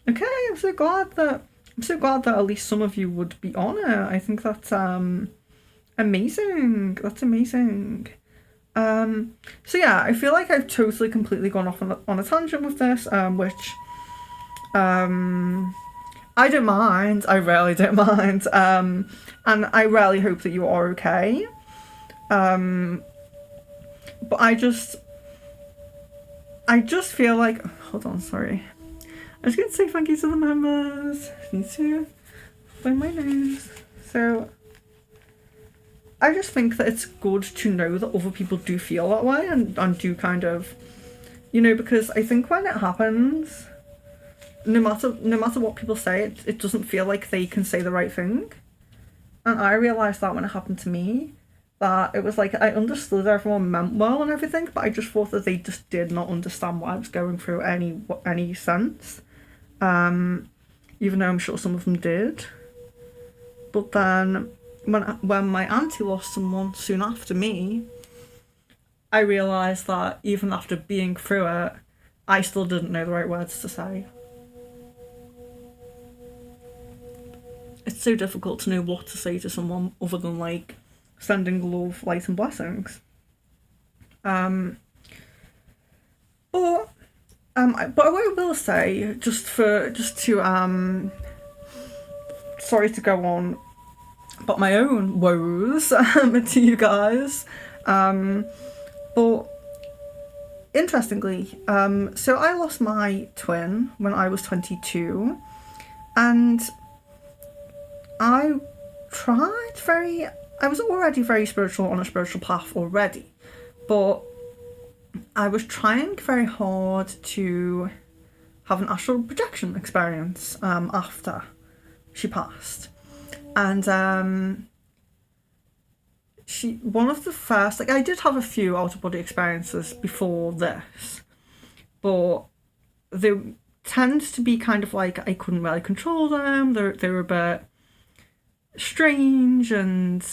Okay, I'm so glad that at least some of you would be on it. I think that's Amazing. That's amazing. So yeah, I feel like I've totally completely gone off on a tangent with this, which I don't mind. I really don't mind. And I really hope that you are okay. But I just feel like, hold on, sorry. I was going to say thank you to the members. I need to find my nose. So I just think that it's good to know that other people do feel that way and do kind of, you know, because I think when it happens, no matter what people say, it doesn't feel like they can say the right thing. And I realised that when it happened to me, that it was like I understood everyone meant well and everything, but I just thought that they just did not understand what I was going through any sense. Even though I'm sure some of them did. But then when my auntie lost someone soon after me, I realised that even after being through it, I still didn't know the right words to say. It's so difficult to know what to say to someone other than like sending love, light and blessings. But what I will say, just to sorry to go on about my own woes to you guys, but interestingly, so I lost my twin when I was 22, and I was already very spiritual, on a spiritual path already, but I was trying very hard to have an astral projection experience after she passed. And one of the first, like I did have a few out-of-body experiences before this, but they tend to be kind of like I couldn't really control them. They were a bit strange, and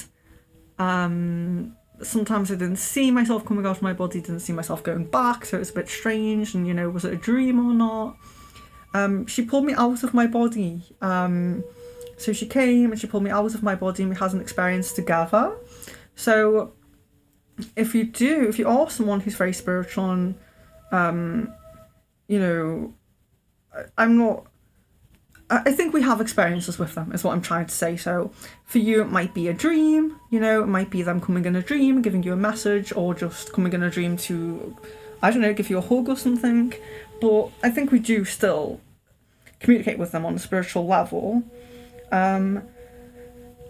sometimes I didn't see myself coming out of my body, didn't see myself going back, so it was a bit strange, and you know, was it a dream or not? She pulled me out of my body. So she came and she pulled me out of my body, and we had an experience together. So if you are someone who's very spiritual and you know, I think we have experiences with them, is what I'm trying to say. So for you, it might be a dream, you know, it might be them coming in a dream, giving you a message, or just coming in a dream to, I don't know, give you a hug or something. But I think we do still communicate with them on a spiritual level.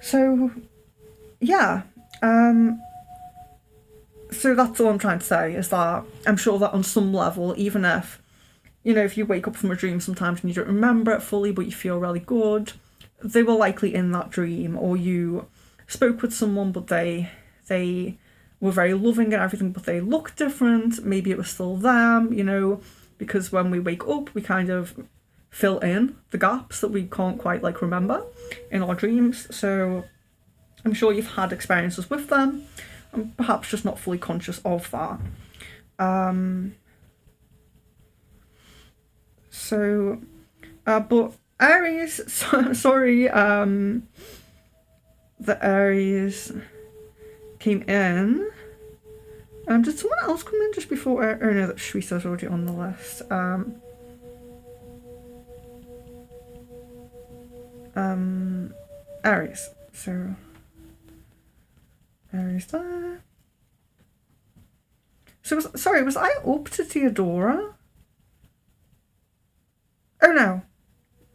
So yeah. So that's all I'm trying to say, is that I'm sure that on some level, even if, you know, if you wake up from a dream sometimes and you don't remember it fully, but you feel really good, they were likely in that dream. Or you spoke with someone, but they were very loving and everything, but they looked different. Maybe it was still them, you know, because when we wake up, we kind of fill in the gaps that we can't quite like remember in our dreams. So I'm sure you've had experiences with them, and perhaps just not fully conscious of that. But Aries, sorry, the Aries came in. Did someone else come in just before? Oh no, that Shweta's already on the list. Aries. So Aries there. So was I up to Theodora? Oh no.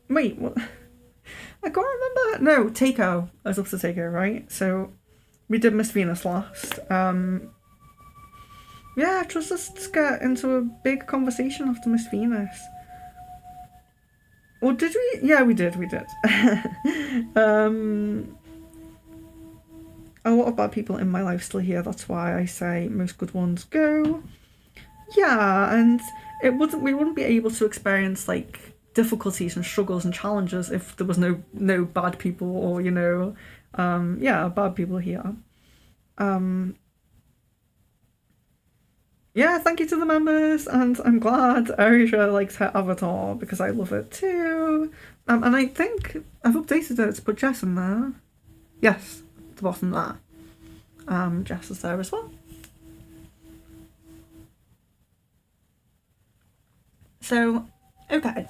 Wait, what? I can't remember. No, Takeo. I was up to Takeo, right? So we did Miss Venus last. Yeah, just let's get into a big conversation after Miss Venus. Or did we? Yeah, we did. A lot of bad people in my life still here. That's why I say most good ones go. Yeah, and we wouldn't be able to experience like difficulties and struggles and challenges if there was no bad people, or you know, bad people here. Yeah, thank you to the members, and I'm glad Arisha likes her avatar because I love it too. And I think I've updated it to put Jess in there. Yes, at the bottom there. Jess is there as well. So, okay.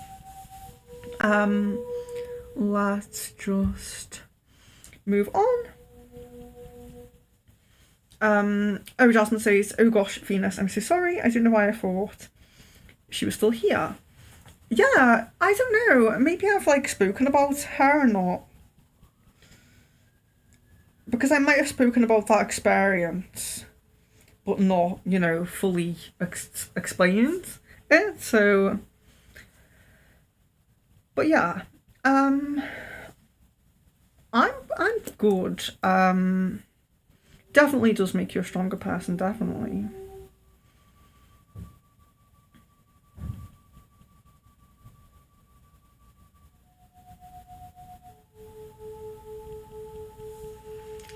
Let's just move on. Oh, Jasmine says, oh gosh, Venus, I'm so sorry. I don't know why I thought she was still here. Yeah, I don't know. Maybe I've like spoken about her or not. Because I might have spoken about that experience, but not, you know, fully explained it. So, but yeah, I'm good. Definitely does make you a stronger person. Definitely.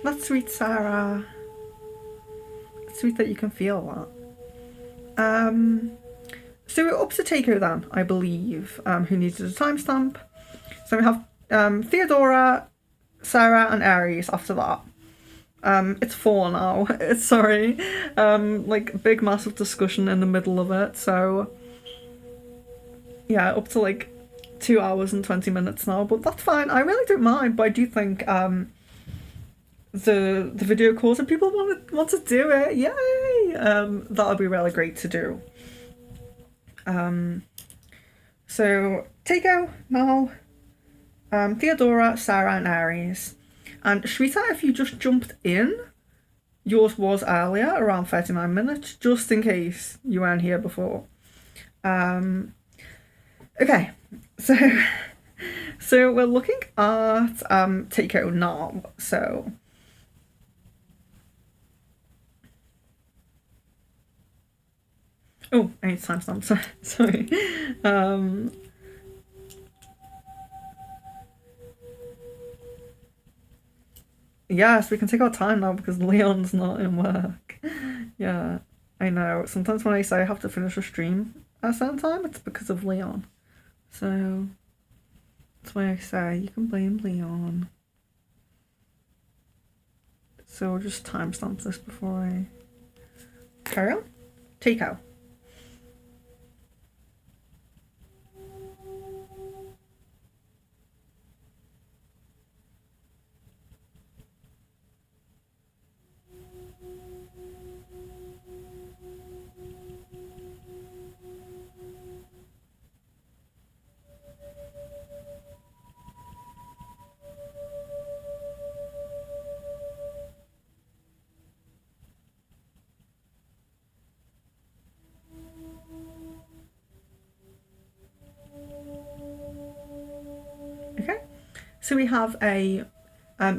That's sweet, Sarah. It's sweet that you can feel that. So we're up to Takeo then, I believe, who needed a timestamp. So we have Theodora, Sarah, and Aries after that. It's 4 now. Sorry. Like, big, massive discussion in the middle of it. So, yeah, up to like 2 hours and 20 minutes now. But that's fine. I really don't mind. But I do think the video calls and people want to do it. Yay! That'll be really great to do. So Takeo now, Theodora, Sarah, and Aries. And Shweta, if you just jumped in, yours was earlier, around 39 minutes, just in case you weren't here before. Okay, so we're looking at Takeo now. So oh, I need timestamp. Sorry. Yes, we can take our time now because Leon's not in work. Yeah, I know. Sometimes when I say I have to finish a stream at a certain time, it's because of Leon. So that's why I say you can blame Leon. So we'll just timestamp this before I carry on. Takeo. Okay, so we have a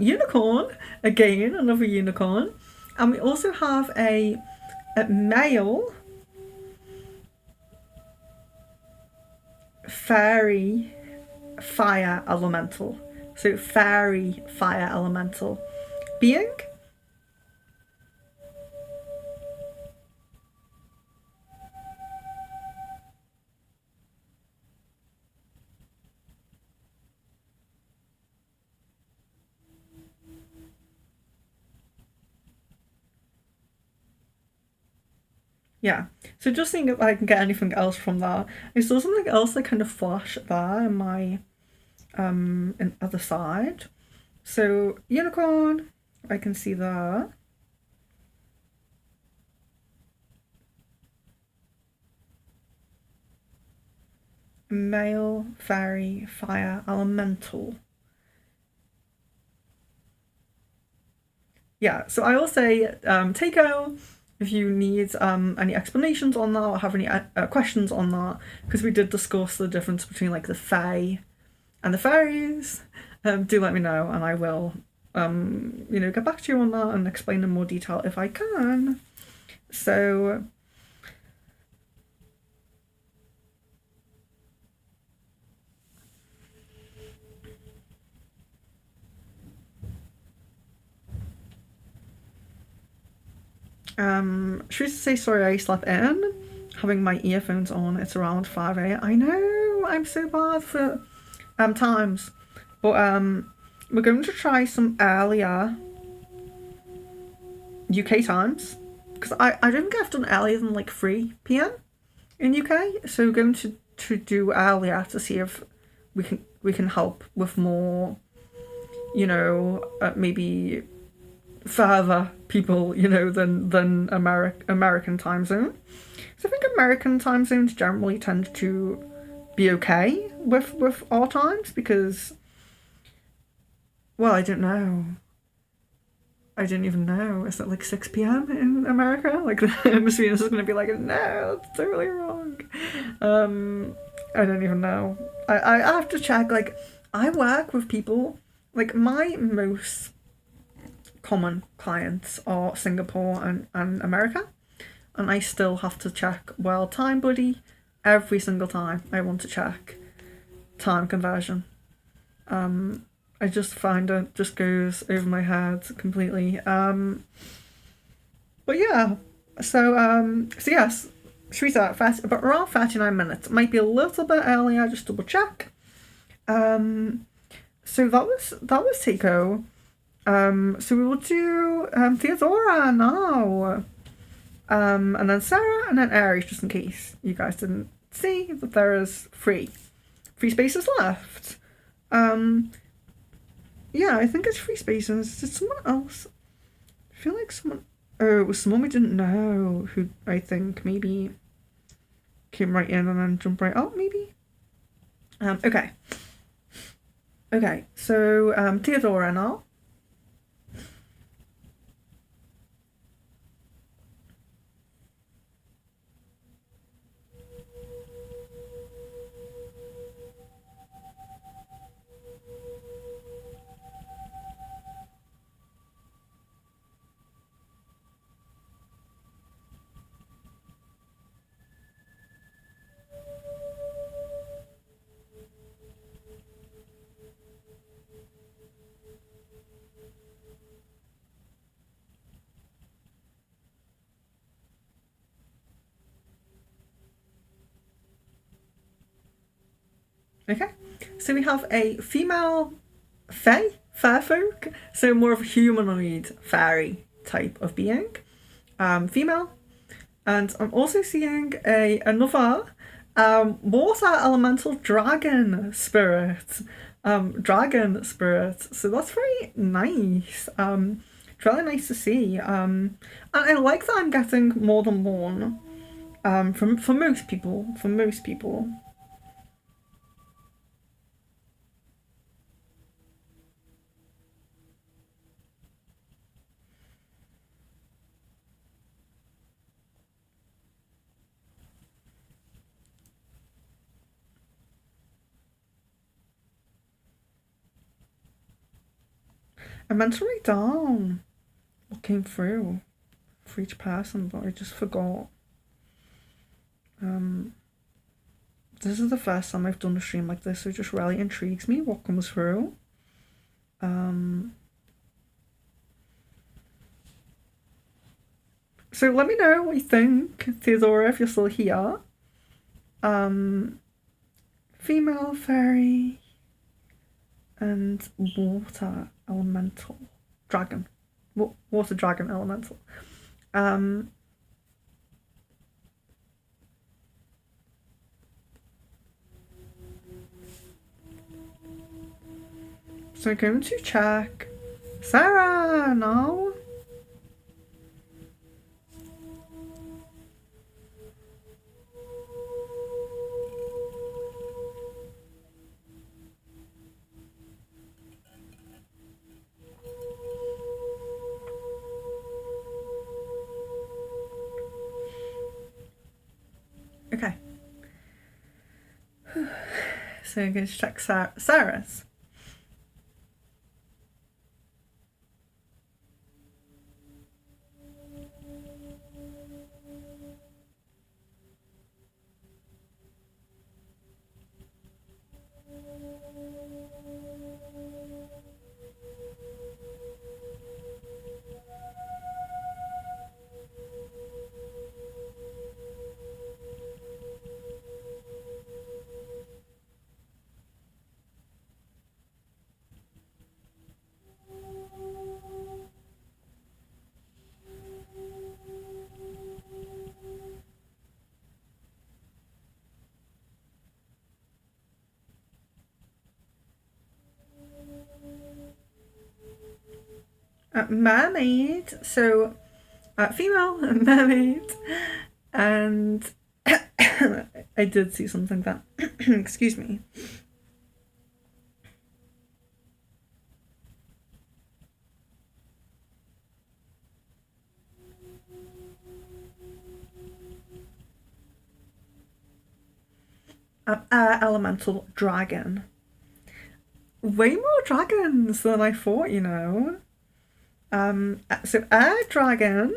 unicorn, again, another unicorn, and we also have a male fairy fire elemental. So fairy fire elemental being. Yeah, so just seeing if I can get anything else from that. I saw something else that kind of flashed there in my other side. So unicorn, I can see that. Male fairy fire elemental. Yeah, so I will say Takeo, if you need any explanations on that or have any questions on that, because we did discuss the difference between like the fae and the fairies, do let me know and I will get back to you on that and explain in more detail if I can. So should we say sorry I slept in? Having my earphones on, it's around 5 a.m. I know, I'm so bad for times. But we're going to try some earlier UK times, because I don't think I've done earlier than like 3 p.m. in UK. So we're going to do earlier to see if we can help with more, maybe further people, than American time zone. So I think American time zones generally tend to be okay with our times because, well, I don't know. I didn't even know. Is it like 6 p.m. in America? Like, Miss Venus is going to be like, no, that's totally wrong. I don't even know. I have to check. Like, I work with people, like, my most common clients are Singapore and America. And I still have to check World Time Buddy every single time I want to check time conversion. I just find it just goes over my head completely. But yeah, so yes, Shweta, about around 39 minutes. It might be a little bit earlier, just double check. So that was Tico. So we will do Theodora now. And then Sarah, and then Aries, just in case you guys didn't see that there is three spaces left. Yeah, I think it's 3 spaces. Did someone else? I feel like someone. Oh, it was someone we didn't know who I think maybe came right in and then jumped right out, maybe. Okay. Okay, so Theodora now. Okay, so we have a female fae, fair folk, so more of a humanoid fairy type of being, female, and I'm also seeing another water elemental dragon spirit, So that's very nice. It's really nice to see. And I like that I'm getting more than one. For most people, I meant to write down what came through for each person, but I just forgot. This is the first time I've done a stream like this, so it just really intrigues me what comes through. So let me know what you think, Theodora, if you're still here. Female fairy and water elemental dragon. Water dragon elemental. So I'm going to check Sarah now. Okay. So I'm going to check Sarah's. Mermaid, so female mermaid, and I did see something that, excuse me. Air elemental dragon. Way more dragons than I thought, you know. So air dragon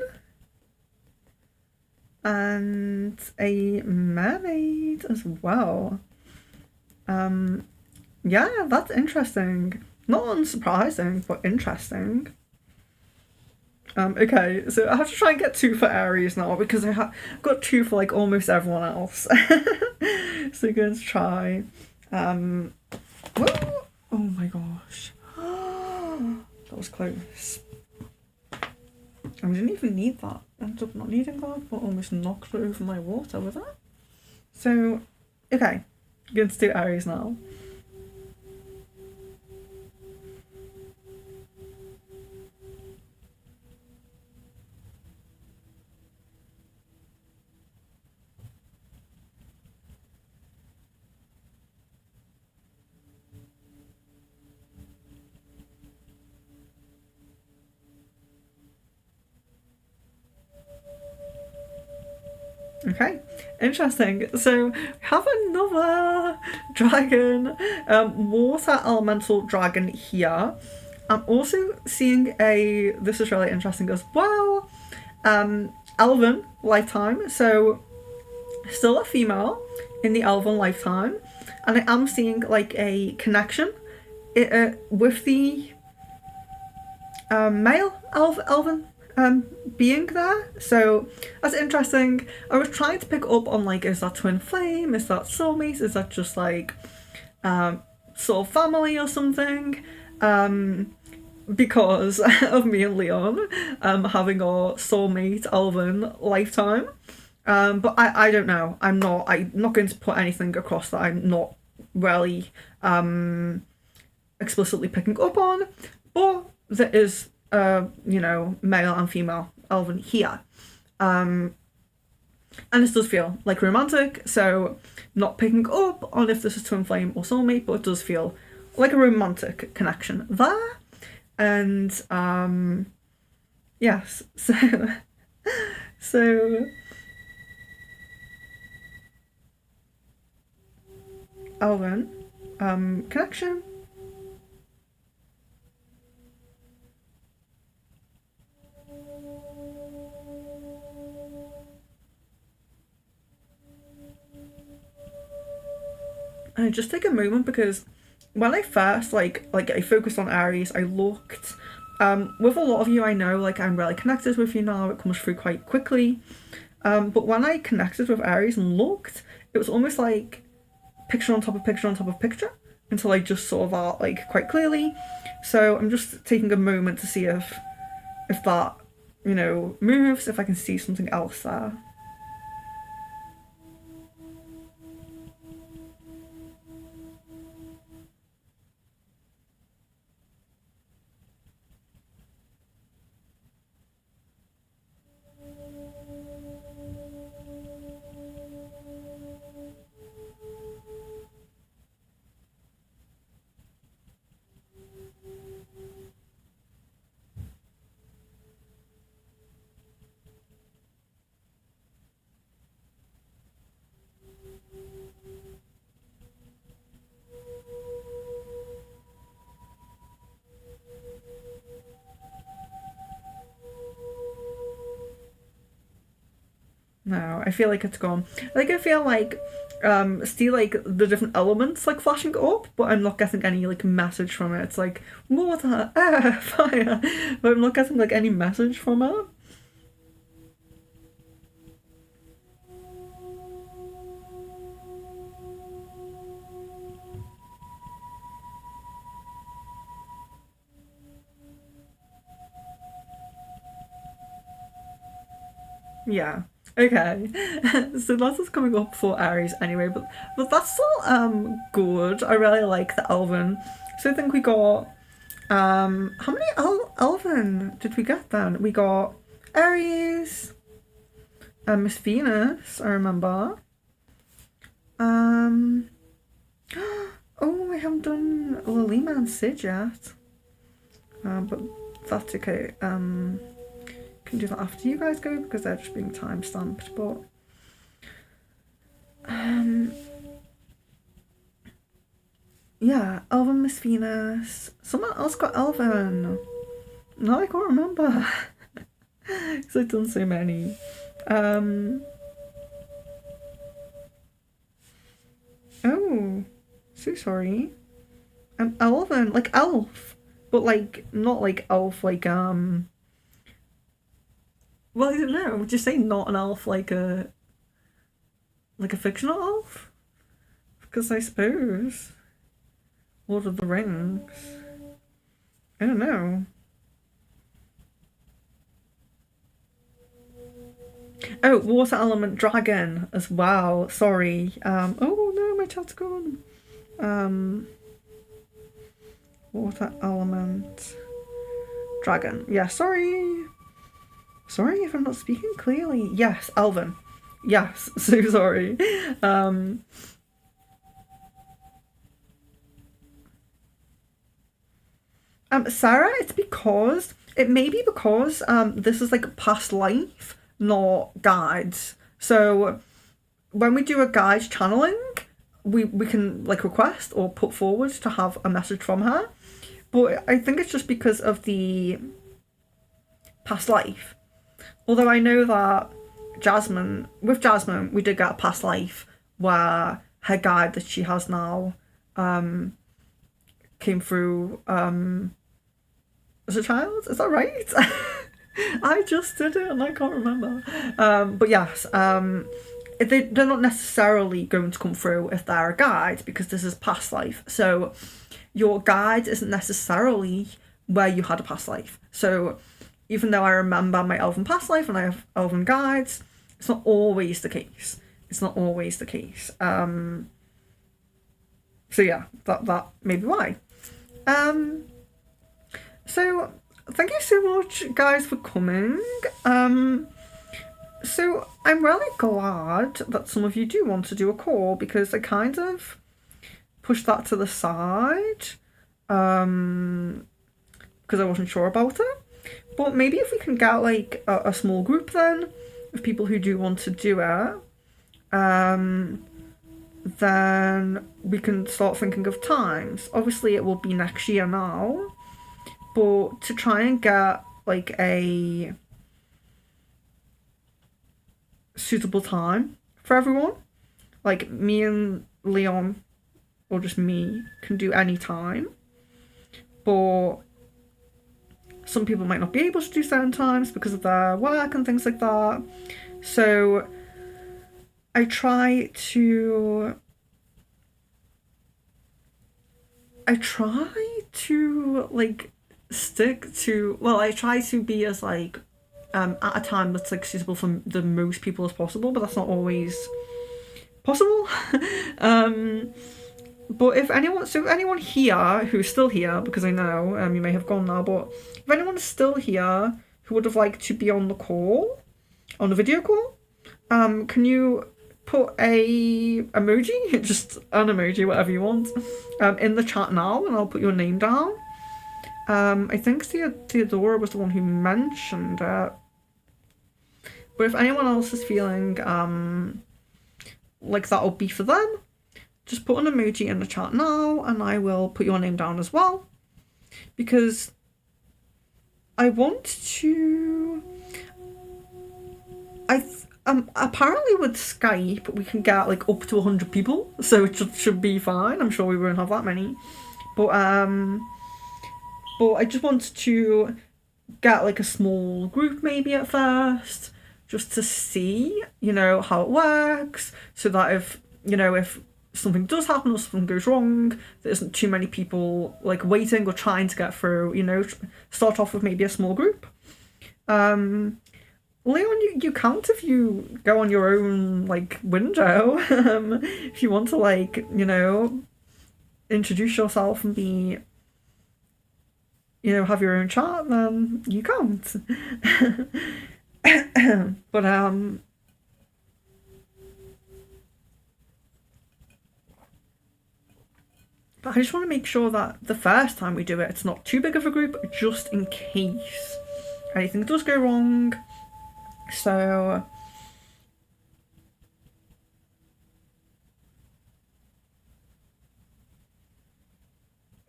and a mermaid as well. Yeah, that's interesting. Not unsurprising, but interesting. Okay, so I have to try and get 2 for Aries now because I got 2 for like almost everyone else. So we're going to try. Whoa! Oh my gosh. That was close. I didn't even need that. I ended up not needing that, but almost knocked over my water with that. So, okay, going to do Aries now. Okay, interesting. So we have another dragon, water elemental dragon here. I'm also seeing this is really interesting as well, elven lifetime. So still a female in the elven lifetime. And I am seeing like a connection with the male elven being there. So that's interesting. I was trying to pick up on like, is that twin flame? Is that soulmate? Is that just like sort of family or something? Because of me and Leon having our soulmate elven lifetime. But I don't know. I'm not going to put anything across that I'm not really explicitly picking up on. But there is male and female elven here. And this does feel like romantic, so not picking up on if this is twin flame or soulmate, but it does feel like a romantic connection there. And yes, so elven connection. And just take a moment because when I first like I focused on Aries, I looked with a lot of you I know, like I'm really connected with you now, it comes through quite quickly. But when I connected with Aries and looked, it was almost like picture on top of picture on top of picture until I just saw that like quite clearly. So I'm just taking a moment to see if that, moves, if I can see something else there. No, I feel like it's gone. Like I feel like still like the different elements like flashing up, but I'm not getting any like message from it. It's like water, air, fire, but I'm not getting like any message from it. Yeah. Okay. So that's what's coming up for Aries anyway, but that's still good. I really like the Elven. So I think we got How many Elven did we get then? We got Aries, Miss Venus, I remember. Oh, I haven't done Lilima and Sid yet. But that's okay. Can do that after you guys go because they're just being time stamped. But yeah, Elven, Miss Venus. Someone else got Elven. No, I can't remember because I've done so many. Oh, so sorry. Elven, like elf, but like not like elf, like Well, I don't know. Would you say not an elf, like a fictional elf? Because I suppose Lord of the Rings. I don't know. Oh, water element dragon as well. Sorry. Oh no, my chat's gone. Water element dragon. Yeah, sorry. Sorry if I'm not speaking clearly. Yes, Elven. Yes, so sorry. Sarah, it may be because this is like past life, not guides. So when we do a guide channeling, we can like request or put forward to have a message from her. But I think it's just because of the past life. Although I know that with Jasmine, we did get a past life where her guide that she has now came through as a child. Is that right? I just did it and I can't remember. But yes, they're not necessarily going to come through if they're a guide because this is past life. So your guide isn't necessarily where you had a past life. So even though I remember my elven past life and I have elven guides, it's not always the case. It's not always the case. So yeah, that may be why. So thank you so much, guys, for coming. So I'm really glad that some of you do want to do a call because I kind of pushed that to the side because I wasn't sure about it. But maybe if we can get like a small group then of people who do want to do it, then we can start thinking of times. Obviously it will be next year now, but to try and get like a suitable time for everyone, like me and Leon or just me can do any time, but some people might not be able to do certain times because of their work and things like that. So I try to like stick to, well, I try to be as like at a time that's like suitable for the most people as possible, but that's not always possible. But if anyone here who's still here, because I know you may have gone now, but if anyone is still here who would have liked to be on the call, on the video call, can you put a emoji, just an emoji, whatever you want, in the chat now, and I'll put your name down. I think Theodora was the one who mentioned it. But if anyone else is feeling like that'll be for them, just put an emoji in the chat now and I will put your name down as well. Because I want to... apparently with Skype we can get like up to 100 people, so it should be fine. I'm sure we won't have that many. But I just want to get like a small group maybe at first, just to see, how it works, so that if something does happen or something goes wrong, there isn't too many people like waiting or trying to get through, start off with maybe a small group. Leon, you count if you go on your own like window. If you want to like, introduce yourself and be you know, have your own chat, then you can't. But I just want to make sure that the first time we do it, it's not too big of a group, just in case anything does go wrong. So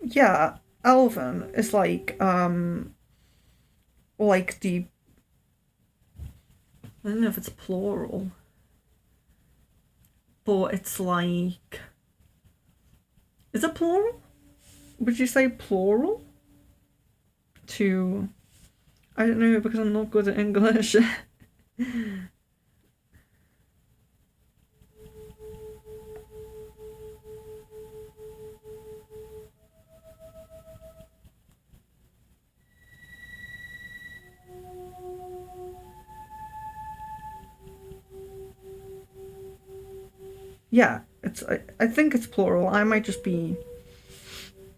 yeah, Elven is like the, I don't know if it's plural, but it's like, is it plural? Would you say plural? To, I don't know because I'm not good at English. Yeah, it's. I think it's plural. I might just be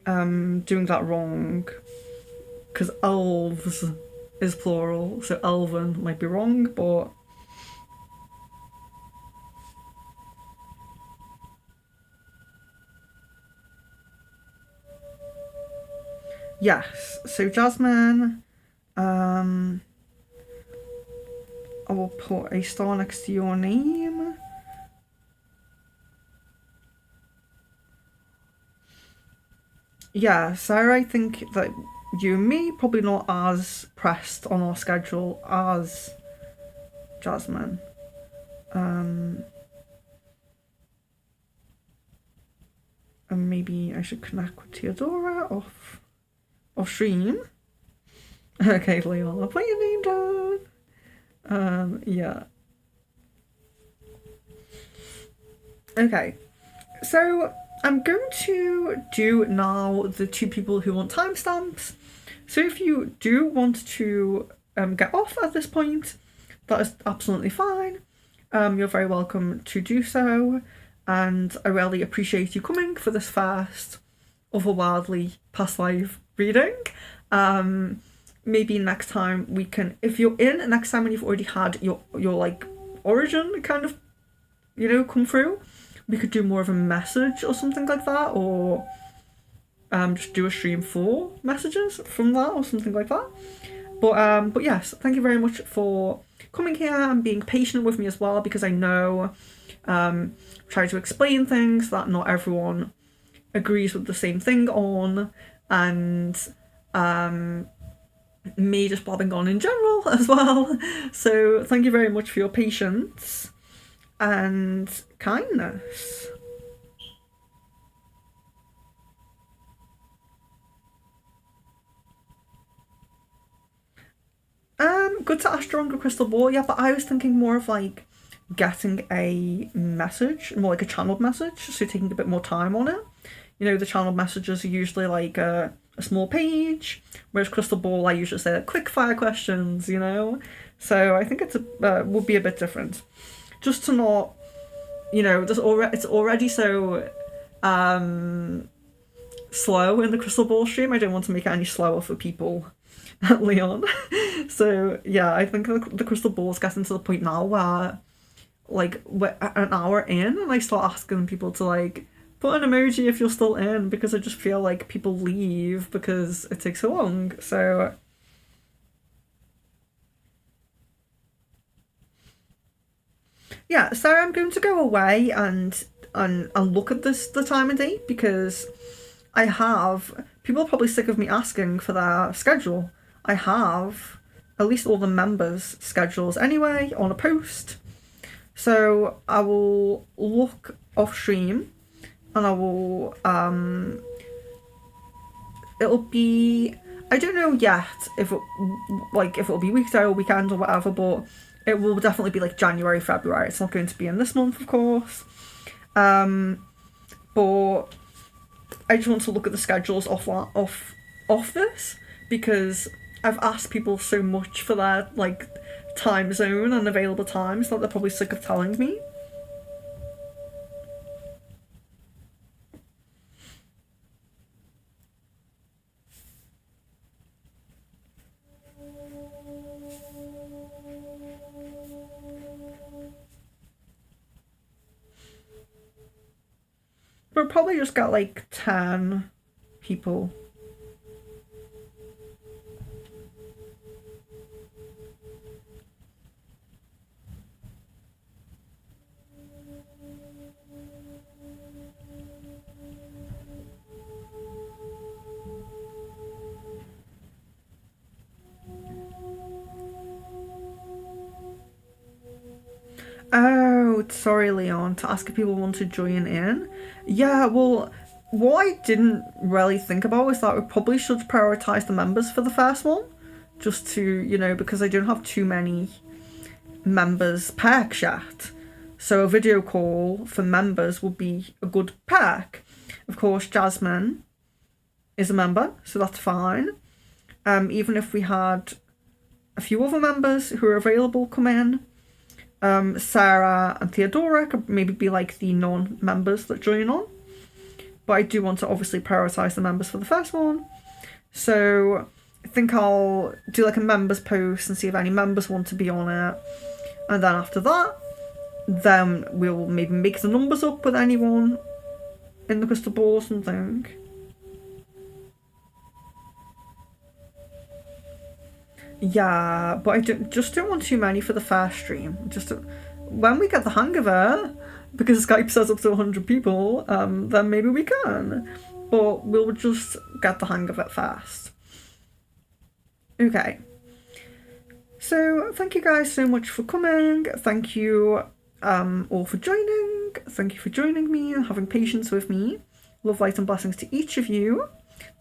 doing that wrong because elves is plural, so elven might be wrong, but yes. So Jasmine, I will put a star next to your name. Yeah, Sarah, I think that you and me probably not as pressed on our schedule as Jasmine. And maybe I should connect with Theodora off stream. Okay, Leon, put your name down. Yeah. Okay, so I'm going to do now the two people who want timestamps. So if you do want to get off at this point, that is absolutely fine. You're very welcome to do so, and I really appreciate you coming for this first Otherworldly past life reading. Maybe next time we can, if you're in next time when you've already had your like origin kind of, you know, come through, we could do more of a message or something like that, or just do a stream for messages from that or something like that. But yes, thank you very much for coming here and being patient with me as well, because I know try to explain things that not everyone agrees with the same thing on, and me just blabbing on in general as well. So thank you very much for your patience and kindness. Good to ask your crystal ball, yeah, but I was thinking more of like getting a message, more like a channeled message, so taking a bit more time on it. You know, the channeled messages are usually like a small page, whereas crystal ball I usually say like quick fire questions, you know. So I think it's would be a bit different, just to not, you know, it's already so slow in the crystal ball stream. I don't want to make it any slower for people at Leon. So yeah, I think the crystal ball's getting to the point now where like we're an hour in and I start asking people to like put an emoji if you're still in, because I just feel like people leave because it takes so long. So yeah, so I'm going to go away and look at the time and date, because I have people are probably sick of me asking for their schedule. I have at least all the members' schedules anyway on a post. So I will look off stream and I will it'll be, I don't know yet if it'll be weekday or weekend or whatever, but it will definitely be like January, February. It's not going to be in this month, of course. But I just want to look at the schedules off this, because I've asked people so much for their like time zone and available times that they're probably sick of telling me. We'll probably just get like 10 people. Oh, sorry, Leon, to ask if people want to join in. Yeah, well, what I didn't really think about was that we probably should prioritise the members for the first one. Just to, you know, because I don't have too many members perks yet. So a video call for members would be a good perk. Of course, Jasmine is a member, so that's fine. Even if we had a few other members who are available come in. Sarah and Theodora could maybe be like the non-members that join on. But I do want to obviously prioritise the members for the first one. So I think I'll do like a members post and see if any members want to be on it. And then after that, then we'll maybe make the numbers up with anyone in the crystal ball or something. Yeah, but I don't want too many for the first stream. When we get the hang of it, because Skype says up to 100 people, then maybe we can. But we'll just get the hang of it first. Okay. So thank you guys so much for coming. Thank you all for joining. Thank you for joining me and having patience with me. Love, light and blessings to each of you.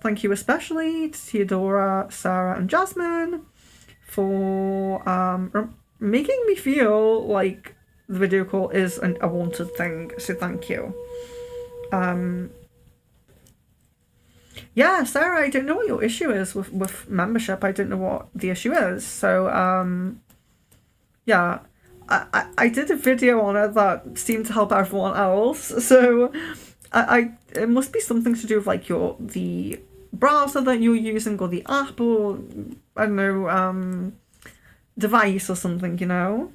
Thank you especially to Theodora, Sarah and Jasmine for making me feel like the video call is a wanted thing, so thank you. Yeah, Sarah, I don't know what your issue is with membership. I don't know what the issue is, so yeah, I did a video on it that seemed to help everyone else, so it must be something to do with like the browser that you're using or the app or I don't know, device or something, you know.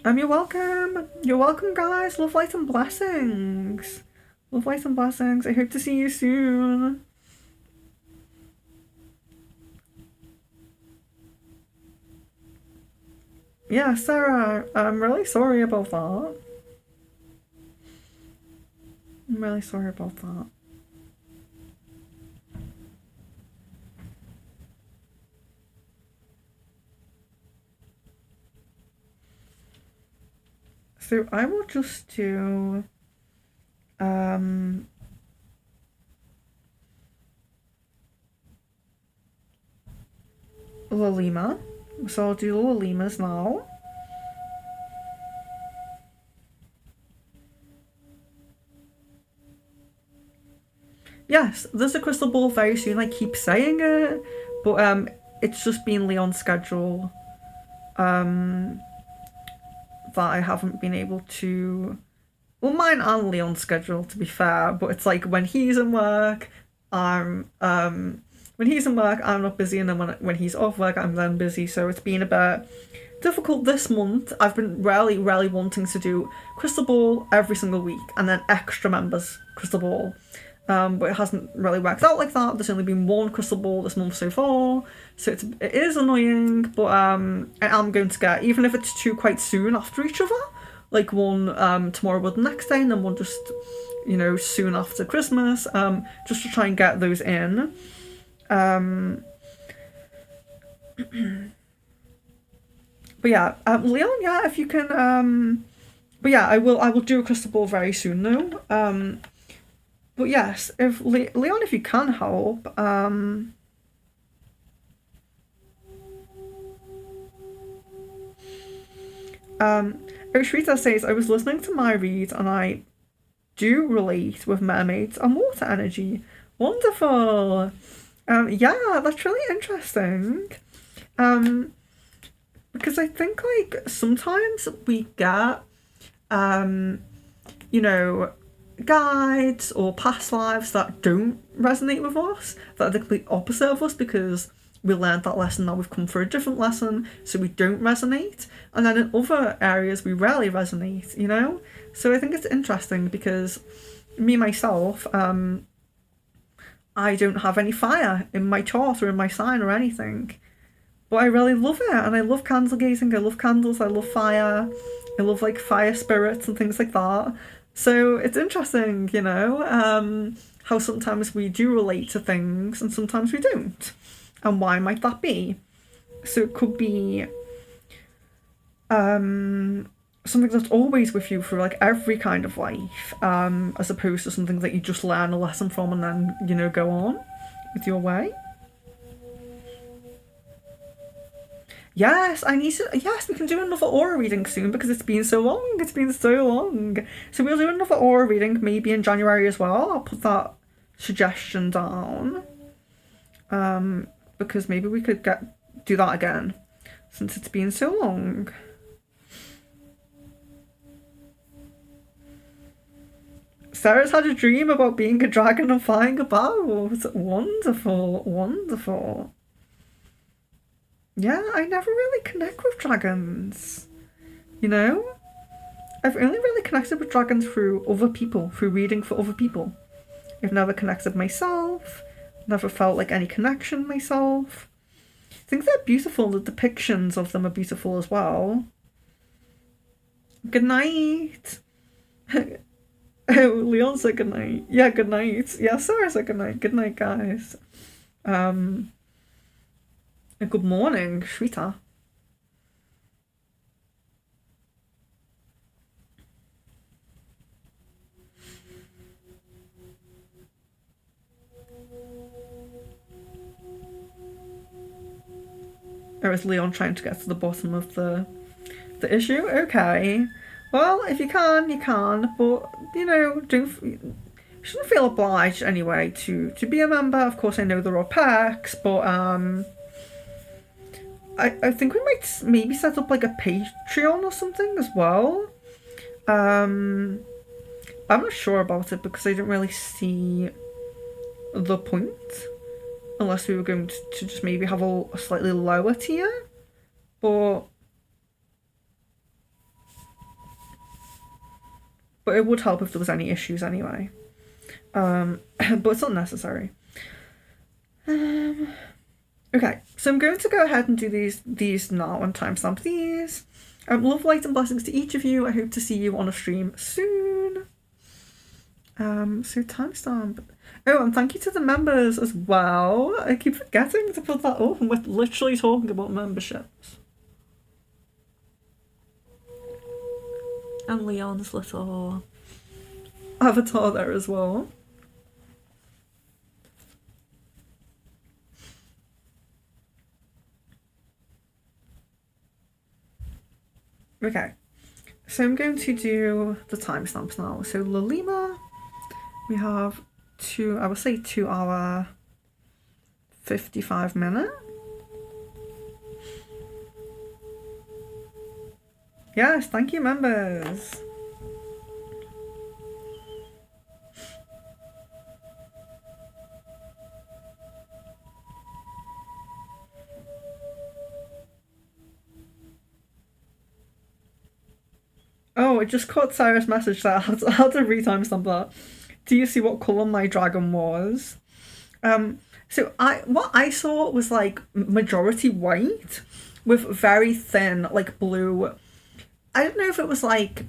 You're welcome. You're welcome, guys. Love, light and blessings. Love, light and blessings. I hope to see you soon. Yeah, Sarah, I'm really sorry about that. I'm really sorry about that. So I will just do Lalima. So I'll do Lalimas now. Yes, there's a crystal ball very soon. I keep saying it, but it's just been Leon's schedule that I haven't been able to. Well, mine and Leon's schedule, to be fair, but it's like when he's in work, I'm not busy, and then when he's off work, I'm then busy. So it's been a bit difficult this month. I've been really wanting to do crystal ball every single week, and then extra members crystal ball. But it hasn't really worked out like that. There's only been one crystal ball this month so far, so it is annoying, but I am going to get, even if it's two quite soon after each other, like one tomorrow or the next day, and then one just, you know, soon after Christmas, just to try and get those in. But yeah, Leon, yeah, if you can, but yeah, I will do a crystal ball very soon though. But yes, if Leon, if you can help, Oshrita says, I was listening to my read and I do relate with mermaids and water energy. Wonderful. Yeah, that's really interesting. Because I think like sometimes we get, you know, guides or past lives that don't resonate with us, that are the complete opposite of us, because we learned that lesson, now we've come for a different lesson, so we don't resonate. And then in other areas we rarely resonate, you know? So I think it's interesting because me, myself, I don't have any fire in my chart or in my sign or anything. But I really love it, and I love candle gazing, I love candles, I love fire, I love like fire spirits and things like that. So it's interesting, you know, how sometimes we do relate to things and sometimes we don't. And why might that be? So it could be something that's always with you for like every kind of life, as opposed to something that you just learn a lesson from and then, you know, go on with your way. Yes, yes, we can do another aura reading soon because it's been so long. It's been so long. So we'll do another aura reading maybe in January as well. I'll put that suggestion down. Because maybe we could do that again since it's been so long. Sarah's had a dream about being a dragon and flying about. Wonderful, wonderful. Yeah, I never really connect with dragons, you know? I've only really connected with dragons through other people, through reading for other people. I've never connected myself, never felt like any connection myself. I think they're beautiful, the depictions of them are beautiful as well. Good night. Oh, Leon said good night. Yeah, good night. Yeah, Sarah said good night. Good night, guys. Good morning, Shweta. Or is Leon trying to get to the bottom of the issue? Okay. Well, if you can, you can. But, you know, you shouldn't feel obliged anyway to be a member. Of course, I know there are perks, but I think we might maybe set up like a Patreon or something as well. I'm not sure about it because I don't really see the point, unless we were going to just maybe have a slightly lower tier, but it would help if there was any issues anyway. But it's not necessary. Okay, so I'm going to go ahead and do these now and timestamp these. Love, light and blessings to each of you. I hope to see you on a stream soon. So timestamp. Oh, and thank you to the members as well. I keep forgetting to put that up, and we're literally talking about memberships. And Leon's little avatar there as well. Okay, so I'm going to do the timestamps now. So Lalima, we have 2 hour 55 minute. Yes, thank you, members. Oh, I just caught Sarah's message there. I had to re-timestamp that. Do you see what colour my dragon was? So what I saw was like majority white with very thin like blue. I don't know if it was like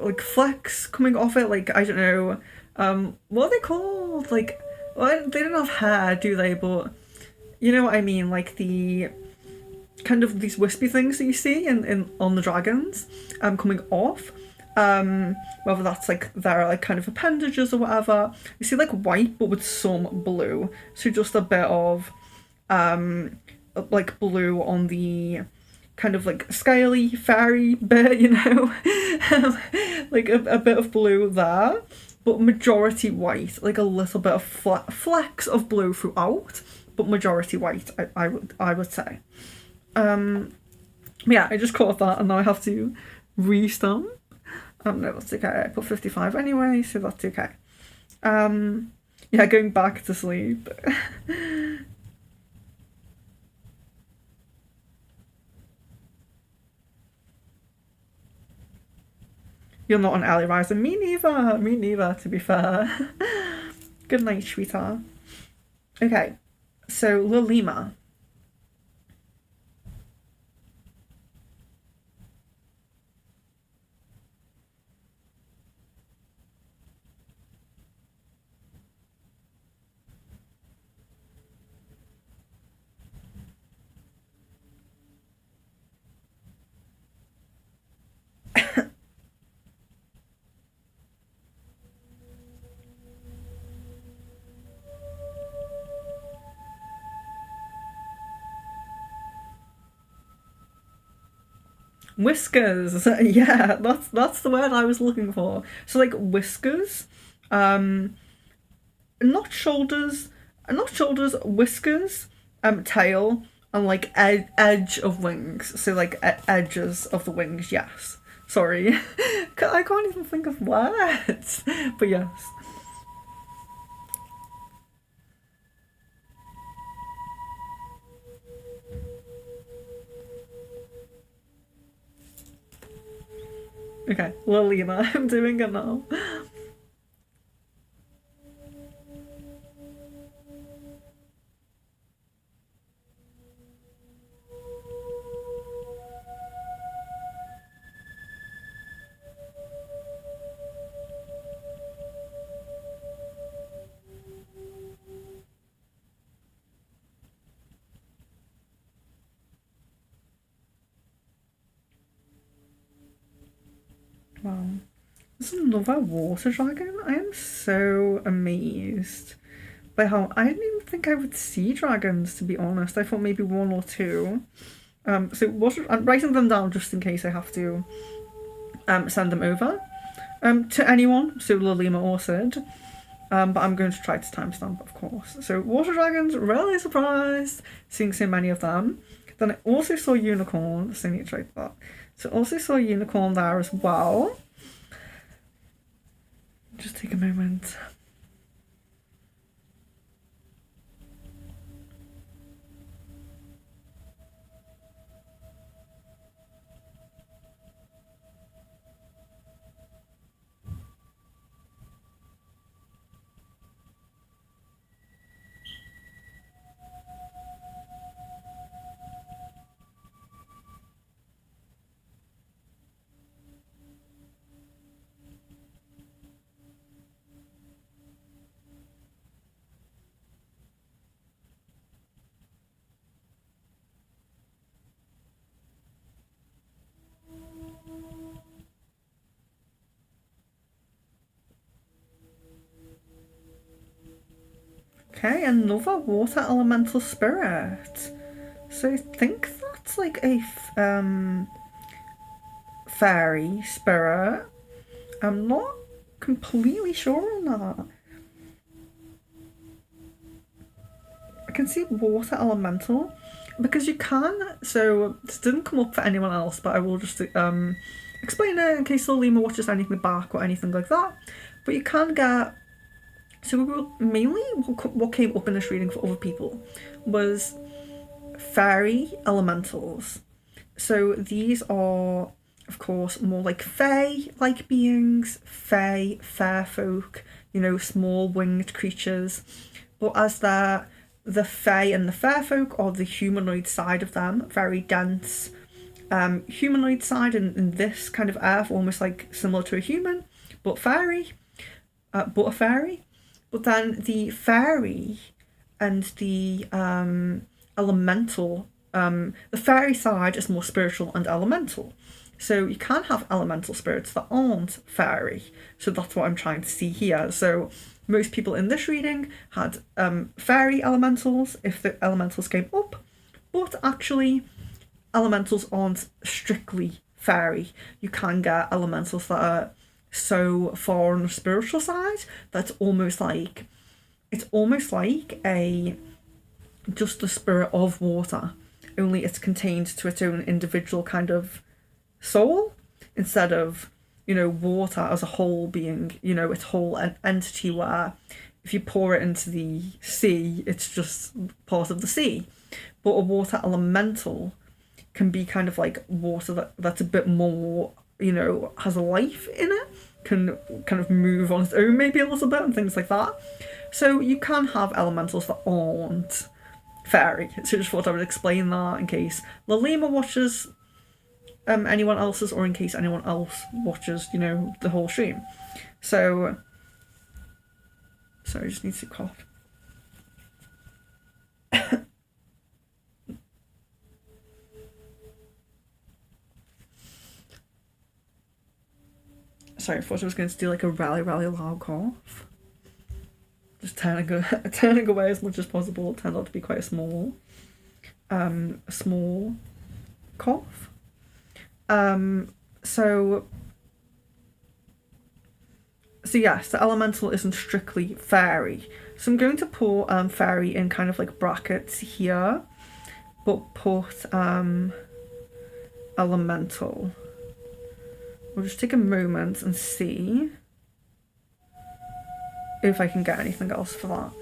like flecks coming off it, like I don't know. What are they called? Like, well, they don't have hair, do they? But you know what I mean, like the kind of these wispy things that you see in on the dragons coming off. Whether that's like their like kind of appendages or whatever. You see like white but with some blue. So just a bit of like blue on the kind of like scaly fairy bit, you know. Like a bit of blue there. But majority white, like a little bit of flecks of blue throughout, but majority white, I would say. Yeah, I just caught that and now I have to restamp. No, that's okay. I put 55 anyway, so that's okay. Yeah, going back to sleep. You're not an early riser. Me neither. Me neither, to be fair. Good night, sweetheart. Okay, so Lilima. Whiskers. Yeah, that's the word I was looking for. So like whiskers, um, not shoulders, whiskers, tail, and like edge of wings. So like edges of the wings. Yes. Sorry, I can't even think of words. But yes. Okay, Lilina, I'm doing it now. Wow. There's another water dragon. I am so amazed by how I didn't even think I would see dragons, to be honest. I thought maybe one or two. So water, I'm writing them down just in case I have to send them over to anyone. So Lilima or Sid. But I'm going to try to timestamp, of course. So water dragons, really surprised seeing so many of them. Then I also saw unicorn, so I need to write that. So also saw unicorn there as well. Just take a moment. Okay, another water elemental spirit. So I think that's like a fairy spirit. I'm not completely sure on that. I can see water elemental because you can. So this didn't come up for anyone else, but I will just explain it in case Lima watches anything back or anything like that. But you can get. So we were mainly what came up in this reading for other people was fairy elementals. So these are, of course, more like fae-like beings, fair folk, small winged creatures. But as the fae and the fair folk are the humanoid side of them, very dense humanoid side in this kind of earth, almost like similar to a human, but fairy, but a fairy. But then the fairy and the elemental, the fairy side is more spiritual and elemental. So you can have elemental spirits that aren't fairy. So that's what I'm trying to see here. So most people in this reading had fairy elementals if the elementals came up, but actually elementals aren't strictly fairy. You can get elementals that are so far on the spiritual side that's almost like a just the spirit of water, only it's contained to its own individual kind of soul instead of water as a whole being, its whole entity, where if you pour it into the sea, it's just part of the sea. But a water elemental can be kind of like water that's a bit more, has a life in it, can kind of move on its own maybe a little bit and things like that. So you can have elementals that aren't fairy. So I just thought I would explain that in case Lalima watches anyone else's, or in case anyone else watches, the whole stream. So I just need to cough. Sorry, I thought I was going to do like a really, really loud cough. Just turning away as much as possible. It turned out to be quite a small cough. So yes, the elemental isn't strictly fairy. So I'm going to put fairy in kind of like brackets here, but put elemental. We'll just take a moment and see if I can get anything else for that.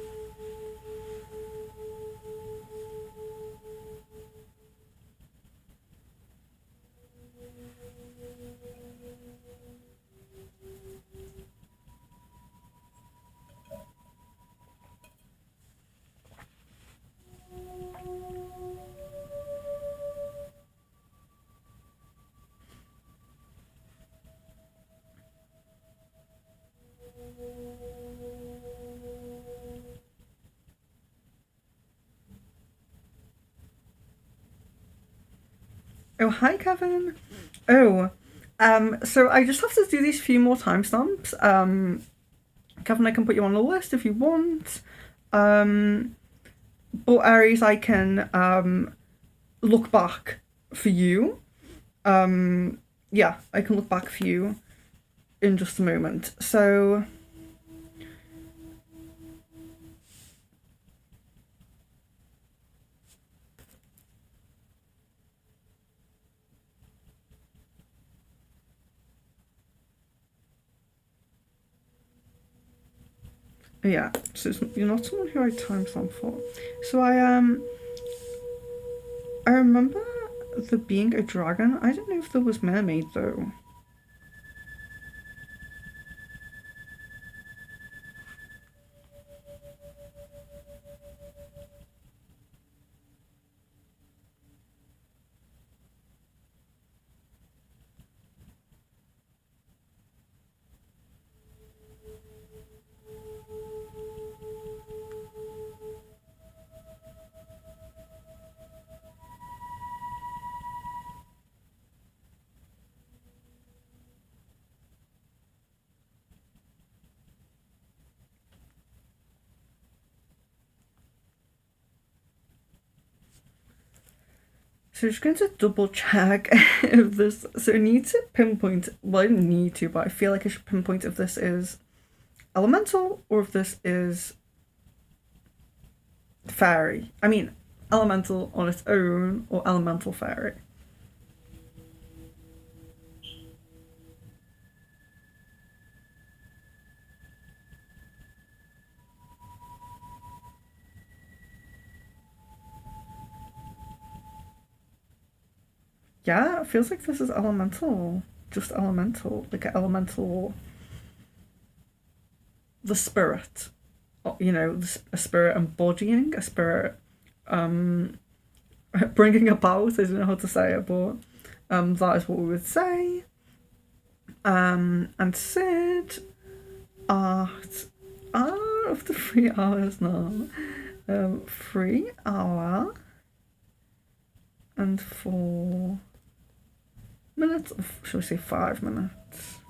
Oh, hi, Kevin. Oh, so I just have to do these few more timestamps. Kevin, I can put you on a list if you want. But Aries, I can look back for you. Yeah, I can look back for you in just a moment. So yeah, so you're not someone who I timestamp for. So I remember there being a dragon. I don't know if there was mermaid though. So I'm just going to double check if this. So I need to pinpoint. Well, I don't need to, but I feel like I should pinpoint if this is elemental or if this is fairy. I mean, elemental on its own or elemental fairy. Yeah, it feels like this is elemental. Just elemental. Like an elemental. The spirit. A spirit embodying, a spirit bringing about. I don't know how to say it, but that is what we would say. And Sid at of the 3 hours now. 3 hour and 4 minutes, or should we say 5 minutes?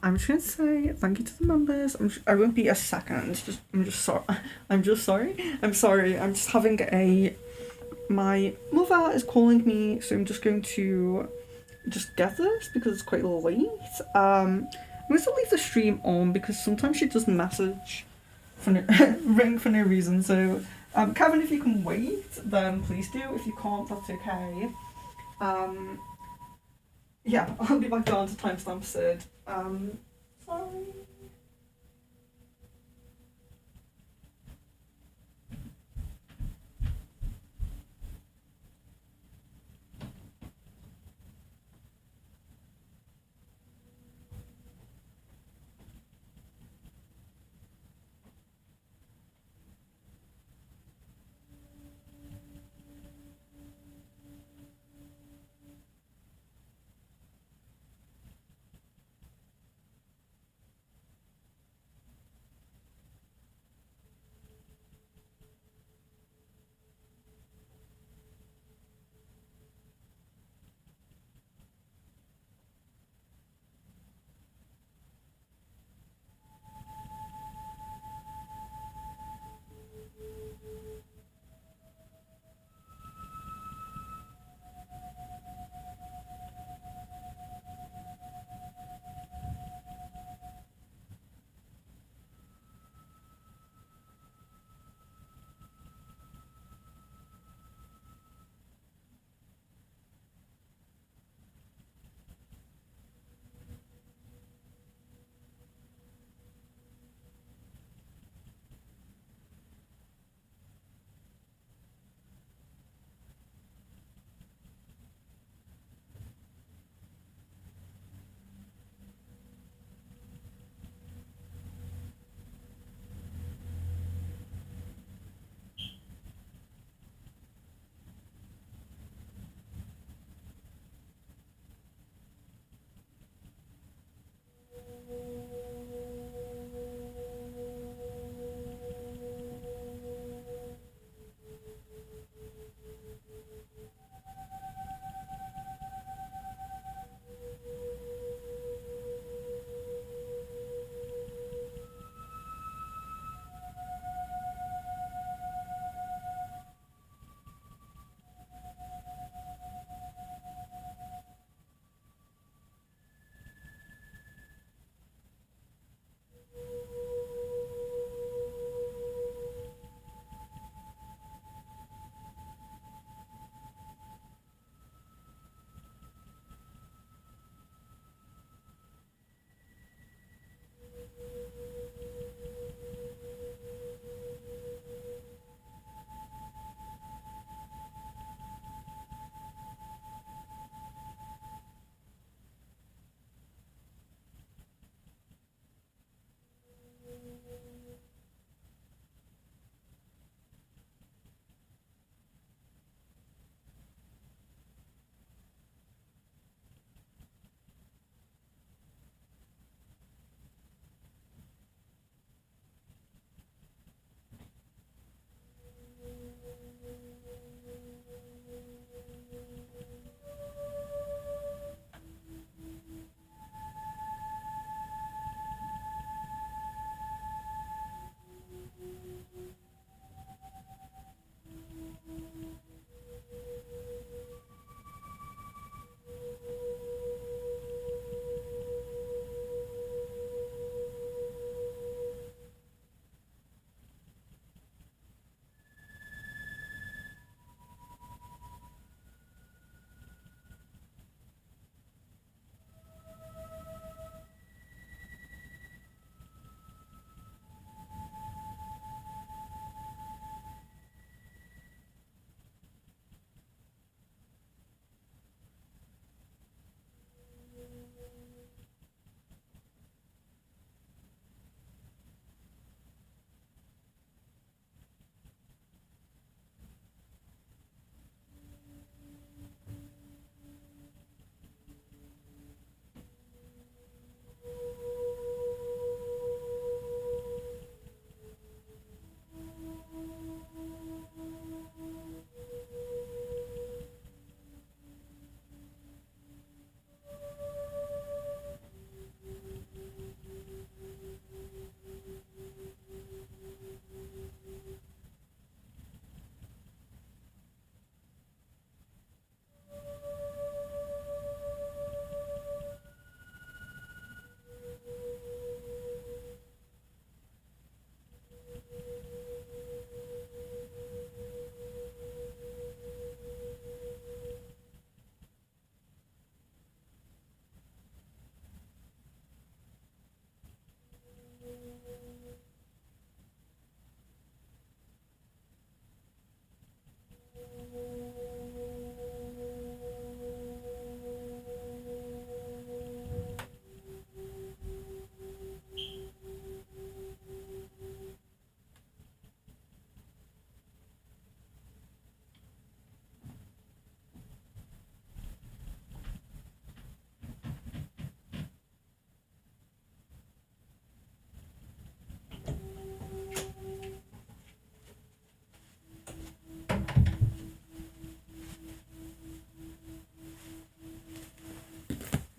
I'm just going to say thank you to the members. I won't be a second. I'm just sorry. I'm just sorry. I'm sorry. I'm just having my mother is calling me, so I'm just going to just get this because it's quite late. I'm going to leave the stream on because sometimes she does message for no, ring for no reason. So, Kevin, if you can wait, then please do. If you can't, that's okay. Yeah, I'll be back down to timestamp Sid. Sorry.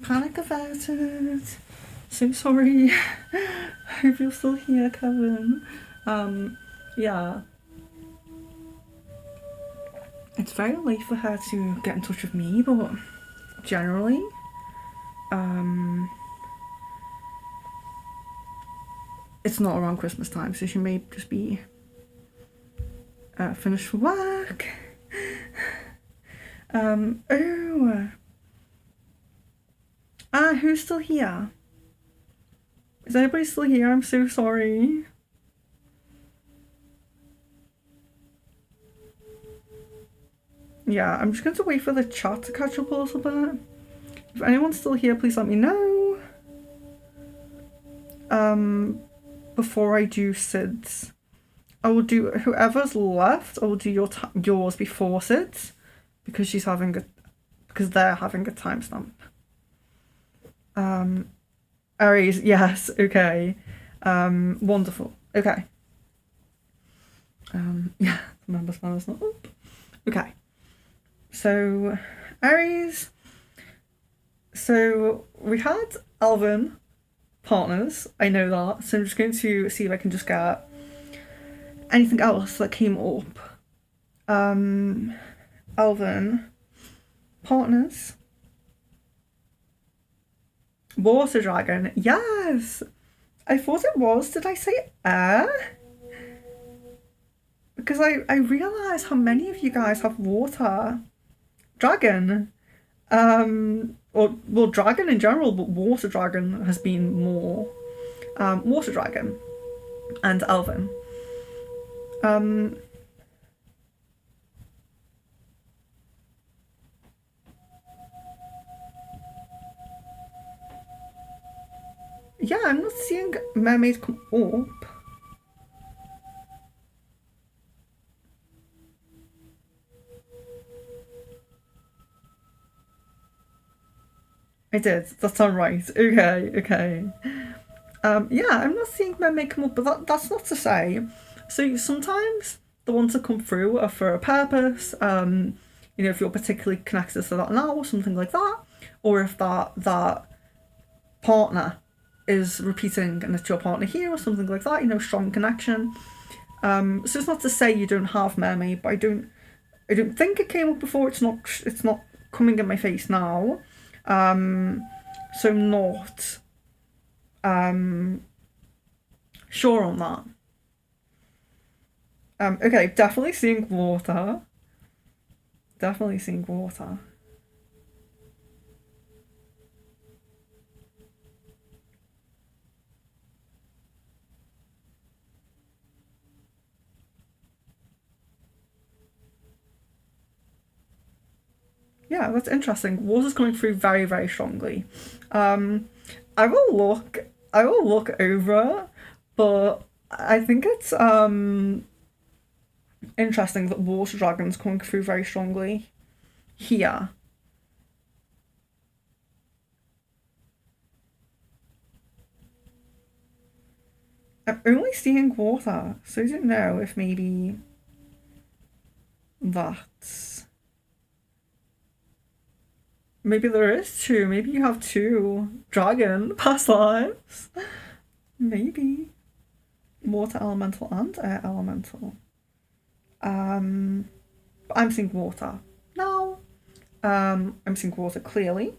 Panic averted. So sorry. Hope you're still here, Kevin. Yeah. It's very late for her to get in touch with me, but generally, it's not around Christmas time, so she may just be finished for work. Who's still here? Is anybody still here? I'm so sorry. Yeah, I'm just going to wait for the chat to catch up a little bit. If anyone's still here, please let me know. Before I do Sid's, I will do whoever's left. I will do yours before Sid's because they're having a timestamp. Aries, yes, okay. Wonderful. Okay. Yeah, the member spell is not up. Okay. So, Aries. So, we had Elven partners. I know that. So, I'm just going to see if I can just get anything else that came up. Elven partners. Water dragon. Yes! I thought it was. Did I say air? Because I realised how many of you guys have water. Dragon. Well, dragon in general, but water dragon has been more. Water dragon. And elven. Yeah, I'm not seeing mermaid come up. I did. That's alright. Okay. Yeah, I'm not seeing mermaid come up, but that's not to say. So sometimes the ones that come through are for a purpose. If you're particularly connected to that now or something like that, or if that partner is repeating and it's your partner here or something like that, strong connection. So it's not to say you don't have mermaid, but I don't think it came up before. It's not coming in my face now. So I'm not sure on that. Okay, definitely seeing water. Yeah, that's interesting. Water's coming through very, very strongly. I will look over, but I think it's interesting that water dragon's coming through very strongly here. I'm only seeing water, so I don't know if maybe that's... Maybe there is two. Maybe you have two dragon past lives. Maybe. Water elemental and air elemental. I'm seeing water now. I'm seeing water clearly.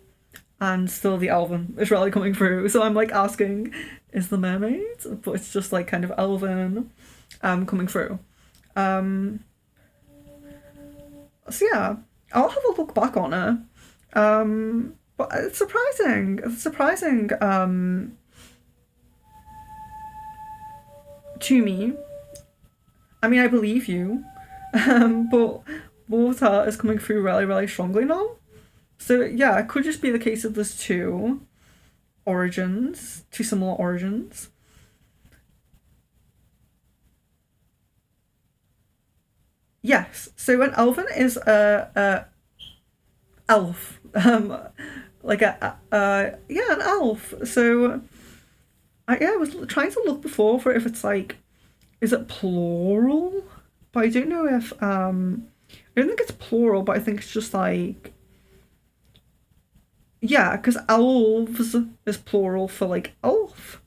And still the elven is really coming through. So I'm like asking, is the mermaid? But it's just like kind of elven coming through. So yeah, I'll have a look back on it. But it's surprising. To me. I mean, I believe you. But water is coming through really, really strongly now. So yeah, it could just be the case that there's two similar origins. Yes, so an elven is a elf. Like an elf. So I was trying to look before for if it's like, is it plural? But I don't know if I don't think it's plural, but I think it's just like, Yeah, because elves is plural for like elf.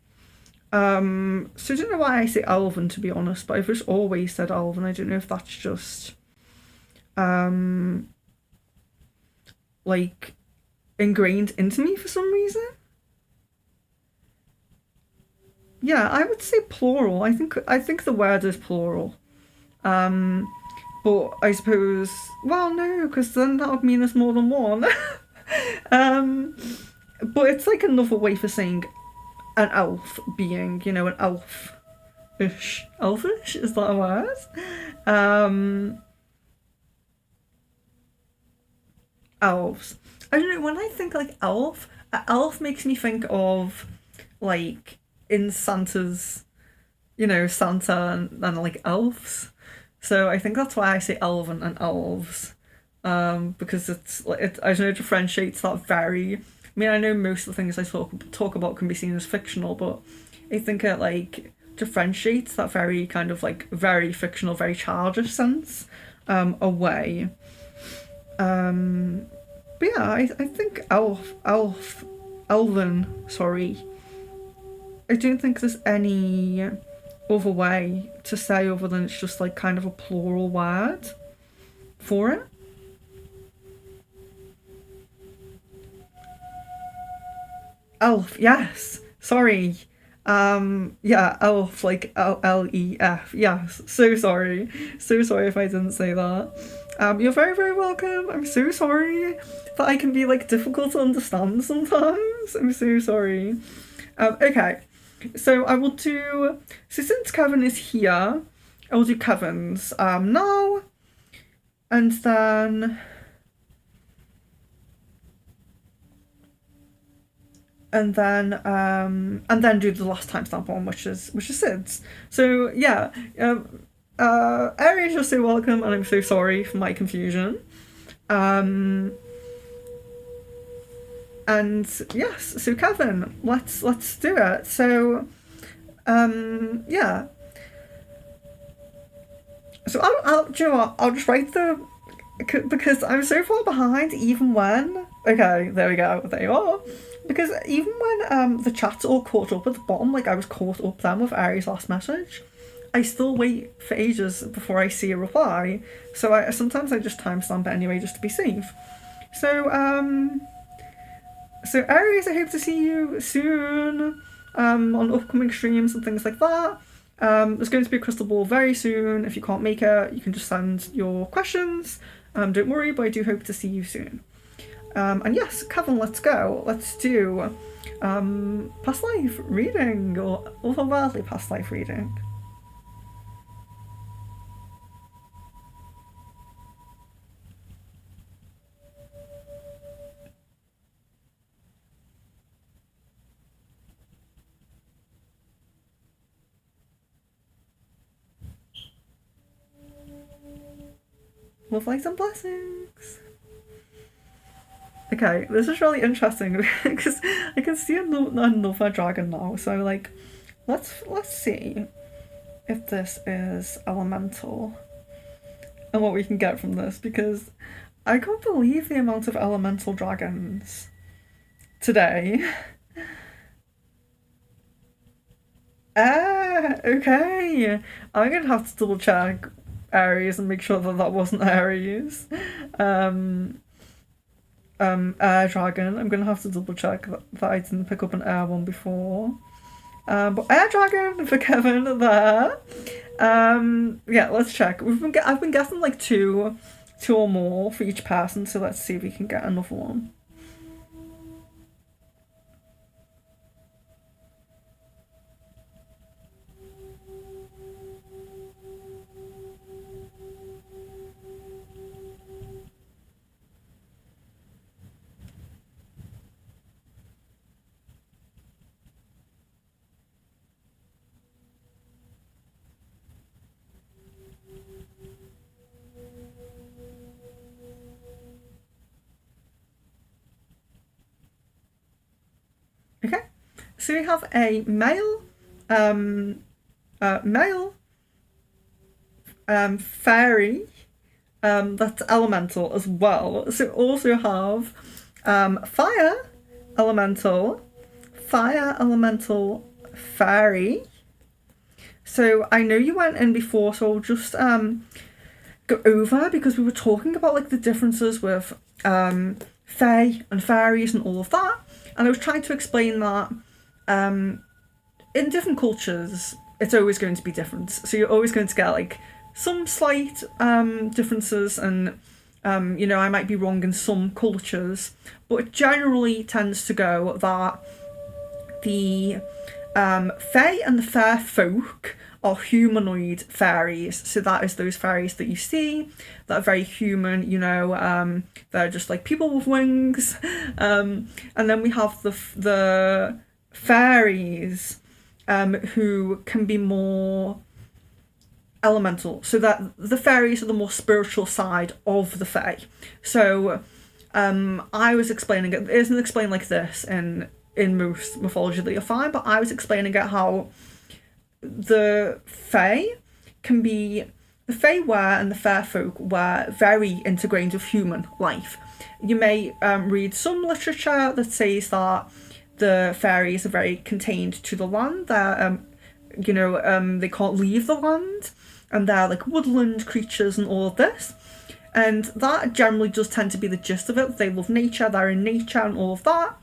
So I don't know why I say elven, to be honest, but I've just always said elven. I don't know if that's just um like ingrained into me for some reason. Yeah, I would say plural. I think the word is plural. Um, but I suppose, well, no, because then that would mean there's more than one. um, but it's like another way for saying an elf being, an elf-ish. Elfish, is that a word? Um, Elves. I don't know. When I think like elf, elf makes me think of like in Santa's, Santa and like elves. So I think that's why I say elven and elves, because it's like I don't know, it differentiates that very. I mean, I know most of the things I talk about can be seen as fictional, but I think it like differentiates that very kind of like very fictional, very childish sense, away. Um, but yeah, I think elven. Sorry, I don't think there's any other way to say other than it's just like kind of a plural word for it. Elf, yes. Sorry. Yeah, elf, like Lelef. Yes. So sorry. So sorry if I didn't say that. You're very, very welcome. I'm so sorry that I can be like difficult to understand sometimes. I'm so sorry. Okay. So I will do. So since Kevin is here, I will do Kevin's now, and then and then do the last timestamp one, which is Sid's. So yeah, Aries, you're so welcome, and I'm so sorry for my confusion. Um, and yes, so Kevin, let's do it. So yeah. So do you know what? I'll just write the because I'm so far behind. Even when okay, there we go. There you are. Because even when the chat's all caught up at the bottom, like I was caught up then with Ari's last message, I still wait for ages before I see a reply. So sometimes I just timestamp it anyway just to be safe. So Aries, I hope to see you soon on upcoming streams and things like that. There's going to be a crystal ball very soon. If you can't make it, you can just send your questions. Don't worry, but I do hope to see you soon. And yes, Kevin, let's go. Let's do past life reading or otherworldly past life reading. Love, lights, and blessings. Okay, this is really interesting because I can see another dragon now. So like, let's see if this is elemental and what we can get from this, because I can't believe the amount of elemental dragons today. Okay. I'm gonna have to double check Aries and make sure that that wasn't Aries. Air dragon. I'm gonna have to double check that I didn't pick up an air one before. But air dragon for Kevin there. Yeah, let's check. I've been guessing like two or more for each person. So let's see if we can get another one. Okay, so we have a male, male, fairy, that's elemental as well. So we also have Fire elemental, fairy. So I know you went in before, so I'll just go over, because we were talking about like the differences with fae and fairies and all of that, and I was trying to explain that in different cultures it's always going to be different, so you're always going to get like some slight differences, and I might be wrong in some cultures, but it generally tends to go that the fae and the fair folk are humanoid fairies. So that is those fairies that you see that are very human, they're just like people with wings. And then we have the fairies who can be more elemental. So that the fairies are the more spiritual side of the fae. So I was explaining it isn't explained like this in most mythology that you'll find, but I was explaining it how the fae were and the fair folk were very integrated with human life. You may read some literature that says that the fairies are very contained to the land. They're they can't leave the land, and they're like woodland creatures and all of this. And that generally does tend to be the gist of it. They love nature, they're in nature and all of that.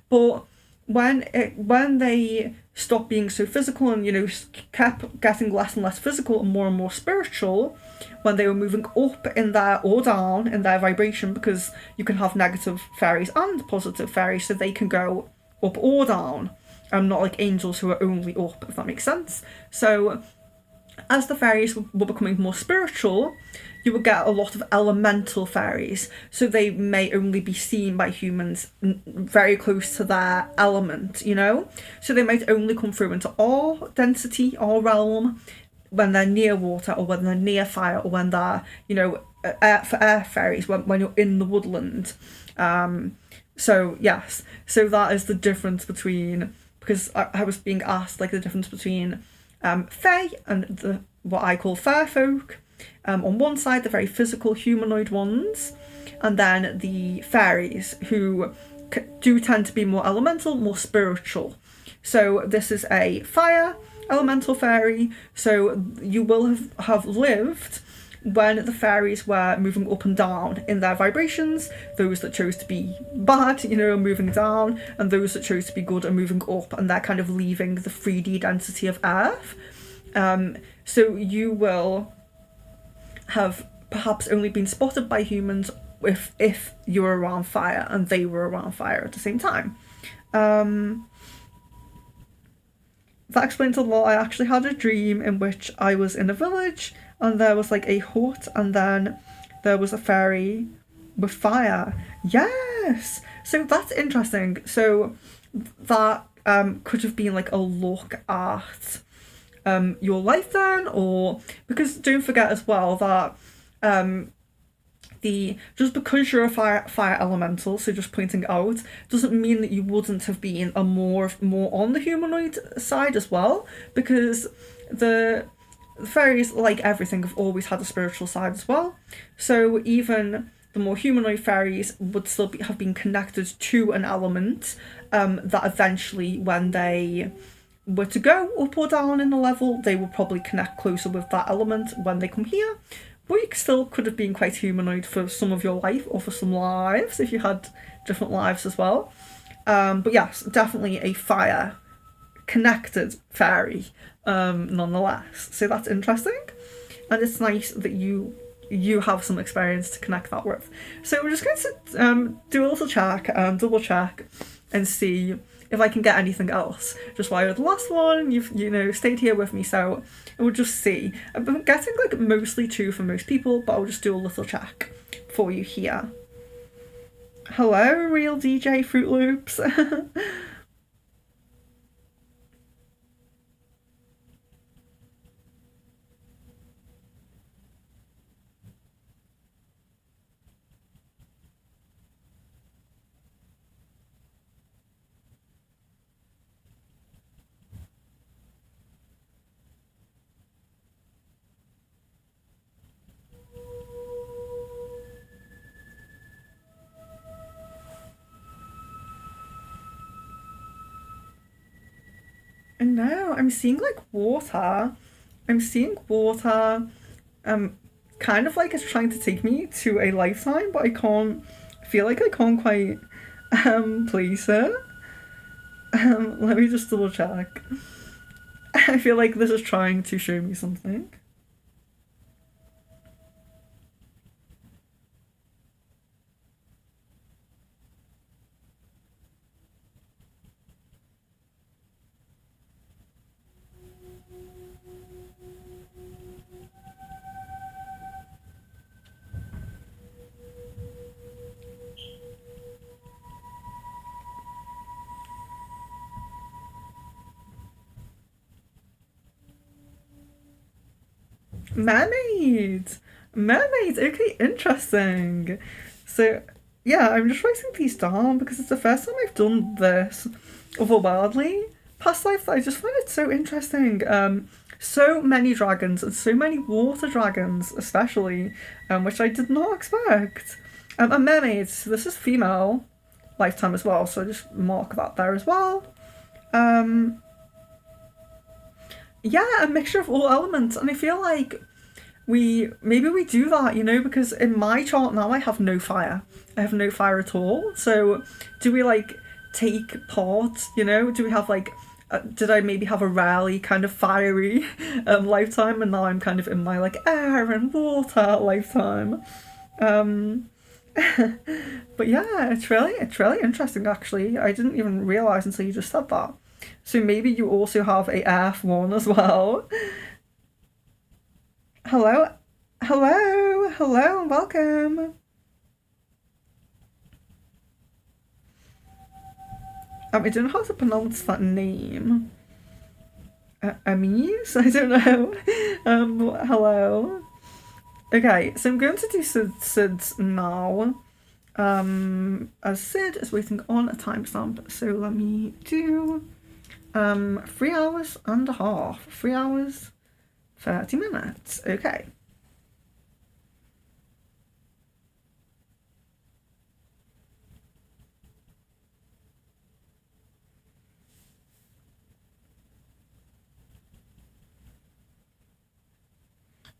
But when they stopped being so physical and kept getting less and less physical and more spiritual, when they were moving up in their or down in their vibration, because you can have negative fairies and positive fairies, so they can go up or down, not like angels who are only up, if that makes sense. So as the fairies were becoming more spiritual, you would get a lot of elemental fairies. So they may only be seen by humans very close to their element, So they might only come through into our density, our realm, when they're near water, or when they're near fire, or when they're, air fairies, when you're in the woodland. So yes, so that is the difference between, because I was being asked like the difference between fae and what I call fair folk. On one side, the very physical humanoid ones, and then the fairies, who do tend to be more elemental, more spiritual. So this is a fire elemental fairy. So you will have lived when the fairies were moving up and down in their vibrations. Those that chose to be bad, are moving down, and those that chose to be good are moving up, and they're kind of leaving the 3D density of Earth. So you will have perhaps only been spotted by humans if you were around fire and they were around fire at the same time. That explains a lot. I actually had a dream in which I was in a village and there was like a hut, and then there was a fairy with fire. Yes! So that's interesting. So that could have been like a look at your life then, or because don't forget as well that just because you're a fire elemental, so just pointing out, doesn't mean that you wouldn't have been a more on the humanoid side as well, because the fairies, like everything, have always had a spiritual side as well. So even the more humanoid fairies would still have been connected to an element that eventually, when they were to go up or down in the level, they will probably connect closer with that element when they come here. But you still could have been quite humanoid for some of your life, or for some lives if you had different lives as well. But yes, definitely a fire connected fairy nonetheless. So that's interesting, and it's nice that you have some experience to connect that with. So we're just going to do a little check, double check, and see if I can get anything else. Just while you're the last one, you've stayed here with me, so we'll just see. I've been getting like mostly 2 for most people, but I'll just do a little check for you here. Hello, real DJ Fruit Loops. No, I'm seeing like water. I'm seeing water. Kind of like it's trying to take me to a lifetime, but I can't. I feel like I can't quite place it. Let me just double check. I feel like this is trying to show me something. Mermaids! Mermaids! Okay, interesting. So, yeah, I'm just writing these down because it's the first time I've done this otherworldly past life that I just find it so interesting. So many dragons and so many water dragons, especially, which I did not expect. And mermaids, so this is female lifetime as well, so I just mark that there as well. Yeah, a mixture of all elements, and I feel like we do that, because in my chart now I have no fire. I have no fire at all. So do we like take part? Do we have like? Did I maybe have a rarely kind of fiery lifetime, and now I'm kind of in my like air and water lifetime. Um, but yeah, it's really interesting actually. I didn't even realize until you just said that. So maybe you also have a F1 as well. Hello, hello, and welcome. I don't know how to pronounce that name. Amis? I don't know. Hello. Okay, so I'm going to do Sid's now. As Sid is waiting on a timestamp, so let me do 3 hours and a half. 3 hours, 30 minutes. Okay.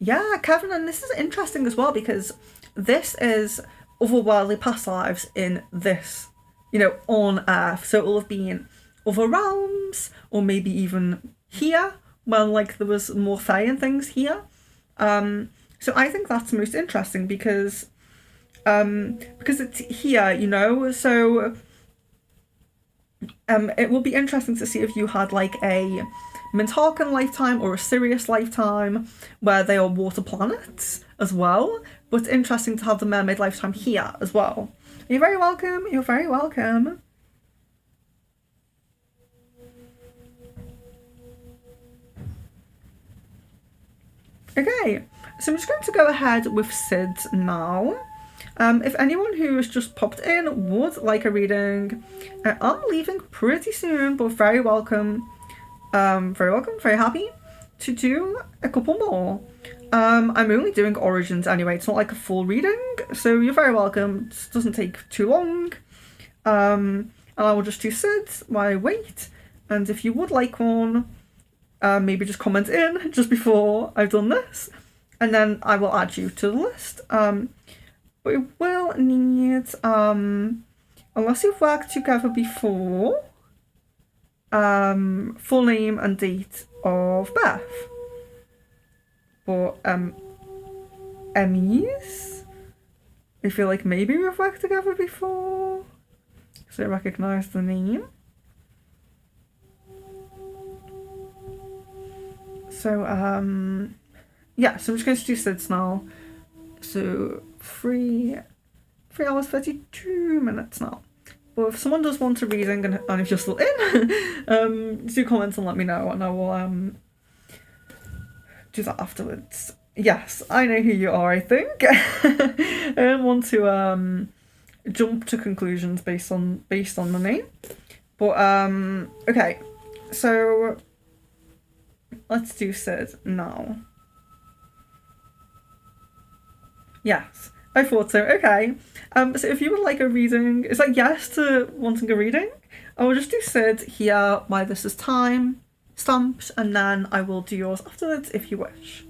Yeah, Kevin, and this is interesting as well because this is otherworldly past lives in this, on Earth. So it will have been other realms, or maybe even here, when like there was more fae and things here. So I think that's most interesting because it's here, So it will be interesting to see if you had like a Mintarkan lifetime or a Sirius lifetime where they are water planets as well. But interesting to have the mermaid lifetime here as well. You're very welcome. You're very welcome. Okay, so I'm just going to go ahead with Sid now. If anyone who has just popped in would like a reading, I'm leaving pretty soon, but very welcome, very happy to do a couple more. I'm only doing Origins anyway, it's not like a full reading, so you're very welcome. It doesn't take too long. And I will just do Sid while I wait, and if you would like one, maybe just comment in just before I've done this, and then I will add you to the list. We will need, unless you've worked together before, full name and date of birth. But, Emmys, I feel like maybe we've worked together before, so I recognise the name. So, yeah, so I'm just going to do Sid's now. So 3 hours 32 minutes now. But if someone does want a reading and if you're still in, do comment and let me know, and I will do that afterwards. Yes, I know who you are, I think. I don't want to jump to conclusions based on the name. But okay, so let's do Sid now. Yes, I thought so. Okay. So if you would like a reading, is that yes to wanting a reading? I will just do Sid here while this is time stamped, and then I will do yours afterwards if you wish.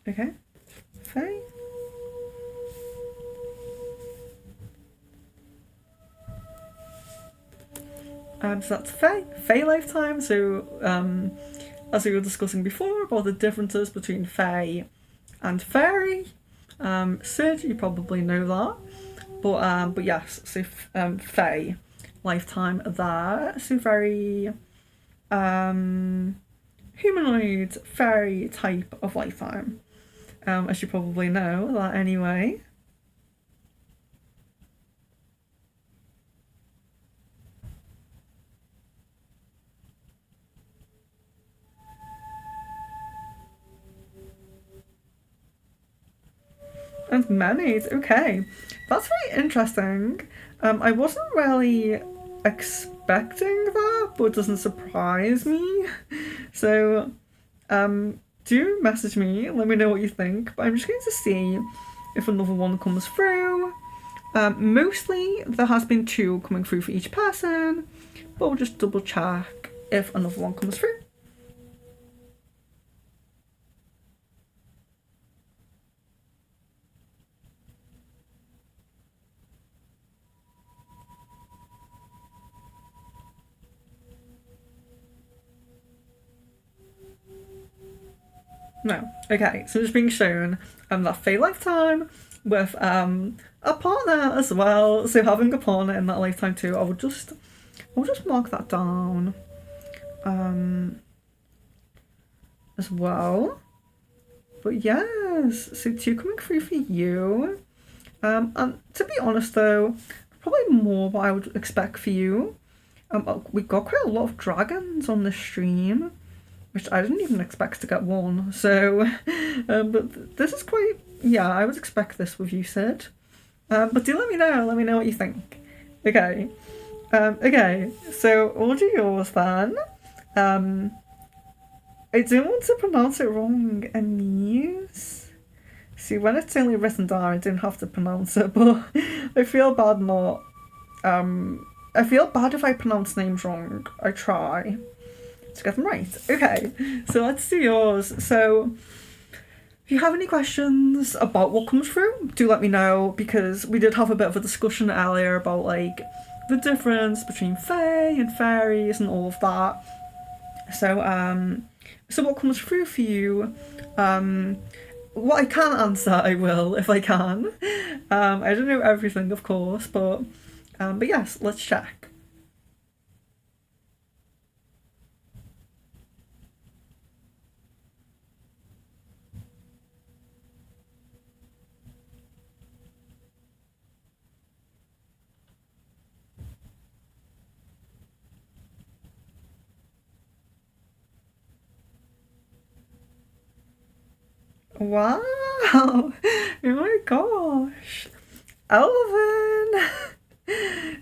Okay, Faye. So that's Faye lifetime. So as we were discussing before about the differences between Fae and Fairy, Sid, you probably know that. But yes, so Fae lifetime there. So very humanoid fairy type of lifetime. As you probably know that anyway. And mermaids, okay. That's very interesting. I wasn't really expecting that, but it doesn't surprise me. So, do message me, let me know what you think. But I'm just going to see if another one comes through. Mostly there has been 2 coming through for each person, but we'll just double check if another one comes through. No. Okay, so it's being shown that Fae lifetime with a partner as well. So having a partner in that lifetime too, I'll just mark that down as well. But yes, so 2 coming through for you. And to be honest though, probably more what I would expect for you. We got quite a lot of dragons on this stream, which I didn't even expect to get one. So, but this is quite, yeah, I would expect this with you, Sid. But do let me know what you think. Okay. Okay, so we'll do yours then. I don't want to pronounce it wrong, Anise. See, when it's only written down, I don't have to pronounce it, but I feel bad not. I feel bad if I pronounce names wrong. I try to get them right. Okay, so let's do yours. So, if you have any questions about what comes through, do let me know, because we did have a bit of a discussion earlier about like the difference between fae and fairies and all of that. So what comes through for you? What I can answer, I will if I can. I don't know everything, of course, but yes, let's check. Wow! Oh my gosh! Elven!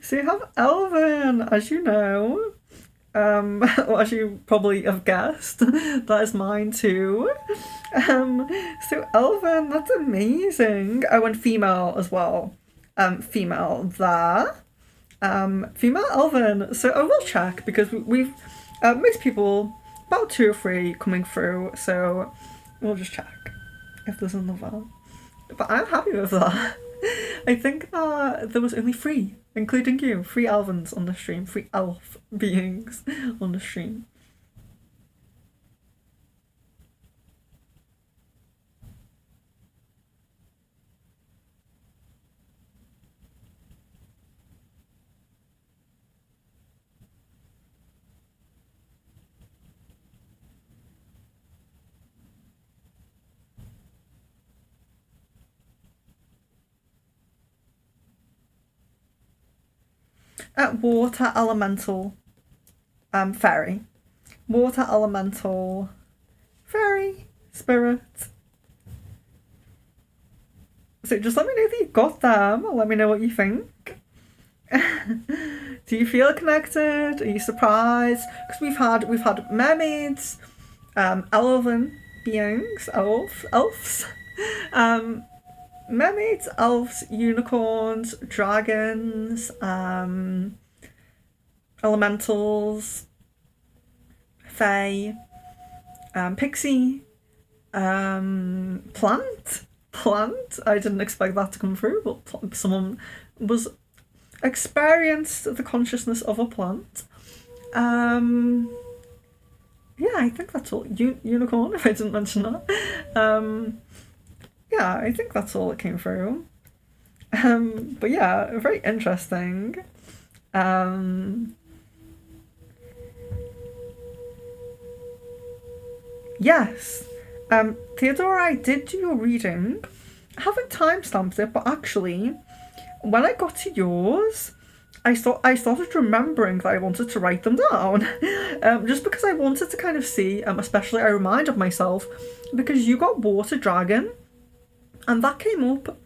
So you have Elven, as you know. Well, as you probably have guessed, that is mine too. So Elven, that's amazing. I went female as well. Female there. Female Elven. So I will check, because we've most people, about 2 or 3 coming through. So we'll just check if there's another. But I'm happy with that. I think that there was only 3, including you, 3 Elvens on the stream, 3 elf beings on the stream. Water elemental fairy. Water elemental fairy spirit. So just let me know that you got them. Let me know what you think. Do you feel connected? Are you surprised? Because we've had mermaids, elven beings, elves, um, mermaids, elves, unicorns, dragons, elementals, fae, pixie, plant. I didn't expect that to come through, but someone was experienced the consciousness of a plant. Yeah, I think that's all. Unicorn, if I didn't mention that. Yeah, I think that's all that came through. But yeah, very interesting. Yes. Theodora, I did do your reading. I haven't timestamped it, but actually, when I got to yours, I started remembering that I wanted to write them down, just because I wanted to kind of see. Especially, I reminded myself because you got water dragon, and that came up.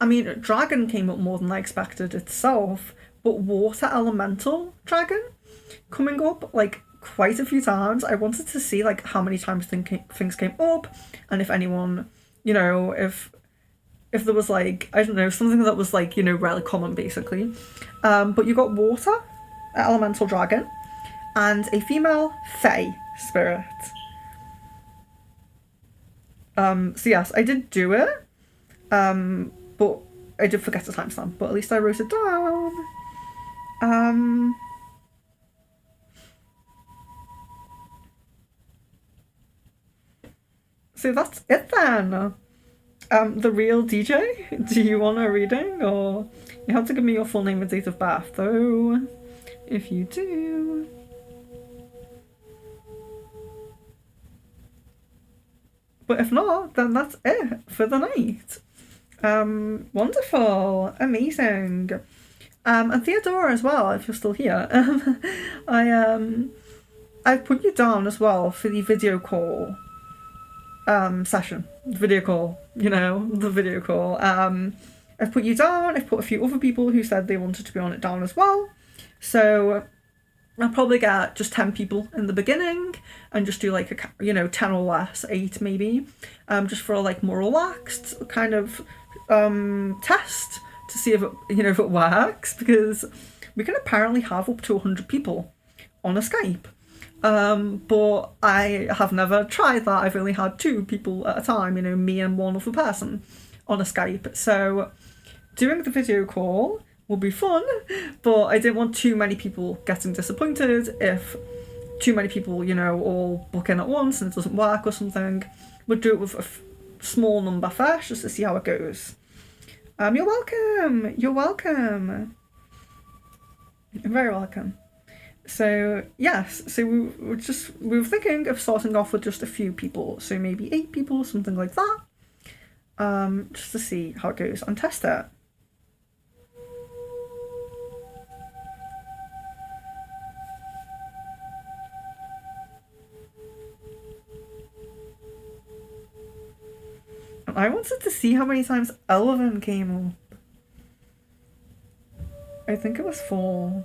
I mean, dragon came up more than I expected itself, but water elemental dragon coming up like quite a few times. I wanted to see like how many times things came up, and if anyone, if there was like, I don't know, something that was like, really common basically. But you got water, elemental dragon, and a female fae spirit. So yes, I did do it, but I did forget to timestamp, but at least I wrote it down. So that's it then. The real DJ, do you want a reading? Or you have to give me your full name and date of birth, though, if you do. But if not, then that's it for the night. Wonderful, amazing. And Theodora as well, if you're still here. I put you down as well for the video call session. Video call, the video call. I've put you down, I've put a few other people who said they wanted to be on it down as well. So I'll probably get just 10 people in the beginning and just do like a 10 or less, 8 maybe, just for a like more relaxed kind of test to see if it works, because we can apparently have up to 100 people on a Skype. But I have never tried that. I've only had 2 people at a time, me and one other person on a Skype. So doing the video call will be fun, but I didn't want too many people getting disappointed if too many people, all book in at once and it doesn't work or something. We'll do it with a small number first just to see how it goes. You're welcome. You're welcome. You're very welcome. So yes, so we were thinking of starting off with just a few people, so maybe 8 people, something like that, just to see how it goes and test it. And I wanted to see how many times Elven came up. I think it was 4.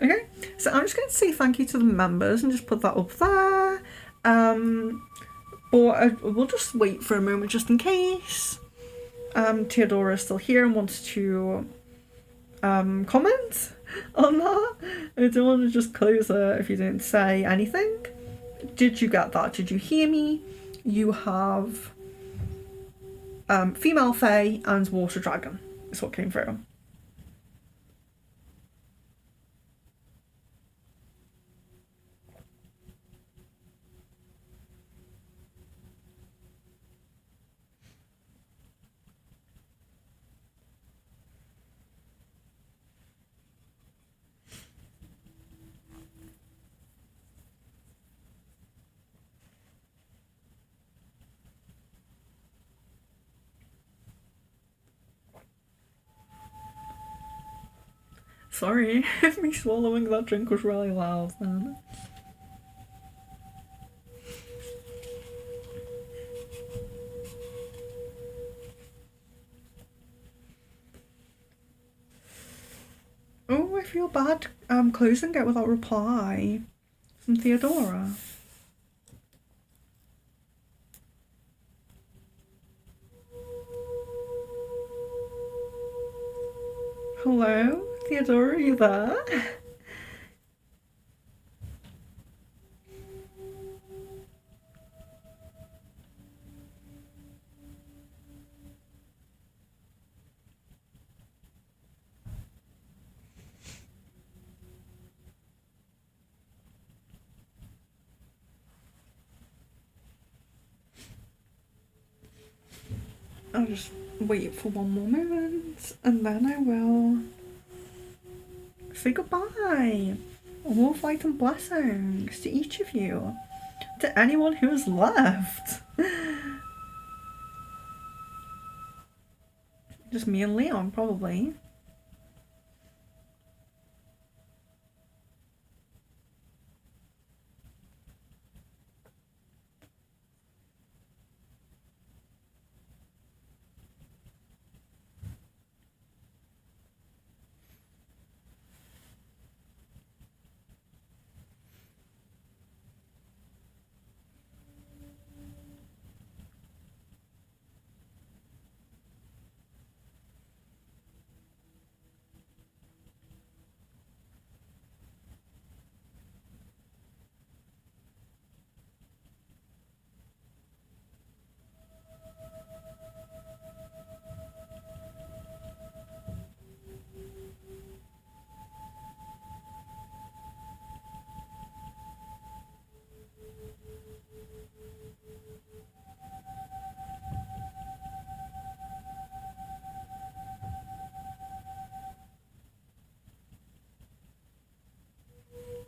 Okay, so I'm just going to say thank you to the members and just put that up there. But we'll just wait for a moment just in case. Theodora is still here and wants to comment on that. I don't want to just close it if you didn't say anything. Did you get that? Did you hear me? You have female fae and water dragon is what came through. Sorry if me swallowing that drink was really loud then. feel bad closing it without reply from Theodora. Hello? Theodora, are you there? I'll just wait for one more moment and then I will say goodbye. Love, light and blessings to each of you. To anyone who's left. Just me and Leon, probably.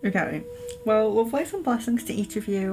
Okay, well, love, light and blessings to each of you.